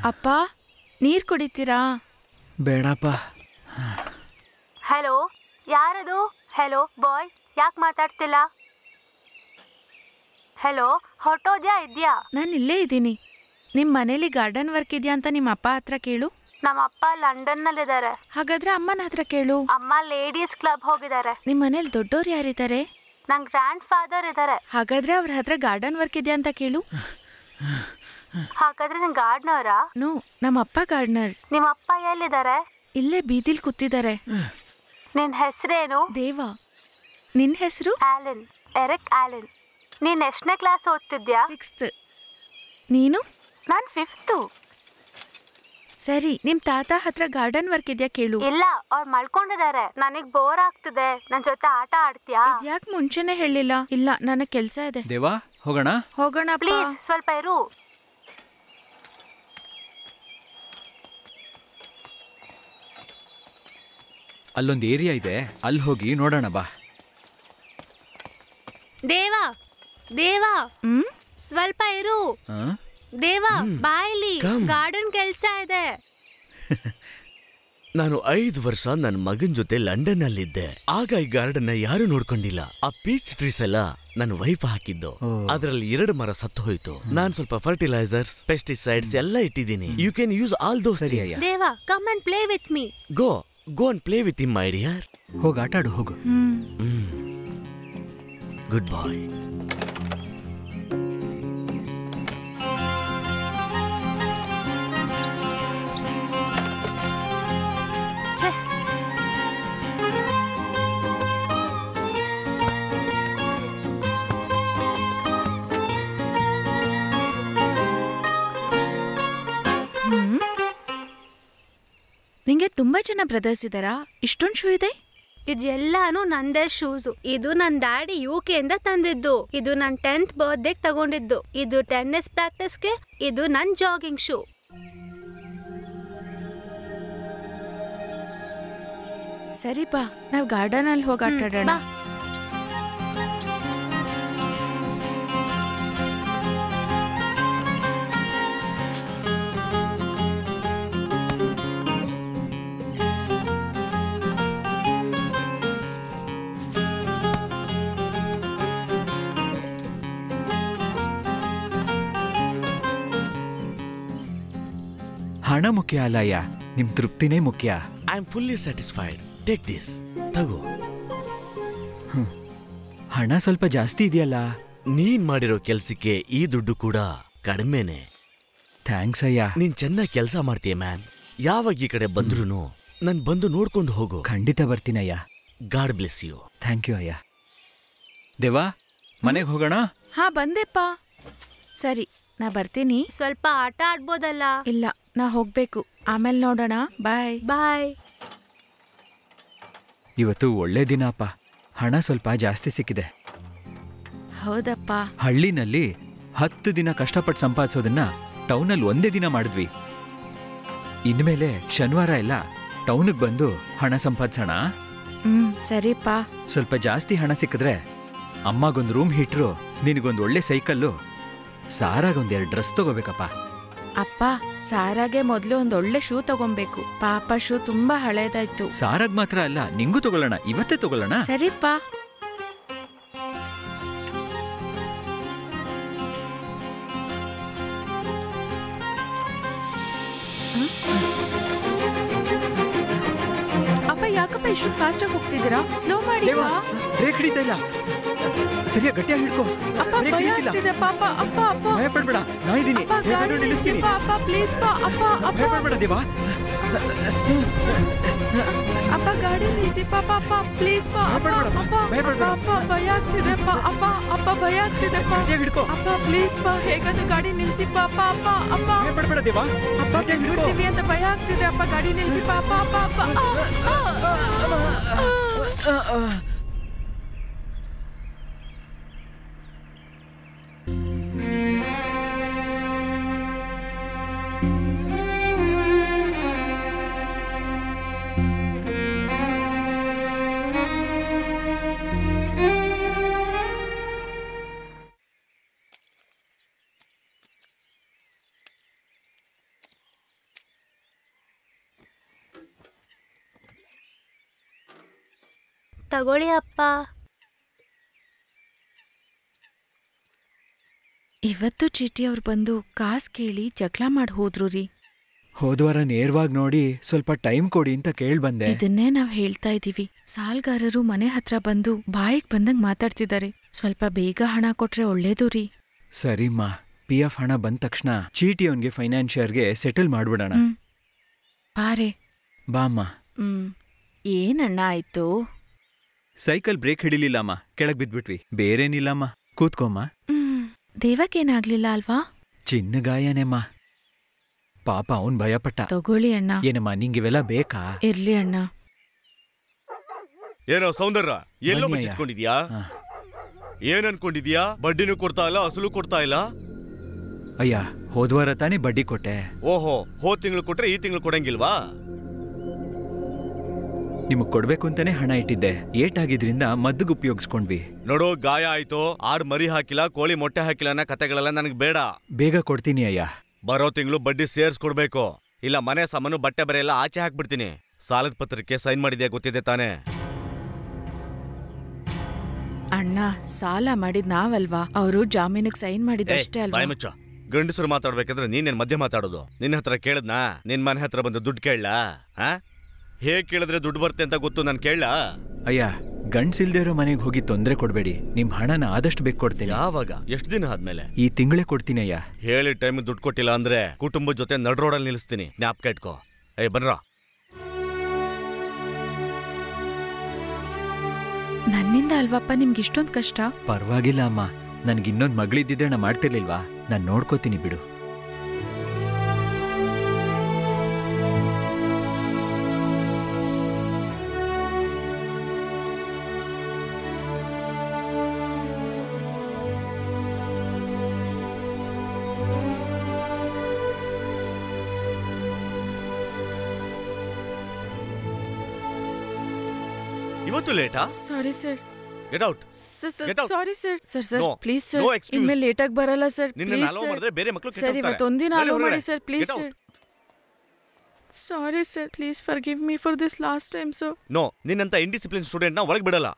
ಅಪ್ಪ ನೀರ್ ಕುಡಿತೀರಾ? ಬೇಡಪ್ಪ. ಹಲೋ, ಯಾರದು? ಹೆಲೋ ಬಾಯ್, ಯಾಕೆ ಮಾತಾಡ್ತಿಲ್ಲ? ಹೆಲೋ, ಹೊರಟೋದ್ಯಾ ಇದ್ಯಾ? ನಾನು ಇಲ್ಲೇ ಇದ್ದೀನಿ. ನಿಮ್ಮ ಮನೇಲಿ ಗಾರ್ಡನ್ ವರ್ಕ್ ಇದೆಯಾ ಅಂತ ನಿಮ್ಮ ಅಪ್ಪ ಹತ್ರ ಕೇಳು. ನಮ್ಮ ಅಪ್ಪ ಲಂಡನ್ನಲ್ಲಿದ್ದಾರೆ. ಹಾಗಾದ್ರೆ ಅಮ್ಮನ ಹತ್ರ ಕೇಳು. ಅಮ್ಮ ಲೇಡೀಸ್ ಕ್ಲಬ್ ಹೋಗಿದ್ದಾರೆ. ನಿಮ್ಮ ಮನೇಲಿ ದೊಡ್ಡೋರು ಯಾರಿದ್ದಾರೆ? ನನ್ನ ಗ್ರ್ಯಾಂಡ್ ಫಾದರ್ ಇದ್ದಾರೆ. ಹಾಗಾದ್ರೆ ಅವ್ರ ಹತ್ರ ಗಾರ್ಡನ್ ವರ್ಕ್ ಇದೆಯಾ ಅಂತ ಕೇಳು. ಹಾಗಾದ್ರೆ ನಿನ್ ಗಾರ್ಡ್ನವರಾ? ನೋ, ನಮ್ಮ ಅಪ್ಪ ಗಾರ್ಡನರ್. ನಿಮ್ಮ ಅಪ್ಪ ಎಲ್ಲಿದ್ದಾರೆ? ಇಲ್ಲೇ ಬೀದಿಲ್ ಕೂತಿದ್ದಾರೆ. ನಿನ್ ಹೆಸರೇನು? ದೇವ. ನಿನ್ ಹೆಸರು? Alan, Eric Alan. ನೀನ್ ಎಷ್ಟನೇ ಕ್ಲಾಸ್ ಓದ್ತಿದ್ಯಾ? 6th. ನೀನು? ನಾನ್ 5th. ಸರಿ, ನಿಮ್ ತಾತ ಹತ್ರ ಗಾರ್ಡನ್ ವರ್ಕ್ ಇದೆಯಾ ಕೇಳು. ಇಲ್ಲ, ಅವ್ರು ಮಲ್ಕೊಂಡಿದ್ದಾರೆ. ನನಗ್ ಬೋರ್ ಆಗ್ತಿದೆ. ನನ್ ಜೊತೆ ಆಟ ಆಡ್ತೀಯಾ? ಇದ್ಯಾಕ್ ಮುಂಚೆನೆ ಹೇಳಿಲ್ಲ? ಇಲ್ಲ, ನನಗ್ ಕೆಲ್ಸ ಇದೆ. ದೇವಾ, ಹೋಗೋಣ. ಹೋಗೋಣ ಪ್ಲೀಸ್, ಸ್ವಲ್ಪ ಇರು. ಅಲ್ಲೊಂದು ಏರಿಯಾ ಇದೆ, ಅಲ್ಲಿ ಹೋಗಿ ನೋಡೋಣ ಬಾ. ದೇವಾ, ದೇವಾ, ಸ್ವಲ್ಪ ಇರು. ದೇವಾ, ಬಾಯಿಲಿ ಗಾರ್ಡನ್ ಕೆಲ್ಸ ಇದೆ. ನಾನು 5 ವರ್ಷ ನನ್ನ ಮಗನ್ ಜೊತೆ ಲಂಡನ್ ಅಲ್ಲಿದ್ದೆ. ಆಗ ಈ ಗಾರ್ಡನ್ ಯಾರು ನೋಡ್ಕೊಂಡಿಲ್ಲ. ಆ ಪೀಚ್ ಟ್ರೀಸ್ ಎಲ್ಲ ನನ್ನ ವೈಫ್ ಹಾಕಿದ್ದು. ಅದ್ರಲ್ಲಿ 2 ಮರ ಸತ್ತು ಹೋಯ್ತು. ನಾನ್ ಸ್ವಲ್ಪ ಫರ್ಟಿಲೈಸರ್ಸ್, ಪೆಸ್ಟಿಸೈಡ್ಸ್ ಎಲ್ಲ ಇಟ್ಟಿದ್ದೀನಿ. You can use all those. Deva, come and play with me. Go and play with him my dear. ಹೋಗಿ ಆಟ ಆಡು, ಹೋಗು. Good boy. ನಿಂಗೆ ತುಂಬಾ ಜನ ಬ್ರದರ್ಸ್ ಇದ್ದಾರಾ? ಇಷ್ಟೊಂದು ಶೂ ಇದೆ? ಇದೆಲ್ಲಾನು ನಂದೇ ಶೂಸು. ಇದು ನನ್ ಡ್ಯಾಡಿ UK ಇಂದ ತಂದಿದ್ದು. ಇದು ನನ್ 10th ಬರ್ತ್ಡೇಗ್ ತಗೊಂಡಿದ್ದು. ಇದು ಟೆನ್ನಿಸ್ ಪ್ರಾಕ್ಟೀಸ್ಗೆ. ಇದು ನನ್ ಜಾಗಿಂಗ್ ಶೂ. ಸರಿ ಬಾ, ನಾವ್ ಗಾರ್ಡನ್ ಅಲ್ಲಿ ಹೋಗಿ ಆಟ ಆಡೋಣ. ಹಣ ಮುಖ್ಯ ಅಲ್ಲಯ್ಯ, ನಿಮ್ ತೃಪ್ತಿನೇ ಮುಖ್ಯ. I am fully satisfied. Take this, ತಗೋ. ಹಣ ಸ್ವಲ್ಪ ಜಾಸ್ತಿ ಇದೆಯಲ್ಲ. ನೀನ್ ಮಾಡಿರೋ ಕೆಲ್ಸಕ್ಕೆ ಈ ದುಡ್ಡು ಕೂಡ ಕಡಿಮೆನೆ. ಥ್ಯಾಂಕ್ಸ್ ಅಯ್ಯ. ನೀನ್ ಚೆನ್ನಾಗಿ ಕೆಲಸ ಮಾಡ್ತೀಯ ಮ್ಯಾನ್. ಯಾವಾಗ ಈ ಕಡೆ ಬಂದ್ರೂ ನನ್ ಬಂದು ನೋಡ್ಕೊಂಡು ಹೋಗು. ಖಂಡಿತ ಬರ್ತೀನಯ್ಯ. God bless you. Thank you ಅಯ್ಯ. ದೇವಾ, ಮನೆಗೆ ಹೋಗೋಣ. ಹಾ, ಬಂದೆಪ್ಪ. ಸರಿ, ನಾ ಬರ್ತೀನಿ. ಸ್ವಲ್ಪ ಆಟ ಆಡ್ಬೋದಲ್ಲ? ಇಲ್ಲ, ನಾ ಹೋಗ್ಬೇಕು. ಆಮೇಲೆ ನೋಡೋಣ. ಬಾಯ್ ಬಾಯ್. ಇವತ್ತು ಒಳ್ಳೆ ದಿನ ಅಪ್ಪ. ಹಣ ಸ್ವಲ್ಪ ಜಾಸ್ತಿ ಸಿಕ್ಕಿದೆ. ಹೌದಪ್ಪ. ಹಳ್ಳಿನಲ್ಲಿ 10 ದಿನ ಕಷ್ಟಪಟ್ಟು ಸಂಪಾದಿಸೋದನ್ನ ಟೌನಲ್ಲಿ 1 ದಿನ ಮಾಡಿದ್ವಿ. ಇನ್ಮೇಲೆ ಶನಿವಾರ ಎಲ್ಲ ಟೌನಿಗೆ ಬಂದು ಹಣ ಸಂಪಾದಿಸೋಣ. ಸರಿಪ್ಪ. ಸ್ವಲ್ಪ ಜಾಸ್ತಿ ಹಣ ಸಿಕ್ಕಿದ್ರೆ ಅಮ್ಮಗೊಂದು ರೂಮ್ ಹೀಟ್ರು, ನಿನಗೊಂದು ಒಳ್ಳೆ ಸೈಕಲ್ಲು, ಸಾರಾಗೊಂದು 2 ಡ್ರೆಸ್ ತಗೋಬೇಕಪ್ಪ. ಅಪ್ಪ, ಸಾರಾಗೆ ಮೊದಲು ಒಂದು ಒಳ್ಳೆ ಶೂ ತಗೊಬೇಕು. ಪಾಪ ಶೂ ತುಂಬಾ ಹಳೇದಾಯ್ತು. ಸಾರಾಗ್ ಮಾತ್ರ ಅಲ್ಲ, ನಿಂಗೂ ತಗೊಳ್ಳೋಣ. ಇವತ್ತೇ ತಗೊಳ್ಳೋಣ. ಸರಿಪ್ಪ. ಅಪ್ಪ, ಯಾಕಪ್ಪ ಇಷ್ಟು ಫಾಸ್ಟ್ ಆಗಿ ಹೋಗ್ತಿದ್ದೀರಾ? ಸ್ಲೋ ಮಾಡಿ. ಬ್ರೇಕ್ ಹಿಡಿತಾ ಇಲ್ಲ. ಸರಿಯಾ ಗಟ್ಟಿಯಾಗಿ ಹಿಡ್ಕೋ. ಅಪ್ಪ, ಭಯ ಆಗ್ತಿದೆ ಪಾಪ. ಅಪ್ಪ ಅಪ್ಪ, ಭಯ ಪಡ್ಬೇಡ, ನಾ ಇದ್ದೀನಿ. ನಿಲ್ಲಿಸ್ತೀನಿ. ಅಪ್ಪ ಪ್ಲೀಸ್ ಪಾ. ಅಪ್ಪ ಅಪ್ಪ, ಭಯ ಪಡ್ಬೇಡ ದೇವಾ. ಅಪ್ಪ ಗಾಡಿ ನಿಲ್ಲಿಸಿ ಪಾಪ. ಅಪ್ಪ ಪ್ಲೀಸ್ ಪಾ. ಅಪ್ಪ ಅಪ್ಪ, ಭಯ ಆಗ್ತಿದೆ ಪಾ. ಅಪ್ಪ ಅಪ್ಪ, ಭಯ ಆಗ್ತಿದೆ ಪಾ. ಹಿಡ್ಕೋ. ಅಪ್ಪ ಪ್ಲೀಸ್ ಪಾ, ಹೇಗಾದ್ರೂ ಗಾಡಿ ನಿಲ್ಲಿಸಿ ಪಾಪ. ಅಪ್ಪ ಅಪ್ಪ, ಭಯ ಪಡ್ಬೇಡ ದೇವಾ. ಅಪ್ಪ ಬಿಡ್ತೀವಿ ಅಂತ ಭಯ ಆಗ್ತಿದೆ. ಅಪ್ಪ ಗಾಡಿ ನಿಲ್ಲಿಸಿ ಪಾಪ. ಅಪ್ಪ ಅಪ್ಪ. ತಗೊಳ್ಳಿ ಅಪ್ಪ. ಇವತ್ತು ಚೀಟಿ ಅವ್ರು ಬಂದು ಕಾಸ್ ಕೇಳಿ ಜಗಳ ಮಾಡಿ ಹೋದ್ರು ರೀ. ಹೋದ್ವಾರ ನೇರವಾಗಿ ನೋಡಿ ಸ್ವಲ್ಪ ಟೈಮ್ ಕೊಡಿ ಅಂತ ಕೇಳ್ಬಂದೆ. ಇದನ್ನೇ ನಾವ್ ಹೇಳ್ತಾ ಇದೀವಿ. ಸಾಲ್ಗಾರರು ಮನೆ ಹತ್ರ ಬಂದು ಬಾಯಿಗೆ ಬಂದಂಗ್ ಮಾತಾಡ್ತಿದ್ದಾರೆ. ಸ್ವಲ್ಪ ಬೇಗ ಹಣ ಕೊಟ್ರೆ ಒಳ್ಳೇದು ರೀ. ಸರಿಮ್ಮ, PF ಹಣ ಬಂದ ತಕ್ಷಣ ಚೀಟಿ ಅವನ್ಗೆ ಫೈನಾನ್ಷಿಯರ್ಗೆ ಸೆಟಲ್ ಮಾಡ್ಬಿಡೋಣ. ಬಾರೆ ಬಾಮ್ಮ. ಏನಣ್ಣ ಆಯ್ತು? ಸೈಕಲ್ ಬ್ರೇಕ್ ಹಿಡಿಲಿಲ್ಲಮ್ಮ, ಕೆಳಗ್ ಬಿದ್ಬಿಟ್ವಿ. ಬೇರೇನಿಲ್ಲಮ್ಮ, ಕೂತ್ಕೊಮ್ಮ. ದೇವಕ್ಕೇನಾಗ್ಲಿಲ್ಲ ಅಲ್ವಾ? ಚಿನ್ನ ಗಾಯನೇಮ್ಮ. ಪಾಪ ಅವನ್ ಭಯಪಟ್ಟ. ತಗೊಳ್ಳಿ ಅಣ್ಣ. ಏನಮ್ಮ ನಿಂಗಿವೆಲ್ಲ ಬೇಕಾ? ಇರ್ಲಿ ಅಣ್ಣ. ಏನೋ ಸೌಂದರ್ಯ, ಎಲ್ಲೋ ಬಚ್ಚಿಟ್ಕೊಂಡಿದ್ಯಾ? ಏನ್ ಅನ್ಕೊಂಡಿದ್ಯಾ? ಬಡ್ಡಿನೂ ಕೊಡ್ತಾ ಇಲ್ಲ, ಅಸಲು ಕೊಡ್ತಾ ಇಲ್ಲ. ಅಯ್ಯ, ಹೋದ್ವಾರ ತಾನೇ ಬಡ್ಡಿ ಕೊಟ್ಟೆ. ಓಹೋ, ಹೋದ್ ತಿಂಗಳು ಕೊಟ್ರೆ ಈ ತಿಂಗಳು ಕೊಡಂಗಿಲ್ವಾ? ನಿಮಗ್ ಕೊಡ್ಬೇಕು ಅಂತಾನೆ ಹಣ ಇಟ್ಟಿದ್ದೆ. ಏಟಾಗಿದ್ರಿಂದ ಮದ್ದುಗ್ ಉಪಯೋಗಿಸ್ಕೊಂಡ್ವಿ. ನೋಡು, ಗಾಯ ಆಯ್ತು, ಆಡ್ ಮರಿ ಹಾಕಿಲ್ಲ, ಕೋಳಿ ಮೊಟ್ಟೆ ಹಾಕಿಲ್ಲ ಅನ್ನೋ ಕತೆಗಳೆಲ್ಲ ನನಗ್ ಬೇಡ. ಬೇಗ ಕೊಡ್ತೀನಿ ಅಯ್ಯ. ಬರೋ ತಿಂಗಳು ಬಡ್ಡಿ ಸೇರ್ಸ್ಕೊಡ್ಬೇಕು, ಇಲ್ಲ ಮನೆ ಸಾಮಾನು ಬಟ್ಟೆ ಬರೆ ಎಲ್ಲ ಆಚೆ ಹಾಕ್ಬಿಡ್ತೀನಿ. ಸಾಲದ ಪತ್ರಕ್ಕೆ ಸೈನ್ ಮಾಡಿದ್ಯಾ ಗೊತ್ತಿದೆ ತಾನೇ? ಅಣ್ಣ, ಸಾಲ ಮಾಡಿದ್ ನಾವಲ್ವಾ, ಅವರು ಜಾಮೀನಿಗೆ ಸೈನ್ ಮಾಡಿದಷ್ಟೇ ಅಲ್ವಾ? ಬಾಯ್ ಮುಚ್ಚ. ಗಂಡಸರು ಮಾತಾಡ್ಬೇಕಂದ್ರೆ ನೀನೇನ್ ಮಧ್ಯೆ ಮಾತಾಡೋದು? ನಿನ್ನ ಹತ್ರ ಕೇಳದ್ನಾ? ನಿನ್ ಮನೆ ಹತ್ರ ಬಂದು ದುಡ್ಡು ಕೇಳಲಾ? ಹೇಗ್ ಕೇಳಿದ್ರೆ ದುಡ್ಡು ಬರುತ್ತೆ ಅಂತ ಗೊತ್ತು, ನಾನು ಕೇಳಲ್ಲ. ಅಯ್ಯ, ಗಂಡ್ಸಿಲ್ದೇ ಇರೋ ಮನೆಗೆ ಹೋಗಿ ತೊಂದ್ರೆ ಕೊಡ್ಬೇಡಿ. ನಿಮ್ ಹಣನ ಆದಷ್ಟು ಬೇಕು ಕೊಡ್ತೀನಿ. ಯಾವಾಗ? ಎಷ್ಟು ದಿನ ಆದ್ಮೇಲೆ? ಈ ತಿಂಗಳೇ ಕೊಡ್ತೀನಿ ಅಯ್ಯ. ಹೇಳಿ ಟೈಮ್ ದುಡ್ಡು ಕೊಟ್ಟಿಲ್ಲ ಅಂದ್ರೆ ಕುಟುಂಬದ ಜೊತೆ ನಡ್ ರೋಡಲ್ಲಿ ನಿಲ್ಲಿಸ್ತೀನಿ. ಜ್ಞಾಪಕ ಇಟ್ಕೋ. ಬನ್ರ. ನನ್ನಿಂದ ಅಲ್ವಪ್ಪ ನಿಮ್ಗೆ ಇಷ್ಟೊಂದು ಕಷ್ಟ? ಪರವಾಗಿಲ್ಲ ಅಮ್ಮ, ನನ್ಗಿನ್ನೊಂದ್ ಮಗಳಿದ್ದಿದ್ರೆ ನಾ ಮಾಡ್ತಿರ್ಲಿಲ್ವಾ? ನಾನ್ ನೋಡ್ಕೋತೀನಿ ಬಿಡು. ಇವತ್ತು ಲೇಟಾ? Sorry sir. Get out. Sorry sir. Sir please sir, ಇನ್ಮೇಲೆ ಲೇಟಾಗಿ ಬರಲ್ಲ ಸರ್. ಸರ್, ಇವತ್ತೊಂದಿನ ಅಲೋ ಮಾಡಿ ಸರ್, please sir. Sorry sir, please forgive me for this last time sir. No, ನಿನ್ನಂತ ಇಂಡಿಸಿಪ್ಲಿನ್ ಸ್ಟೂಡೆಂಟ್ ನ ಒಳಗೆ ಬಿಡಲ್ಲ.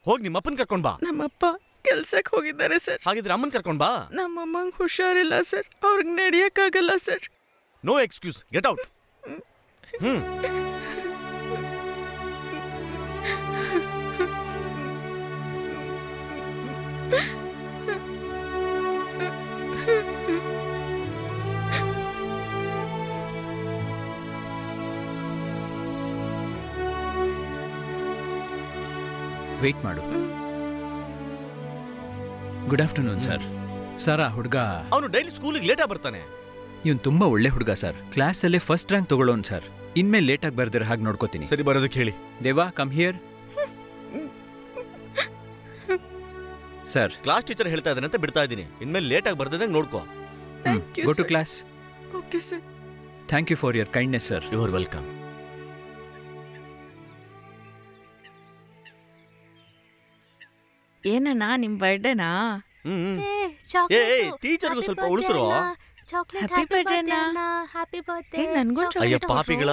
ಹೋಗಿ ನಿಮ್ಮ ಅಪ್ಪನ ಕರ್ಕೊಂಡ್ ಬಾ. ನಮ್ಮಪ್ಪ ಕೆಲ್ಸಕ್ಕೆ ಹೋಗಿದ್ದಾರೆ ಸರ್. ಹಾಗಿದ್ರೆ ಅಮ್ಮನ್ ಕರ್ಕೊಂಡ್ ಬಾ. ನಮ್ಮಮ್ಮಂಗೆ ಹುಷಾರಿಲ್ಲ ಸರ್, ಅವ್ರಿಗೆ ನಡೆಯಕ್ಕಾಗಲ್ಲ sir. No excuse, get out. Wait ಮಾಡು. Good afternoon sir. ಸರ್, ಆ ಹುಡುಗ ಅವನು ಡೈಲಿ ಸ್ಕೂಲಿಗೆ ಲೇಟಾಗಿ ಬರ್ತಾನೆ. ಇವನು ತುಂಬಾ ಒಳ್ಳೆ ಹುಡುಗ ಸರ್. ಕ್ಲಾಸಲ್ಲೇ ಫಸ್ಟ್ ರ್ಯಾಂಕ್ ತಗೊಳ್ಳೋನ್ ಸರ್. ಇನ್ಮೇಲೆ ಲೇಟಾಗಿ ಬರ್ದಿರ ಹಾಗೆ ನೋಡ್ಕೋತೀನಿ. ಸರಿ, ಬರೋದಕ್ಕೆ ಹೇಳಿ. Deva, come here. Sir, class teacher ಹೇಳ್ತಾ ಇದ್ದಾನೆ ಅಂತ ಬಿಡ್ತಾ ಇದ್ದೀನಿ. ಇನ್ಮೇಲೆ ಲೇಟಾಗಿ ಬರ್ದಿದ್ದಂಗೆ ನೋಡ್ಕೋ. Go to class. Okay sir. Thank you for your kindness sir. You are welcome. ಏನಣ್ಣ, ನಿಮ್ ಬರ್ಡೇನಾ? ಟೀಚರ್ಗೂ ಸ್ವಲ್ಪ ಉಳಿಸ್ರು. ಹ್ಯಾಪಿ ಬರ್ಡೇ ಅಯ್ಯ ಪಾಪಿಗಳ,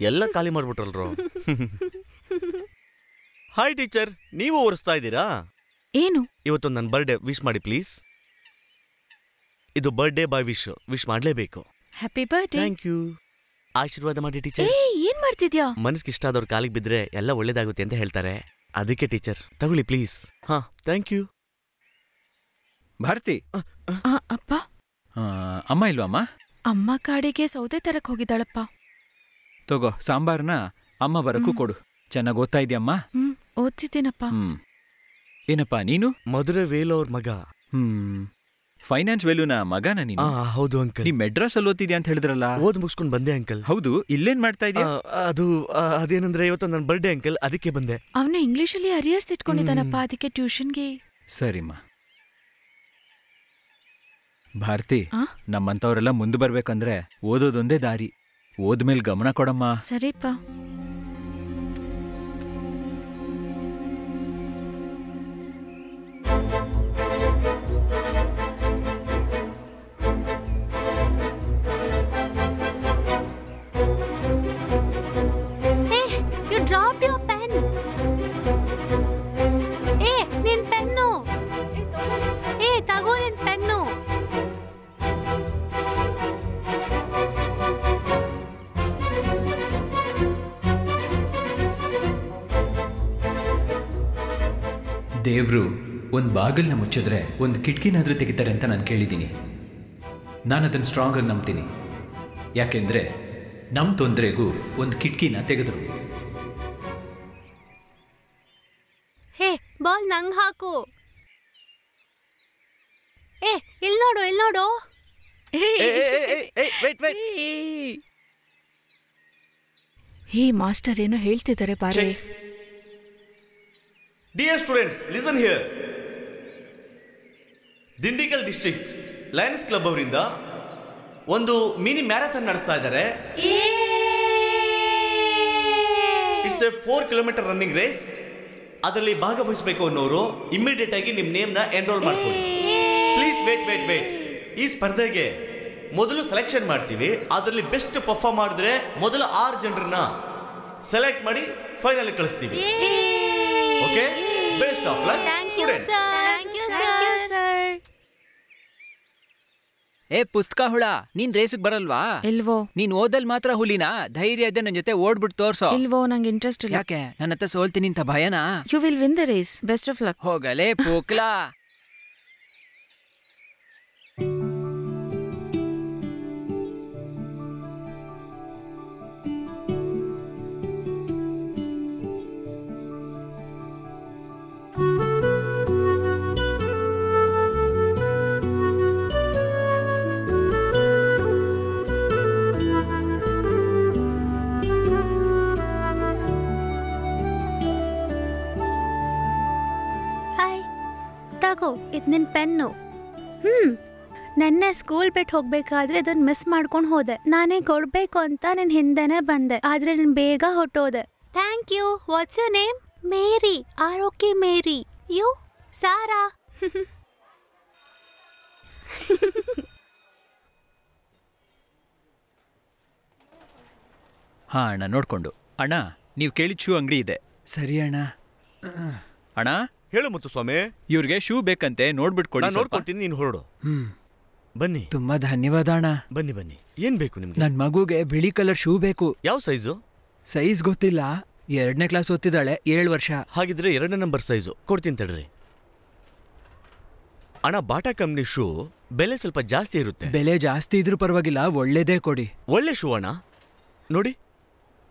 ಎಲ್ಲ ಖಾಲಿ ಮಾಡ್ಬಿಟ್ರಲ್ರು. ಹಾಯ್ ಟೀಚರ್, ನೀವು ಒರೆಸ್ತಾ ಇದ್ದೀರಾ? ಏನು? ಇವತ್ತು ನನ್ನ ಬರ್ಡೇ ವಿಶ್ ಮಾಡಿ ಪ್ಲೀಸ್. ಇದು ಬರ್ಡೇ ಬಾಯ್ ವಿಶ್ ಮಾಡ್ಲೇಬೇಕು. Happy birthday. Thank you. ಆಶೀರ್ವಾದ ಮಾಡಿ ಟೀಚರ್. ಏನ್ ಮಾಡ್ತಿದ್ಯಾ? ಮನಸ್ಸಿಗೆ ಇಷ್ಟ ಆದವ್ರ ಕಾಲಿಗೆ ಬಿದ್ರೆ ಎಲ್ಲ ಒಳ್ಳೇದಾಗುತ್ತೆ ಅಂತ ಹೇಳ್ತಾರೆ. ಅದಕ್ಕೆ ಟೀಚರ್ ತಗೊಳ್ಳಿ ಪ್ಲೀಸ್. ಹಾ, ಥ್ಯಾಂಕ್ ಯು. ಭಾರತಿ, ಅಪ್ಪ. ಅಮ್ಮ ಇಲ್ವಾ? ಅಮ್ಮ ಅಮ್ಮ ಕಾಡಿಗೆ ಸೌದೆ ತರಕ್ ಹೋಗಿದ್ದಾಳಪ್ಪ. ತಗೋ, ಸಾಂಬಾರ್ನ ಅಮ್ಮ ಬರಕ್ಕೂ ಕೊಡು. ಚೆನ್ನಾಗಿ ಓದ್ತಾ ಇದೆಯಮ್ಮ? ಓದ್ತಿದ್ದೀನಪ್ಪ. ಏನಪ್ಪ ನೀನು? ಮಧುರೆ ವೇಲು ಅವ್ರ ಮಗ. ಫೈನಾನ್ಸ್ ವೇಲುನ ಮಗನ ನೀನು? ಹೌದು ಅಂಕಲ್. ನೀ ಮೆಡ್ರಾಸ್ ಅಲ್ಲಿ ಓದ್ತಿದ್ಯಾ ಅಂತ ಹೇಳಿದ್ರಲ್ಲ? ಓದ್ ಮುಗಿಸ್ಕೊಂಡು ಬಂದೆ ಅಂಕಲ್. ಹೌದು, ಇಲ್ಲೇನ್ ಮಾಡ್ತಾ ಇದೀಯ? ಅದೇನಂದ್ರೆ ಇವತ್ತು ನನ್ನ ಬರ್ಡೇ ಅಂಕಲ್, ಅದಕ್ಕೆ ಬಂದೆ. ಅವನು ಇಂಗ್ಲಿಷಲ್ಲಿ ಅರಿಯರ್ಸ್ ಇಟ್ಕೊಂಡಿದ್ದಾನಪ್ಪ, ಅದಕ್ಕೆ ಟ್ಯೂಷನ್ಗೆ. ಸರಿಮ್ಮ. ಭಾರತಿ, ನಮ್ಮಂತವ್ರೆಲ್ಲ ಮುಂದೆ ಬರ್ಬೇಕಂದ್ರೆ ಓದೋದೊಂದೇ ದಾರಿ. ಓದ್ಮೇಲೆ ಗಮನ ಕೊಡಮ್ಮ. ಸರಿಪ್ಪ. Hey, you dropped your pen. ದೇವರು ಒಂದು ಬಾಗಿಲನ್ನ ಮುಚ್ಚಿದ್ರೆ ಒಂದು ಕಿಟಕಿನಾದರೂ ತೆಗಿತಾರೆ ಅಂತ ನಾನು ಕೇಳಿದ್ದೀನಿ. ನಾನು ಅದನ್ನು ಸ್ಟ್ರಾಂಗಾಗಿ ನಂಬ್ತೀನಿ. ಯಾಕೆಂದರೆ ನಮ್ಮ ತೊಂದರೆಗೂ ಒಂದು ಕಿಟಕಿನ ತೆಗೆದ್ರು. ಹೇ, ಬಾಲ್ ನಂಗೆ ಹಾಕು. ಇಲ್ಲಿ ನೋಡು. ಹೇ ಮಾಸ್ಟರ್ ಏನೋ ಹೇಳ್ತಿದ್ದಾರೆ ಬಾರೆ. Dear students, listen here. Dindigul district Lions Club ಅವರಿಂದ ಒಂದು ಮಿನಿ ಮ್ಯಾರಥಾನ್ ನಡೆಸ್ತಾ ಇದ್ದಾರೆ. It's a 4 kilometre running race. ಅದರಲ್ಲಿ ಭಾಗವಹಿಸಬೇಕು ಅನ್ನೋರು ಇಮಿಡಿಯೇಟ್ ಆಗಿ ನಿಮ್ಮ ನೇಮ್ನ ಎನ್ರೋಲ್ ಮಾಡ್ಕೊಳ್ಳಿ. Please wait. ಈ ಸ್ಪರ್ಧೆಗೆ ಮೊದಲು ಸೆಲೆಕ್ಷನ್ ಮಾಡ್ತೀವಿ. ಅದರಲ್ಲಿ ಬೆಸ್ಟ್ ಪರ್ಫಾರ್ಮ್ ಮಾಡಿದ್ರೆ ಮೊದಲು 6 ಜನರನ್ನ ಸೆಲೆಕ್ಟ್ ಮಾಡಿ ಫೈನಲ್ ಕಳಿಸ್ತೀವಿ. Okay, best of luck students. Thank you sir. ಪುಸ್ತಕ ಹುಳ, ನೀನ್ ರೇಸಿಗೆ ಬರಲ್ವಾ? ಇಲ್ವೋ. ನೀನ್ ಓದಲ್ ಮಾತ್ರ ಹುಲಿನಾ? ಧೈರ್ಯ ಇದೆ ನನ್ನ ಜೊತೆ ಓಡ್ಬಿಟ್ಟು ತೋರ್ಸೋ. ಇಲ್ವೋ, ನಂಗೆ ಇಂಟ್ರೆಸ್ಟ್ ಇಲ್ಲ. ಯಾಕೆ? ನನ್ನ ಹತ್ರ ಸೋಲ್ತೀನಿ ಅಂತ ಭಯನಾ? You will win the race. Best of luck. ಹೋಗಲೇ ಪೋಕ್ಲಾ. ಇದು ನಿನ್ ಪೆನ್ನು. ನೆನ್ನೆ ಸ್ಕೂಲ್ ಬಿಟ್ಟು ಹೋಗ್ಬೇಕಾದ್ರೆ ಇದನ್ನ ಮಿಸ್ ಮಾಡ್ಕೊಂಡು ಹೋದೆ. ನಾನೇ ಕೊಡ್ಬೇಕು ಅಂತ ನಿನ್ ಹಿಂದೆನೆ ಬಂದೆ, ಆದ್ರೆ ನೀನ್ ಬೇಗ ಹೊಟ್ಟೋದೆ. Thank you. What's your name? Mary. Arokia Mary. You? Sara. ಹಾ ಅಣ್ಣ, ನೋಡ್ಕೊಂಡು. ಅಣ್ಣ, ನೀವು ಕೇಳಿದ ಶೂ ಅಂಗಡಿ ಇದೆ. ಸರಿ ಅಣ್ಣ. ಅಣ್ಣ ಹೇಳು ಮುತ್ತು ಸ್ವಾಮಿ. ಇವ್ರಿಗೆ ಶೂ ಬೇಕಂತೆ, ನೋಡ್ಬಿಟ್ಟು ಕೊಡಿ. ನೋಡ್ಕೊಳ್ತೀನಿ, ನೀನು ಹೊರಡು. ಬನ್ನಿ. ತುಂಬಾ ಧನ್ಯವಾದ ಅಣ್ಣ. ಬನ್ನಿ. ಏನ್ ಬೇಕು ನಿಮ್ಗೆ? ನನ್ ಮಗುಗೆ ಬಿಳಿ ಕಲರ್ ಶೂ ಬೇಕು. ಯಾವ ಸೈಜು? ಸೈಜ್ ಗೊತ್ತಿಲ್ಲ. 2ನೇ ಕ್ಲಾಸ್ ಓದ್ತಿದ್ದಾಳೆ, 7 ವರ್ಷ. ಹಾಗಿದ್ರೆ 2ನೇ ನಂಬರ್ ಸೈಜು ಕೊಡ್ತೀನಿ ತಡ್ರಿ. ಅಣ್ಣ, ಬಾಟಾ ಕಂಪ್ನಿ ಶೂ ಬೆಲೆ ಸ್ವಲ್ಪ ಜಾಸ್ತಿ ಇರುತ್ತೆ. ಬೆಲೆ ಜಾಸ್ತಿ ಇದ್ರೂ ಪರವಾಗಿಲ್ಲ, ಒಳ್ಳೇದೇ ಕೊಡಿ. ಒಳ್ಳೆ ಶೂ ಅಣ್ಣ. ನೋಡಿ,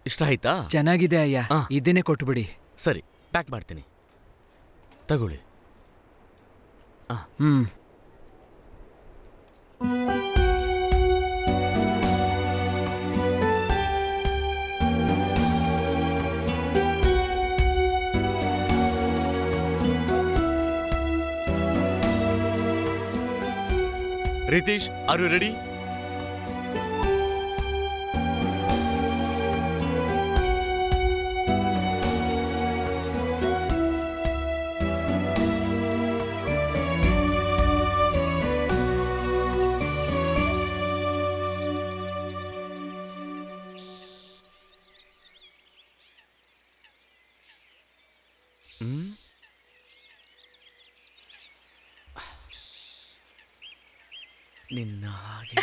ಇಷ್ಟ ಆಯ್ತಾ? ಚೆನ್ನಾಗಿದೆ ಅಯ್ಯ, ಇದನ್ನೇ ಕೊಟ್ಬಿಡಿ. ಸರಿ, ಪ್ಯಾಕ್ ಮಾಡ್ತೀನಿ, ತಗೊಳ್ಳಿ. Ritesh, R you ready? ನಿನ್ನ ಹಾಗೆ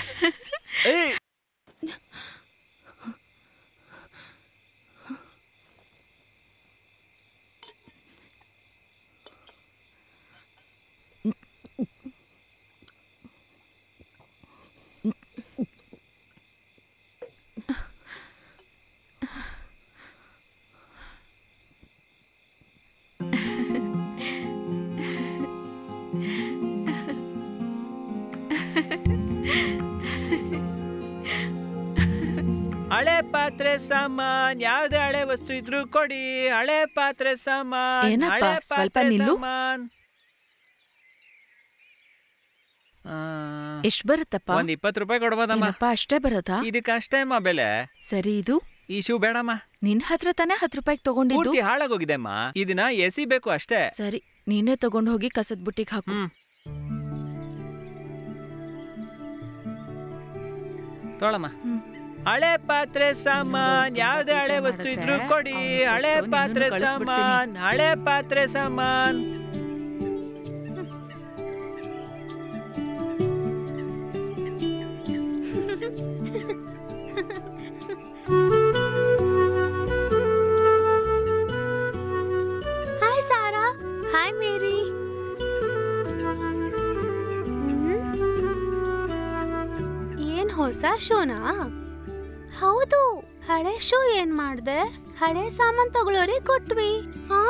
ಹಳೆ ಪಾತ್ರೆ ಸಾಮಾನ್, ಯಾವ್ದೇ ಹಳೆ ವಸ್ತು ಇದ್ರೂ ಕೊಡಿ. ಹಳೆ ಪಾತ್ರೆ ಸಾಮಾನ್. ಏನಪ್ಪ, ಸ್ವಲ್ಪ ನಿಲ್ಲು. ಎಷ್ಟ್ ಬರುತ್ತಪ್ಪ? ಒಂದ್ 20 ರೂಪಾಯಿ ಕೊಡ್ಬೋದಮ್ಮ. ಅಷ್ಟೇ ಬರೋದಾ? ಇದಕ್ಕೆ ಅಷ್ಟೇ ಅಮ್ಮ ಬೆಲೆ. ಸರಿ, ಇದು ಈ ಶೂ ಬೇಡಮ್ಮ. ನಿನ್ ಹತ್ರ ತಾನೇ 10 ರೂಪಾಯಿಗೆ ತಗೊಂಡಿದ್ದು. ಹಾಳಾಗೋಗಿದೆ ಅಮ್ಮ, ಇದನ್ನ ಎಸಿಬೇಕು ಅಷ್ಟೇ. ಸರಿ, ನೀನೇ ತಗೊಂಡು ಹೋಗಿ ಕಸದ ಬುಟ್ಟಿಗೆ ಹಾಕು. ತೊಳಮ್ಮ. ಹಳೆ ಪಾತ್ರೆ ಸಾಮಾನ್, ಯಾವ್ದೇ ಹಳೆ ವಸ್ತು ಇದ್ರೂ ಕೊಡಿ. ಹಳೆ ಪಾತ್ರೆ ಸಾಮಾನ್, ಹಳೆ ಪಾತ್ರೆ ಸಾಮಾನ್. ಹಾಯ್ ಸಾರಾ. ಹಾಯ್ ಮೇರಿ. ಹೊಸ ಶೂನಾ? ಹೌದು. ಹಳೆ ಶೂ ಏನ್ ಮಾಡ್ದೆ? ಹಳೆ ಸಾಮಾನ್ ತಗೊಳ್ಳೋರಿಗೆ ಕೊಟ್ವಿ. ಹಾ,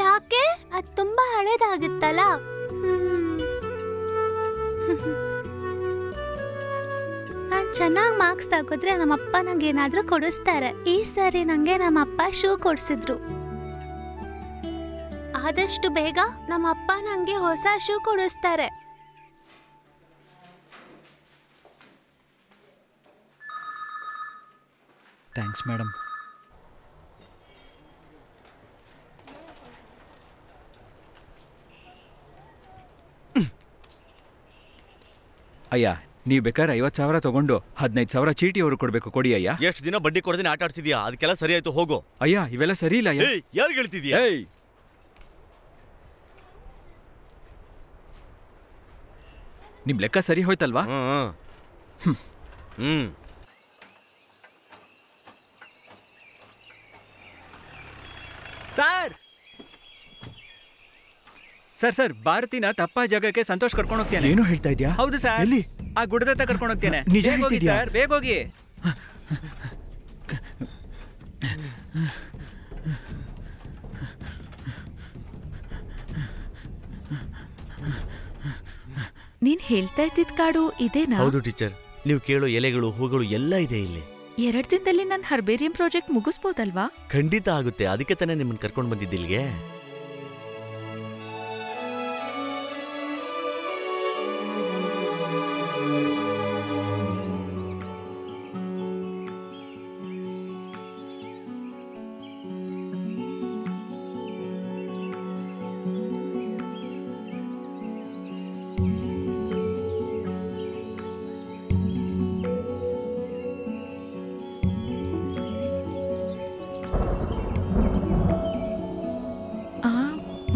ಯಾಕೆ? ಅದ್ ತುಂಬಾ ಹಳೇದಾಗಿತ್ತಲ್ಲ. ನಾನ್ ಚೆನ್ನಾಗ್ ಮಾರ್ಕ್ಸ್ ತಗೋದ್ರೆ ನಮ್ಮಪ್ಪ ನಂಗೆ ಏನಾದ್ರೂ ಕೊಡಿಸ್ತಾರೆ. ಈ ಸರಿ ನಂಗೆ ನಮ್ಮಪ್ಪ ಶೂ ಕೊಡ್ಸಿದ್ರು. ಆದಷ್ಟು ಬೇಗ ನಮ್ಮಪ್ಪ ನಂಗೆ ಹೊಸ ಶೂ ಕೊಡಿಸ್ತಾರೆ. Thanks madam. ಅಯ್ಯ, ನೀವು ಬೇಕಾದ್ರೆ 50,000 ತಗೊಂಡು 15,000 ಚೀಟಿ ಅವರು ಕೊಡ್ಬೇಕು. ಕೊಡಿ ಅಯ್ಯ. ಎಷ್ಟು ದಿನ ಬಡ್ಡಿ ಕೊಡದಿನ ಆಟ ಆಡ್ಸಿದ್ಯಾ? ಅದಕ್ಕೆಲ್ಲ ಸರಿ ಆಯ್ತು, ಹೋಗು. ಅಯ್ಯ, ಇವೆಲ್ಲ ಸರಿ ಇಲ್ಲ ಅಯ್ಯ. ಯಾರು ಹೇಳ್ತಿದ್ಯಾ? ನಿಮ್ ಲೆಕ್ಕ ಸರಿ ಹೋಯ್ತಲ್ವಾ? ಸರ್ ಸರ್ ಸರ್ ಭಾರತಿನ ತಪ್ಪ ಜಾಗಕ್ಕೆ ಸಂತೋಷ್ ಕರ್ಕೊಂಡು ಹೋಗ್ತೇನೆ. ಏನು ಹೇಳ್ತಾ ಇದ್ಯಾ? ಹೌದು ಸರ್. ಎಲ್ಲಿ? ಆ ಗುಡ್ಡದತ್ತ ಕರ್ಕೊಂಡು ಹೋಗ್ತೇನೆ. ನಿಜ ಬೇಗ ಹೋಗಿ ಹೇಳ್ತಿದ್ಯಾ? ಸರ್, ಬೇಗ ಹೋಗಿ. ನೀನ್ ಹೇಳ್ತಾ ಇದ್ದಿದ್ ಕಾಡು ಇದೇನಾ? ಹೌದು ಟೀಚರ್, ನೀವು ಕೇಳೋ ಎಲೆಗಳು ಹೂಗಳು ಎಲ್ಲ ಇದೆ ಇಲ್ಲಿ. 2 ದಿನದಲ್ಲಿ ನಾನು ಹರ್ಬೇರಿಯಂ ಪ್ರಾಜೆಕ್ಟ್ ಮುಗಿಸ್ಬೋದಲ್ವಾ? ಖಂಡಿತ ಆಗುತ್ತೆ. ಅದಕ್ಕೆ ತಾನೇ ನಿಮ್ಮನ್ನ ಕರ್ಕೊಂಡು ಬಂದಿದ್ದಿಲ್ಗೆ.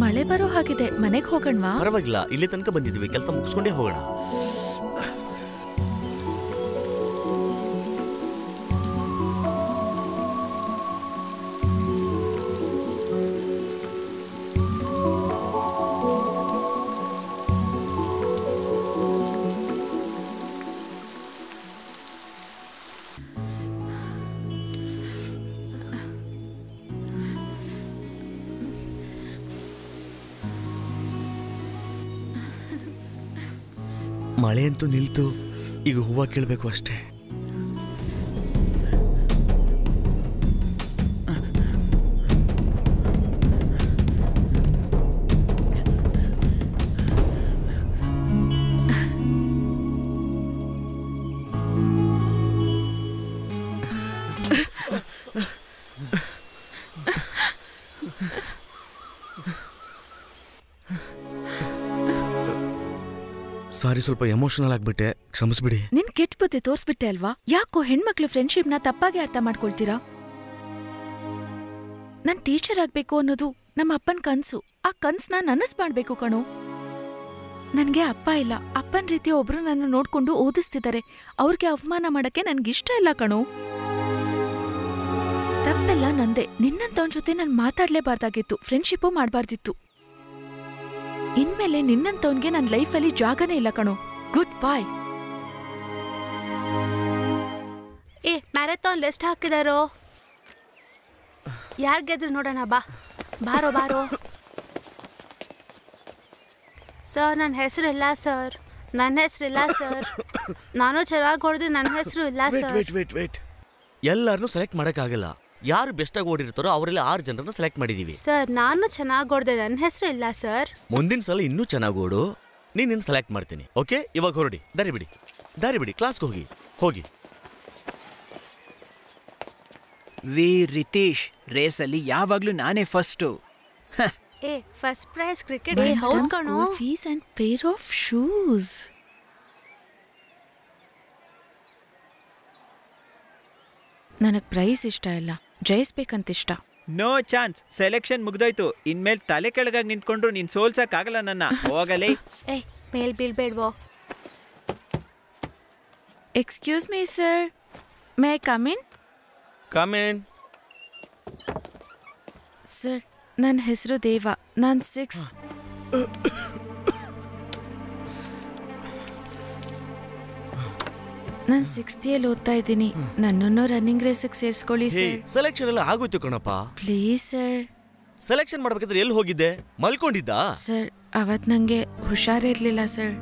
ಮಳೆ ಬರೋ ಹಾಗಿದೆ, ಮನೆಗೆ ಹೋಗಣ್ವಾ? ಪರವಾಗಿಲ್ಲ, ಇಲ್ಲಿ ತನಕ ಬಂದಿದ್ವಿ, ಕೆಲಸ ಮುಗಿಸ್ಕೊಂಡೇ ಹೋಗೋಣ. ಮಳೆ ಅಂತೂ ನಿಲ್ತು, ಈಗ ಹೂವು ಕೀಳ್ಬೇಕು ಅಷ್ಟೇ. ಸಾರಿ, ಸ್ವಲ್ಪ ಎಮೋಷನಲ್ ಆಗ್ಬಿಟ್ಟೆ, ಕ್ಷಮಿಸ್ಬಿಡಿ. ನಿನ್ ಕೆಟ್ಟ ಬುದ್ಧಿ ತೋರ್ಸ್ಬಿಟ್ಟೆ ಅಲ್ವಾ? ಯಾಕೋ ಹೆಣ್ಮಕ್ಳು ಫ್ರೆಂಡ್ಶಿಪ್ ನ ತಪ್ಪಾಗಿ ಅರ್ಥ ಮಾಡ್ಕೊಳ್ತೀರಾ? ನಾನ್ ಟೀಚರ್ ಆಗ್ಬೇಕು ಅನ್ನೋದು ನಮ್ಮ ಅಪ್ಪನ್ ಕನ್ಸು. ಆ ಕನ್ಸ್ನ ನನಸ್ ಮಾಡ್ಬೇಕು ಕಣೋ. ನನ್ಗೆ ಅಪ್ಪ ಇಲ್ಲ. ಅಪ್ಪನ್ ರೀತಿ ಒಬ್ರು ನನ್ನ ನೋಡ್ಕೊಂಡು ಓದಿಸ್ತಿದ್ದಾರೆ. ಅವ್ರಿಗೆ ಅವಮಾನ ಮಾಡಕ್ಕೆ ನನ್ಗಿಷ್ಟ ಇಲ್ಲ ಕಣೋ. ತಪ್ಪೆಲ್ಲ ನಂದೆ. ನಿನ್ನಂತವನ್ ಜೊತೆ ನಾನ್ ಮಾತಾಡ್ಲೇಬಾರ್ದಾಗಿತ್ತು, ಫ್ರೆಂಡ್ಶಿಪ್ಪು ಮಾಡ್ಬಾರ್ದಿತ್ತು. ಇನ್ಮೇಲೆ ನಿನ್ನಂತವನ್ಗೆ ನನ್ನ ಲೈಫಲ್ಲಿ ಜಾಗನೇ ಇಲ್ಲ ಕಣೋ. ಗುಡ್ ಬಾಯ್. ಏ, ಮ್ಯಾರಥಾನ್ ಲಿಸ್ಟ್ ಹಾಕಿದಾರೋ? ಯಾರ್ ಗೆದ್ರು ನೋಡೋಣ ಬಾ. ಬಾರೋ ಬಾರೋ. ಸರ್, ನನ್ನ ಹೆಸರಿಲ್ಲ ಸರ್. ನನ್ನ ಹೆಸರಿಲ್ಲ ಸರ್. ನಾನು ಚೆನ್ನಾಗಿ ಹೊಡೆದು ನನ್ನ ಹೆಸರು ಇಲ್ಲ ಸರ್. ಎಲ್ಲಾರನ್ನೂ ಸೆಲೆಕ್ಟ್ ಮಾಡಕ್ಕಾಗಲ್ಲ. ಯಾರು ಬೆಸ್ಟ್ ಆಗಿ ಓಡಿರ್ತಾರೋ ಅವರೆಲ್ಲ 6 ಜನರನ್ನ ಸೆಲೆಕ್ಟ್ ಮಾಡಿದೀವಿ. ಸರ್, ನಾನು ಚೆನ್ನಾಗಿ ಹೊಡೆದೆ, ನನ್ನ ಹೆಸರು ಇಲ್ಲ ಸರ್. ಮುಂದಿನ ಸಲ ಇನ್ನೂ ಚೆನ್ನಾಗಿ ಓಡು, ನೀನು ಸೆಲೆಕ್ಟ್ ಮಾಡ್ತೀನಿ. ಓಕೆ, ಇವಾಗ ಹೊರಡಿ. ದಾರಿ ಬಿಡಿ, ಕ್ಲಾಸ್ಗೆ ಹೋಗಿ ಹೋಗಿ. ವಿ ರಿತೀಶ್, ರೇಸಲ್ಲಿ ಯಾವಾಗ್ಲೂ ನಾನೇ ಫಸ್ಟು. ಏ, ಫಸ್ಟ್ ಪ್ರೈಸ್ ಕ್ರಿಕೆಟ್. ಏ, ಹೌದು ಕಣೋ. Fees and pair of shoes. ನನಗ್ ಪ್ರೈಸ್ ಇಷ್ಟ ಇಲ್ಲ, ಜಯಿಸ್ಬೇಕಂತ ಇಷ್ಟ. No chance. ಸೆಲೆಕ್ಷನ್ ಮುಗ್ದೋಯ್ತು. ಇನ್ಮೇಲೆ ತಲೆ ಕೆಳಗಾಗಿ ನಿಂತ್ಕೊಂಡ್ರು ನೀನ್ ಸೋಲ್ಸಕ್ಕಾಗಲ್ಲ ನನ್ನ. ಹೋಗಲೇ. ಏ, ಮೇಲ್ ಬೀಳ್ಬೇಡ್ವೋ. Excuse me sir, may I come in? Sir, ನನ್ನ ಹೆಸರು ದೇವ. ನಾನು 6th. ನಾನು 6th ಇಯರ್ ಓದ್ತಾ ಇದ್ದೀನಿ. ನನ್ನನ್ನು ರನ್ನಿಂಗ್ ರೇಸಿಗೆ ಸೇರಿಸ್ಕೊಳ್ಳಿ ಸರ್. ಸೆಲೆಕ್ಷನ್ ಎಲ್ಲ ಆಗೋಯ್ತು ಕಣಪ್ಪ. Please sir. ಸೆಲೆಕ್ಷನ್ ಮಾಡ್ಬೇಕಾದ್ರೆ ಎಲ್ಲಿ ಹೋಗಿದ್ದೆ? ಮಲ್ಕೊಂಡಿದ್ದ? ಸರ್ ಅವತ್ ನಂಗೆ ಹುಷಾರಿರ್ಲಿಲ್ಲ sir.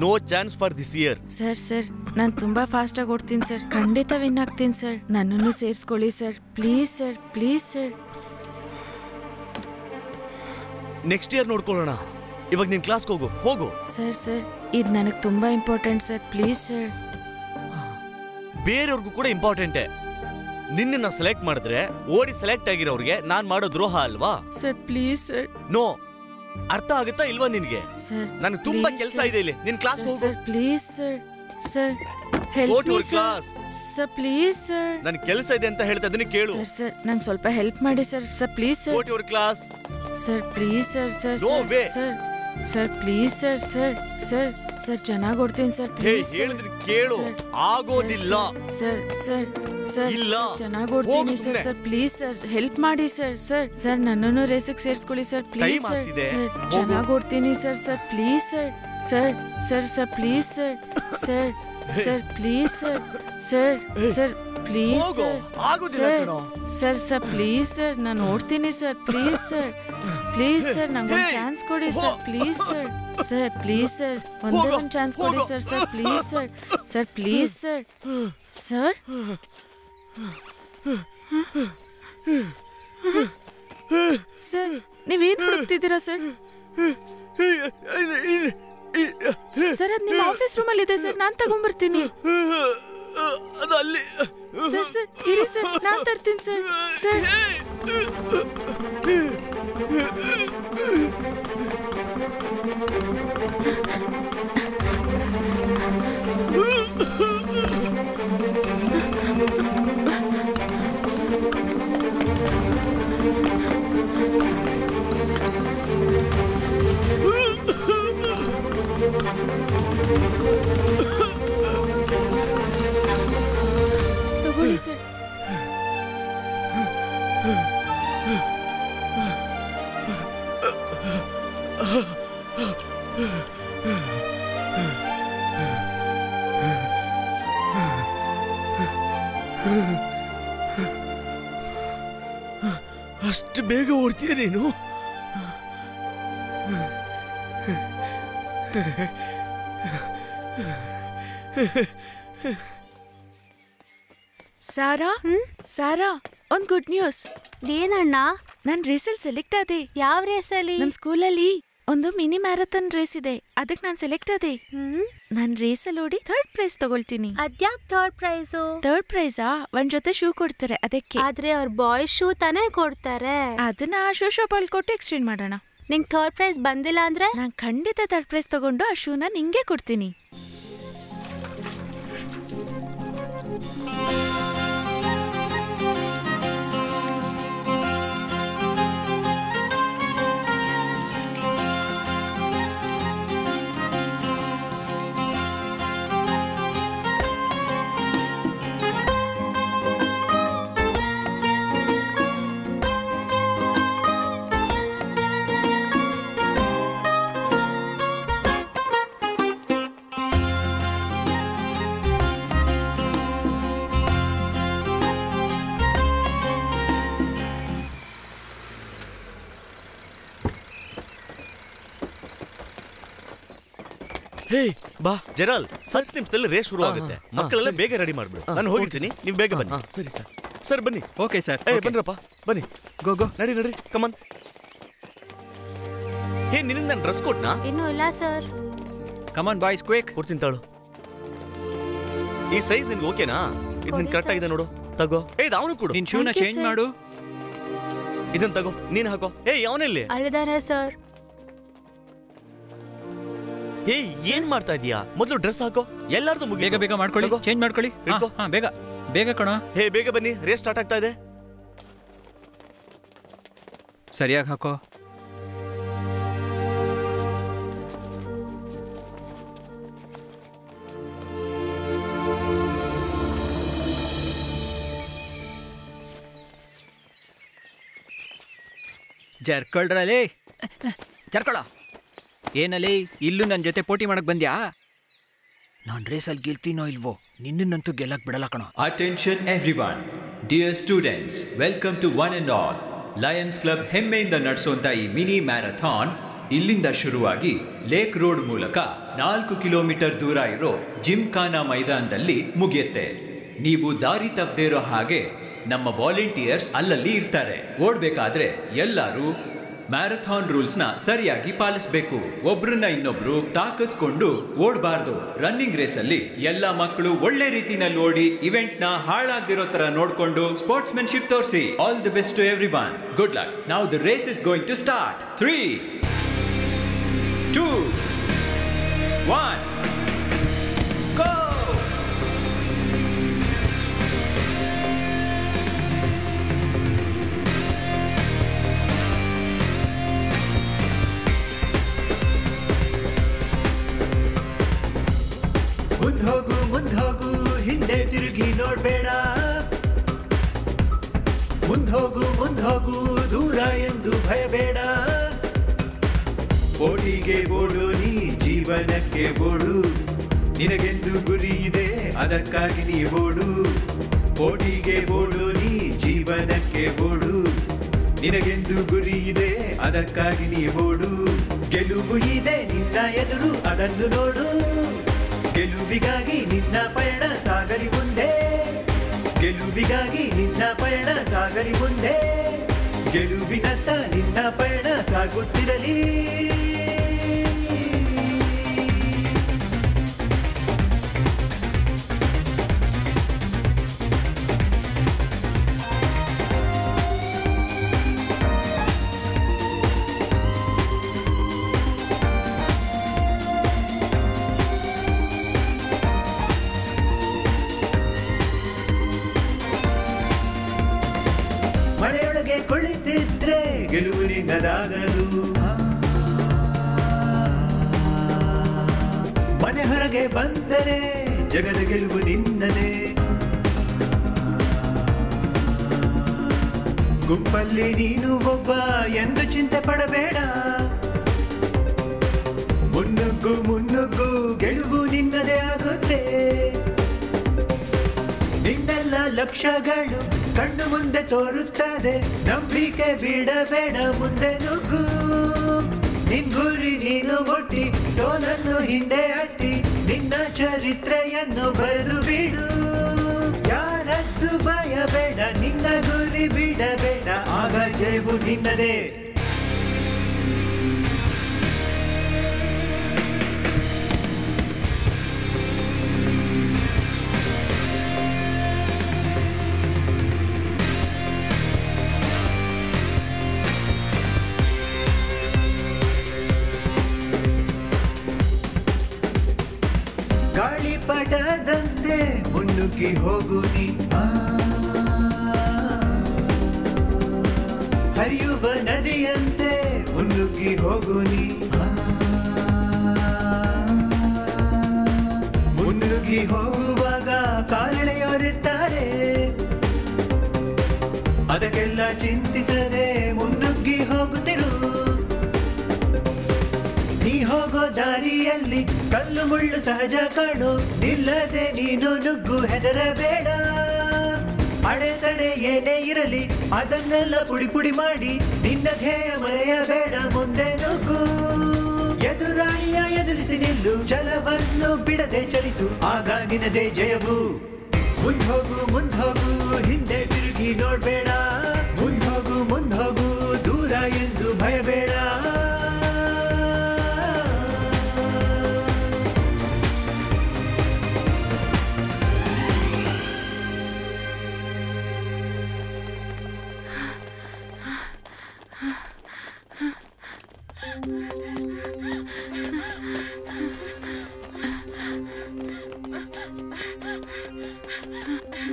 No chance for this year. Sir ನಾನು ತುಂಬಾ ಫಾಸ್ಟ್ ಆಗಿ ಓಡ್ತೀನಿ ಸರ್. ಖಂಡಿತ ವಿನ್ ಆಗ್ತೀನಿ ಸರ್. ನನ್ನನ್ನು ಸೇರಿಸ್ಕೊಳ್ಳಿ sir. Please sir, please sir. Next year ನೋಡ್ಕೊಳ್ಳೋಣ. ಇವಾಗ ನಿನ್ ಕ್ಲಾಸ್ಗೆ ಹೋಗು. ಸರ್ ಇದು ನನಗೆ ತುಂಬಾ ಇಂಪಾರ್ಟೆಂಟ್ ಸರ್. Please sir. ಬೇರೆಯವ್ರಿಗೂ ಕೂಡ ಇಂಪಾರ್ಟೆಂಟೇ. ನಿನ್ನ ಸೆಲೆಕ್ಟ್ ಮಾಡಿದ್ರೆ ಓಡಿ ಸೆಲೆಕ್ಟ್ ಆಗಿರೋರಿಗೆ ನಾನ್ ಮಾಡೋ ದ್ರೋಹ ಅಲ್ವಾ? Sir please sir. ನೋ, ಅರ್ಥ ಆಗುತ್ತಾ ಇಲ್ವಾ ನಿನ್ಗೆ? ಸರ್ ನನಗೆ ತುಂಬಾ ಕೆಲಸ ಇದೆ ಇಲ್ಲಿ. ನಿನ್ ಕ್ಲಾಸ್ ಹೋಗು. Sir please sir. Sir help me sir. Sir please sir. ನನ್ ಕೆಲಸ ಇದೆ ಅಂತ ಹೇಳ್ತಾ ಇದೀನಿ, ಕೇಳು. ಸರ್ ನಂಗೆ ಸ್ವಲ್ಪ ಹೆಲ್ಪ್ ಮಾಡಿ sir. Sir please sir. Go to your class. Sir please sir. Sir please sir ಚೆನ್ನಾಗಿ ಓಡ್ತೀನಿ ಸರ್. ಪ್ಲೀಸ್ ಹೇಳಿದ್ರೆ ಕೇಳು. ಆಗೋದಿಲ್ಲ. ಸರ್ ಚೆನ್ನಾಗಿ ಓಡ್ತೀನಿ sir. Sir please sir help ಮಾಡಿ ಸರ್. ನನ್ನನ್ನು ರೇಸಿಗೆ ಸೇರಿಸ್ಕೊಳ್ಳಿ ಸರ್. Please sir. ಚೆನ್ನಾಗಿ ಓಡ್ತೀನಿ sir. Please sir. Please sir please sir please sir please sir ನಾನು ಓಡ್ತೀನಿ ಸರ್. ಪ್ಲೀಸ್ ಸರ್ ನಂಗೊಂದು ಚಾನ್ಸ್ ಕೊಡಿ ಸರ್. ಪ್ಲೀಸ್ ಸರ್ ಒಂದೇ ಒಂದು ಚಾನ್ಸ್ ಕೊಡಿ ಸರ್. Please sir. ಸರ್ ನೀವೇನ್ ಹುಡುಕ್ತಿದ್ದೀರಾ ಸರ್? ಸರ್ ಅದು ನಿಮ್ಮ ಆಫೀಸ್ ರೂಮಲ್ಲಿ ಇದೆ ಸರ್. ನಾನು ತಗೊಂಡ್ಬರ್ತೀನಿ. ಸರ್ ಇರಿ ಸರ್, ನಾನು ತರ್ತೀನಿ ಸರ್. ತಗೊಳ್ಳಿ ಸರ್. ಅಷ್ಟು ಬೇಗ ಓಡ್ತೀಯ ನೀನು? ಸಾರಾ ಒಂದ್ ಗುಡ್ ನ್ಯೂಸ್. ಏನಣ್ಣ? ನನ್ ರೇಸಲ್ಲಿ ಸೆಲೆಕ್ಟ್ ಆದೆ. ಯಾವ ರೇಸಲ್ಲಿ? ನಮ್ ಸ್ಕೂಲಲ್ಲಿ ಒಂದು ಮಿನಿ ಮ್ಯಾರಥಾನ್ ರೇಸ್ ಇದೆ, ಅದಕ್ಕೆ ನಾನ್ ಸೆಲೆಕ್ಟ್ ಆದೆ. ನಾನ್ ರೇಸಲ್ಲಿ ಓಡಿ 3rd ಪ್ರೈಸ್ ತಗೊಳ್ತೀನಿ. ಅದ್ಯಾಕ್ 3rd ಪ್ರೈಸು? 3rd ಪ್ರೈಸಾ ಒಂದ್ ಜೊತೆ ಶೂ ಕೊಡ್ತಾರೆ ಅದಕ್ಕೆ. ಆದ್ರೆ ಅವ್ರ ಬಾಯ್ಸ್ ಶೂ ತಾನೇ ಕೊಡ್ತಾರೆ. ಅದನ್ನ ಆ ಶೂ ಶಾಪ್ ಅಲ್ಲಿ ಕೊಟ್ಟು ಎಕ್ಸ್ಚೇಂಜ್ ಮಾಡೋಣ. ನಿಂಗೆ 3rd ಪ್ರೈಸ್ ಬಂದಿಲ್ಲ ಅಂದ್ರೆ ನಾನ್ ಖಂಡಿತ 3rd ಪ್ರೈಸ್ ತಗೊಂಡು ಆ ಶೂನ ನಿಂಗೆ ಕೊಡ್ತೀನಿ. ಹೇ ಬಾ ಜೆರಾಲ್, 10 ನಿಮಿಷದಲ್ಲಿ ರೇಸ್ ಶುರು ಆಗುತ್ತೆ. ಮಕ್ಕಳೆಲ್ಲ ಬೇಗ ರೆಡಿ ಮಾಡ್ಬಿಡು. ನಾನು ಹೋಗಿರ್ತೀನಿ, ನೀವು ಬೇಗ ಬನ್ನಿ. ಸರಿ ಸರ್ ಬನ್ನಿ. Okay sir. ಬನ್ರಪ್ಪ ಬನ್ನಿ. ಗೋ ನಡಿ ಕಮನ್. ಹೇ ನಿನ್ನಿಂದ ನಾನು ಡ್ರೆಸ್ ಕೊಟ್ನಾ? ಇನ್ನೂ ಇಲ್ಲ ಸರ್. Come on boys quick. ಕೊಡ್ತೀನಿ ತಾಳು. ಈ ಸೈಜ್ ನಿನ್ಗೆ ಓಕೆನಾ? ಇದು ನಿನ್ ಕರೆಕ್ಟ್ ಆಗಿದೆ ನೋಡು. ತಗೋ. ಇದು ಅವನು ಕೊಡು. ನಿನ್ ಶೂನ ಚೇಂಜ್ ಮಾಡು. ಇದನ್ನ ತಗೋ, ನೀನ್ ಹಾಕೋ. ಅವನೆಲ್ಲಿ? ಅಲ್ಲಿದಾನೆ ಸರ್. ಹೇ ಏನ್ ಮಾಡ್ತಾ ಇದೀಯಾ? ಮೊದಲು ಡ್ರೆಸ್ ಹಾಕೋ. ಎಲ್ಲಾರ್ದು ಮುಗಿ. ಬೇಗ ಮಾಡ್ಕೊಳ್ಳಿ, ಚೇಂಜ್ ಮಾಡ್ಕೊಳ್ಳಿ. ಬೇಗ ಕಣ. ಹೇ ಬೇಗ ಬನ್ನಿ, ರೇಸ್ ಸ್ಟಾರ್ಟ್ ಆಗ್ತಾ ಇದೆ. ಸರಿಯಾಗಿ ಹಾಕೋ. ಜರ್ಕೊಳ್ರಲ್ಲಿ ಜರ್ಕೊಳ. ಏನಲ್ಲಿ ಇಲ್ಲೂ ನನ್ನ ಜೊತೆ ಪೋಟಿ ಮಾಡಕ್ ಬಂದ್ಯಾ? ನಾನು ರೇಸಲ್ಲಿ ಗೆಲ್ತೀನೋ ಇಲ್ವೋ, ನಿನ್ನಂತೂ ಗೆಲ್ಲಕ್ ಬಿಡಲ್ಲ ಕಣೋ. Attention everyone, dear students, welcome to one and all. Lions club ಹೆಮ್ಮೆಯಿಂದ ನಡೆಸುವಂತ ಈ ಮಿನಿ ಮ್ಯಾರಥಾನ್ ಇಲ್ಲಿಂದ ಶುರುವಾಗಿ ಲೇಕ್ ರೋಡ್ ಮೂಲಕ 4 ಕಿಲೋಮೀಟರ್ ದೂರ ಇರೋ ಜಿಮ್ಖಾನಾ ಮೈದಾನದಲ್ಲಿ ಮುಗಿಯುತ್ತೆ. ನೀವು ದಾರಿ ತಪ್ಪದೇ ಇರೋ ಹಾಗೆ ನಮ್ಮ ವಾಲಂಟಿಯರ್ಸ್ ಅಲ್ಲಲ್ಲಿ ಇರ್ತಾರೆ. ಓಡ್ಬೇಕಾದ್ರೆ ಎಲ್ಲರೂ ಮ್ಯಾರಥಾನ್ ರೂಲ್ಸ್ನ ಸರಿಯಾಗಿ ಪಾಲಿಸಬೇಕು. ಒಬ್ರನ್ನ ಇನ್ನೊಬ್ರು ತಾಕಿಸ್ಕೊಂಡು ಓಡಬಾರ್ದು. ರನ್ನಿಂಗ್ ರೇಸ್ ಅಲ್ಲಿ ಎಲ್ಲ ಮಕ್ಕಳು ಒಳ್ಳೆ ರೀತಿನಲ್ಲಿ ಓಡಿ ಇವೆಂಟ್ ನ ಹಾಳಾಗ್ದಿರೋ ತರ ನೋಡ್ಕೊಂಡು ಸ್ಪೋರ್ಟ್ಸ್ಮನ್ಶಿಪ್ ತೋರಿಸಿ. All the best to everyone. Good luck. Now the race is going to start. 3, 2, 1 go. ಮುಂದೋಗು ಹಿಂದೆ ತಿರುಗಿ ನೋಡ್ಬೇಡ. ಮುಂದೋಗು ದೂರ ಎಂದು ಭಯಬೇಡ. ಓಟಿಗೆ ಓಡು, ನೀ ಜೀವನಕ್ಕೆ ಓಡು. ನಿನಗೆಂದು ಗುರಿ ಇದೆ, ಅದಕ್ಕಾಗಿ ನೀ ಓಡು. ಓಟಿಗೆ ಓಡು, ನೀ ಜೀವನಕ್ಕೆ ಓಡು. ನಿನಗೆಂದು ಗುರಿ ಇದೆ, ಅದಕ್ಕಾಗಿ ನೀ ಓಡು. ಗೆಲುವು ಇದೆ ನಿನ್ನ ಎದುರು, ಅದನ್ನು ನೋಡು. ಗೆಲುವಿಗಾಗಿ ನಿನ್ನ ಪಯಣ ಸಾಗಲಿ ಮುಂದೆ. ಗೆಲುವಿಗಾಗಿ ನಿನ್ನ ಪಯಣ ಸಾಗಲಿ ಮುಂದೆ. ಗೆಲುವಿನತ್ತ ನಿನ್ನ ಪಯಣ ಸಾಗುತ್ತಿರಲಿ. ಮನೆಯೊಳಗೆ ಕುಳಿತಿದ್ರೆ ಗೆಲುವು ನಿನ್ನದಾಗದು. ಮನೆ ಹೊರಗೆ ಬಂದರೆ ಜಗದ ಗೆಲುವು ನಿನ್ನದೇ. ಗುಂಪಲ್ಲಿ ನೀನು ಒಬ್ಬ ಎಂದು ಚಿಂತೆ ಪಡಬೇಡ. ಮುನ್ನುಗ್ಗು ಗೆಲುವು ನಿನ್ನದೇ ಆಗುತ್ತೆ. ನಿನ್ನೆಲ್ಲ ಲಕ್ಷ್ಯಗಳು ಕಣ್ಣು ಮುಂದೆ ತೋರುತ್ತದೆ. ನಂಬಿಕೆ ಬಿಡಬೇಡ, ಮುಂದೆ ನುಗ್ಗು. ನಿನ್ ಗುರಿ ನೀನು ಮುಟ್ಟಿ, ಸೋಲನ್ನು ಹಿಂದೆ ಅಟ್ಟಿ, ನಿನ್ನ ಚರಿತ್ರೆಯನ್ನು ಬರೆದು ಬಿಡು. ಯಾರದ್ದು ಭಯ ಬೇಡ, ನಿನ್ನ ಗುರಿ ಬಿಡಬೇಡ, ಆಗ ಜಯವು ನಿನ್ನದೇ. ಗಾಳಿಪಟದಂತೆ ಮುನ್ನುಗ್ಗಿ ಹೋಗು ನೀ. ಹರಿಯುವ ನದಿಯಂತೆ ಮುನ್ನುಗ್ಗಿ ಹೋಗು ನೀ. ಮುನ್ನುಗ್ಗಿ ಹೋಗುವಾಗ ಕಾಲೆಳೆಯೋರಿರ್ತಾರೆ. ಅದಕ್ಕೆಲ್ಲ ಚಿಂತಿಸದೆ ಮುನ್ನುಗ್ಗಿ ಹೋಗುತ್ತಿರು. ನೀ ಹೋಗೋ ದಾರಿಯಲ್ಲಿ ಕಲ್ಲು ಮುಳ್ಳು ಸಹಜ ಕಾಣು. ನಿಲ್ಲದೆ ನೀನು ನುಗ್ಗು, ಹೆದರಬೇಡ. ಅಡೆತಡೆ ಏನೇ ಇರಲಿ ಅದನ್ನೆಲ್ಲ ಪುಡಿ ಮಾಡಿ ನಿನ್ನ ಧ್ಯೇಯ ಮರೆಯಬೇಡ, ಮುಂದೆ ನುಗ್ಗು. ಎದುರಾಳಿಯ ಎದುರಿಸಿ ನಿಲ್ಲು, ಛಲವನ್ನು ಬಿಡದೆ ಚಲಿಸು, ಆಗ ನಿನ್ನದೇ ಜಯವು. ಮುಂದೋಗು ಹಿಂದೆ ತಿರುಗಿ ನೋಡ್ಬೇಡ. ಮುಂದೋಗು ದೂರ ಎಂದು ಭಯಬೇಡ.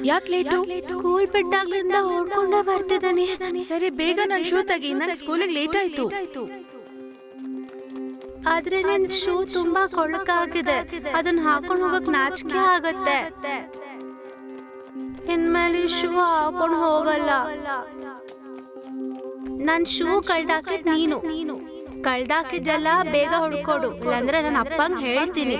ಯಾಕೆ ಲೇಟು? ಸ್ಕೂಲ್ ಬಿಟ್ಟಾಗ್ಲಿಂದ ಓಡ್ಕೊಂಡೇ ಬರ್ತಿದ್ದಾನೆ. ಸರಿ, ಬೇಗ ನನ್ನ ಶೂ ತೆಗಿ, ನಂಗೆ ಸ್ಕೂಲಿಗೆ ಲೇಟ್ ಆಯ್ತು. ಆದ್ರೆ ನಿನ್ ಶೂ ತುಂಬಾ ಕೊಳಕಾಗಿದೆ, ಅದನ್ನ ಹಾಕೊಂಡು ಹೋಗಕ್ ನಾಚಿಕೆ ಆಗತ್ತೆ. ಇನ್ಮೇಲೆ ಶೂ ಹಾಕೊಂಡು ಹೋಗಲ್ಲ. ನನ್ ಶೂ ಕಳ್ದಾಕಿದ್ ನೀನು. ಕಳ್ದಾಕಿದ್ದೆಲ್ಲ ಬೇಗ ಹುಡ್ಕೊಡು, ಇಲ್ಲಾಂದ್ರೆ ನನ್ನ ಅಪ್ಪಂಗ್ ಹೇಳ್ತೀನಿ.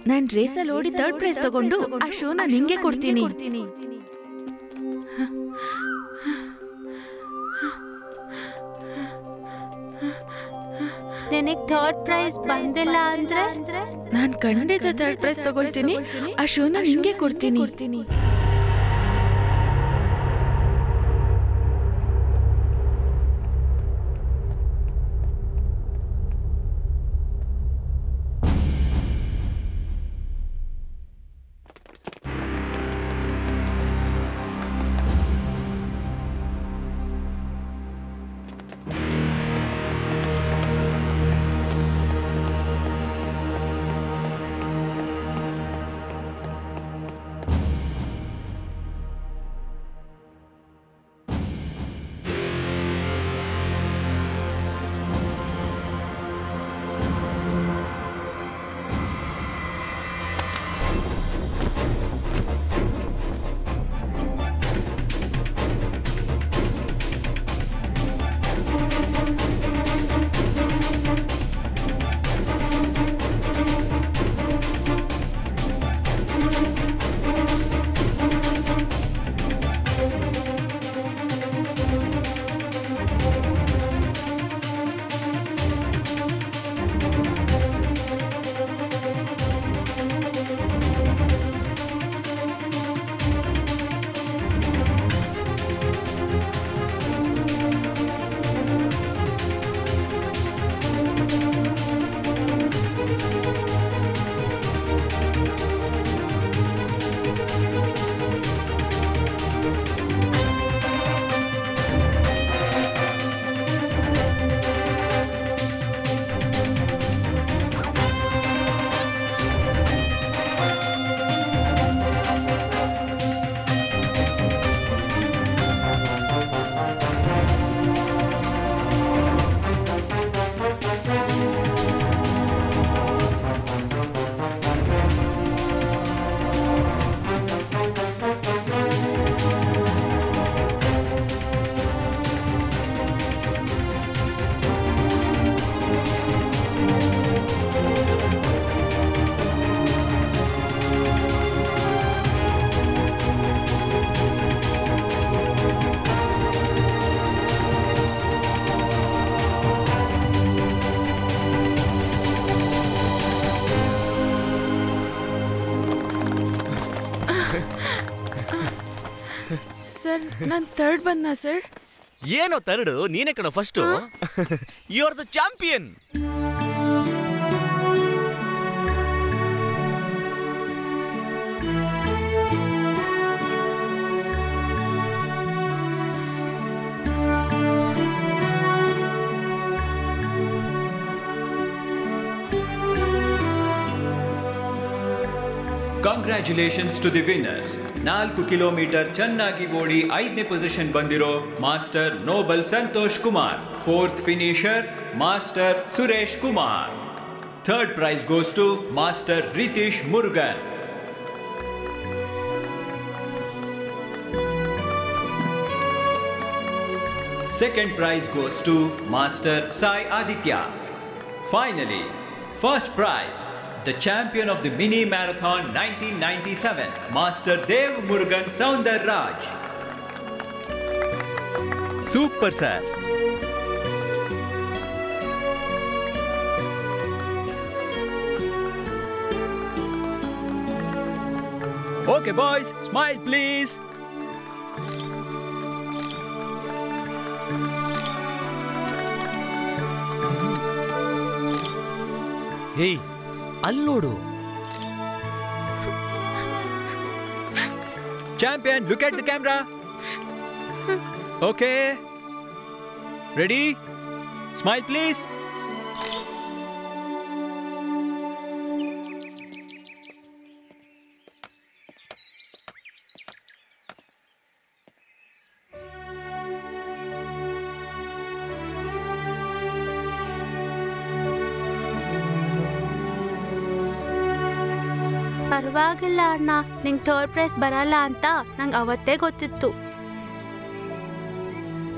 ನಾನ್ ರೇಸಲ್ಲಿ ಓಡಿ 3rd ಪ್ರೈಸ್ ತಗೊಂಡು ಆ ಶೂನ ನಿಂಗೆ ಕೊಡ್ತೀನಿ. ನಿನಗೆ 3rd ಪ್ರೈಸ್ ಬಂದಿಲ್ಲ ಅಂದ್ರೆ ನಾನ್ ಖಂಡಿತ 3rd ಪ್ರೈಸ್ ತಗೊಳ್ತೀನಿ. ಆ ಶೂನ ನಿಂಗೆ ಕೊಡ್ತೀನಿ. ಸರ್ ನಾನು 3rd ಬಂದ ಸರ್. ಏನೋ 3rd? ನೀನೇ ಕಣ first. You are the champion. Congratulations to the winners. 4 kilometre ಚೆನ್ನಾಗಿ ಓಡಿ 5ನೇ ಪೊಸಿಷನ್ ಬಂದಿರೋ master Noble Santosh Kumar. 4th finisher master Suresh Kumar. 3rd prize goes to master Ritesh Murugan. Second prize goes to Master Sai Aditya. Finally, first prize, the champion of the mini marathon 1997, Master Dev Murugan Soundar Raj. Super sir. Okay boys, smile please. Hey, ಅಲ್ಲಿ ನೋಡು. Champion, look at the camera. Okay. Ready? Smile please. ಪರವಾಗಿಲ್ಲ ಅಣ್ಣ, ನಿಂಗೆ 3rd price ಬರಲ್ಲ ಅಂತ ನಂಗೆ ಅವತ್ತೇ ಗೊತ್ತಿತ್ತು.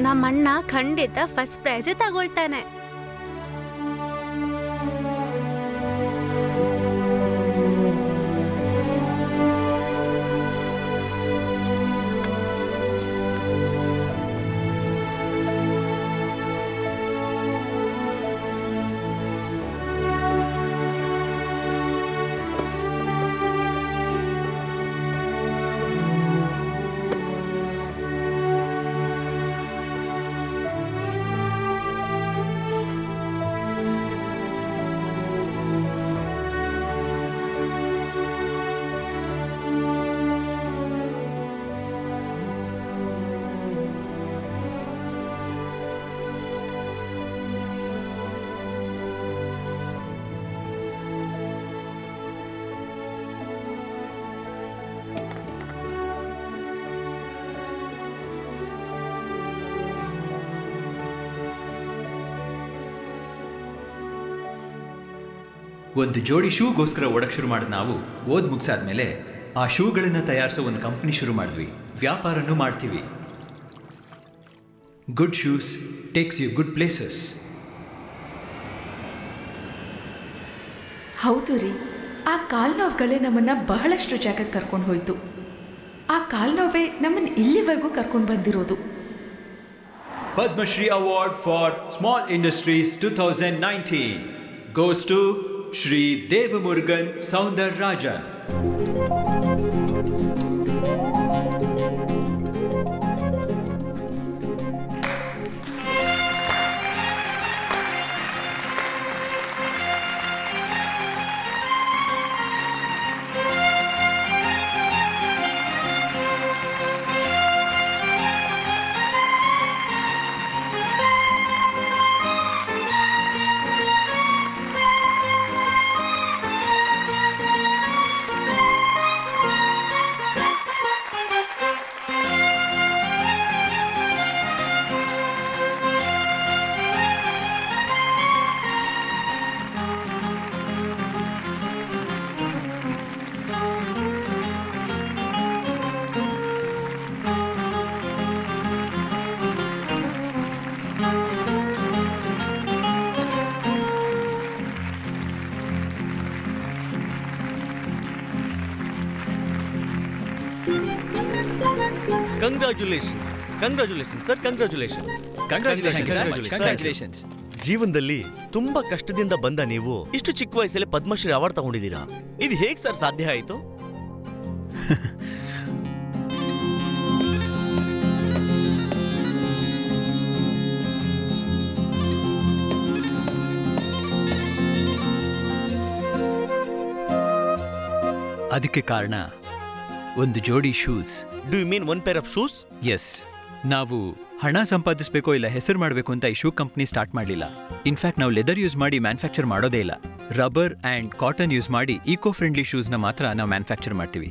ನಮ್ಮಣ್ಣ ಖಂಡಿತ ಫಸ್ಟ್ ಪ್ರೈಸೇ ತಗೊಳ್ತಾನೆ. ಒಂದು ಜೋಡಿ ಶೂಗೋಸ್ಕರ ಓಡಕ್ಕೆ ಶುರು ಮಾಡಿದ ನಾವು ಮುಗಿಸಾದ್ಮೇಲೆ ಆ ಶೂಗಳನ್ನು ತಯಾರಿಸೋ ಒಂದು ಕಂಪ್ನಿ ಶುರು ಮಾಡಿದ್ವಿ. ವ್ಯಾಪಾರನೂ ಮಾಡ್ತೀವಿ. Good shoes takes you good places. ಹೌದು ರೀ, ಆ ಕಾಲ್ನೋವುಗಳೇ ನಮ್ಮನ್ನು ಬಹಳಷ್ಟು ಜಾಗಕ್ಕೆ ಕರ್ಕೊಂಡು ಹೋಯ್ತು. ಆ ಕಾಲ್ನೋವೇ ನಮ್ಮನ್ನು ಇಲ್ಲಿವರೆಗೂ ಕರ್ಕೊಂಡು ಬಂದಿರೋದು. Padma Shri Award for Small Industries 2019 goes to Shri Devamurugan Soundararajan. Congratulations. ಜೀವನದಲ್ಲಿ ತುಂಬಾ ಕಷ್ಟದಿಂದ ಬಂದ ನೀವು ಇಷ್ಟು ಚಿಕ್ಕ ವಯಸ್ಸಲ್ಲಿ ಪದ್ಮಶ್ರೀ ಅವಾರ್ಡ್ ತಗೊಂಡಿದ್ದೀರಾ. ಇದು ಹೇಗ್ ಸರ್ ಸಾಧ್ಯ ಆಯ್ತು? ಅದಕ್ಕೆ ಕಾರಣ ಒಂದು ಜೋಡಿ shoes. Do you mean one pair of shoes? Yes. ನಾವು ಹಣ ಸಂಪಾದಿಸಬೇಕೋ ಇಲ್ಲ ಹೆಸರು ಮಾಡಬೇಕು ಅಂತ ಈ ಶೂ ಕಂಪ್ನಿ ಸ್ಟಾರ್ಟ್ ಮಾಡಲಿಲ್ಲ. ಇನ್ಫ್ಯಾಕ್ಟ್ ನಾವು ಲೆದರ್ ಯೂಸ್ ಮಾಡಿ ಮ್ಯಾನುಫ್ಯಾಕ್ಚರ್ ಮಾಡೋದೇ ಇಲ್ಲ. ರಬ್ಬರ್ ಆ್ಯಂಡ್ ಕಾಟನ್ ಯೂಸ್ ಮಾಡಿ ಈಕೋ ಫ್ರೆಂಡ್ಲಿ ಶೂಸ್ನ ಮಾತ್ರ ನಾವು ಮ್ಯಾನುಫ್ಯಾಕ್ಚರ್ ಮಾಡ್ತೀವಿ.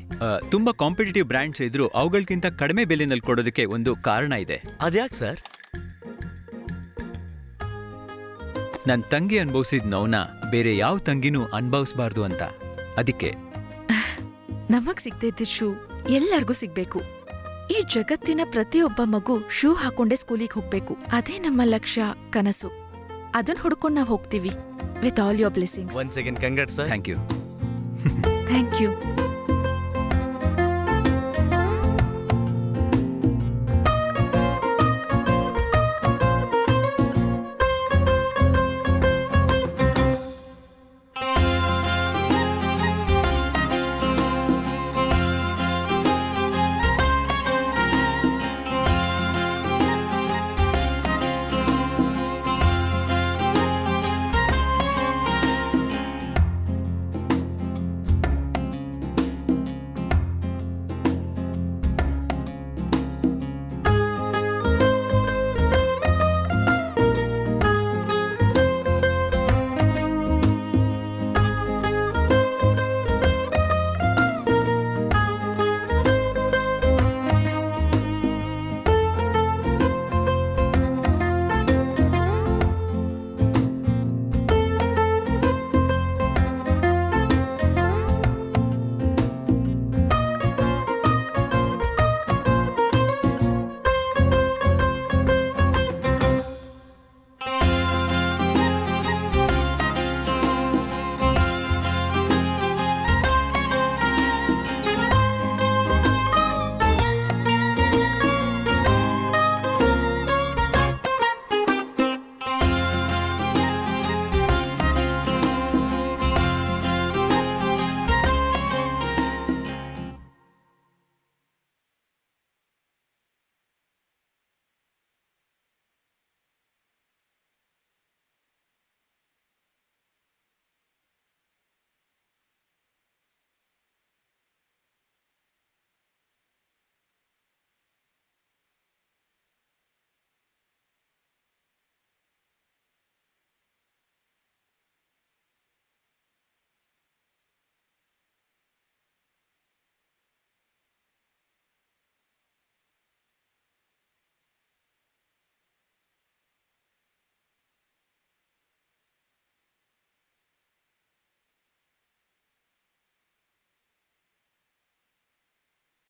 ತುಂಬ ಕಾಂಪಿಟೇಟಿವ್ ಬ್ರ್ಯಾಂಡ್ಸ್ ಇದ್ರು ಅವುಗಳಿಗಿಂತ ಕಡಿಮೆ ಬೆಲೆನಲ್ಲಿ ಕೊಡೋದಕ್ಕೆ ಒಂದು ಕಾರಣ ಇದೆ. ಅದ್ಯಾಕೆ ಸರ್? ನನ್ನ ತಂಗಿ ಅನುಭವಿಸಿದ ನೋವನ್ನ ಬೇರೆ ಯಾವ ತಂಗಿನೂ ಅನುಭವಿಸಬಾರ್ದು ಅಂತ. ಅದಕ್ಕೆ ನಮಗ್ ಸಿಗ್ತಿದ್ದ ಶೂ ಎಲ್ಲರಿಗೂ ಸಿಗ್ಬೇಕು. ಈ ಜಗತ್ತಿನ ಪ್ರತಿಯೊಬ್ಬ ಮಗು ಶೂ ಹಾಕೊಂಡೆ ಸ್ಕೂಲಿಗೆ ಹೋಗ್ಬೇಕು. ಅದೇ ನಮ್ಮ ಲಕ್ಷ್ಯ, ಕನಸು. ಅದನ್ನ ಹುಡ್ಕೊಂಡು ನಾವು ಹೋಗ್ತೀವಿ. With all your blessings. Once again congrats sir. Thank you. Thank you.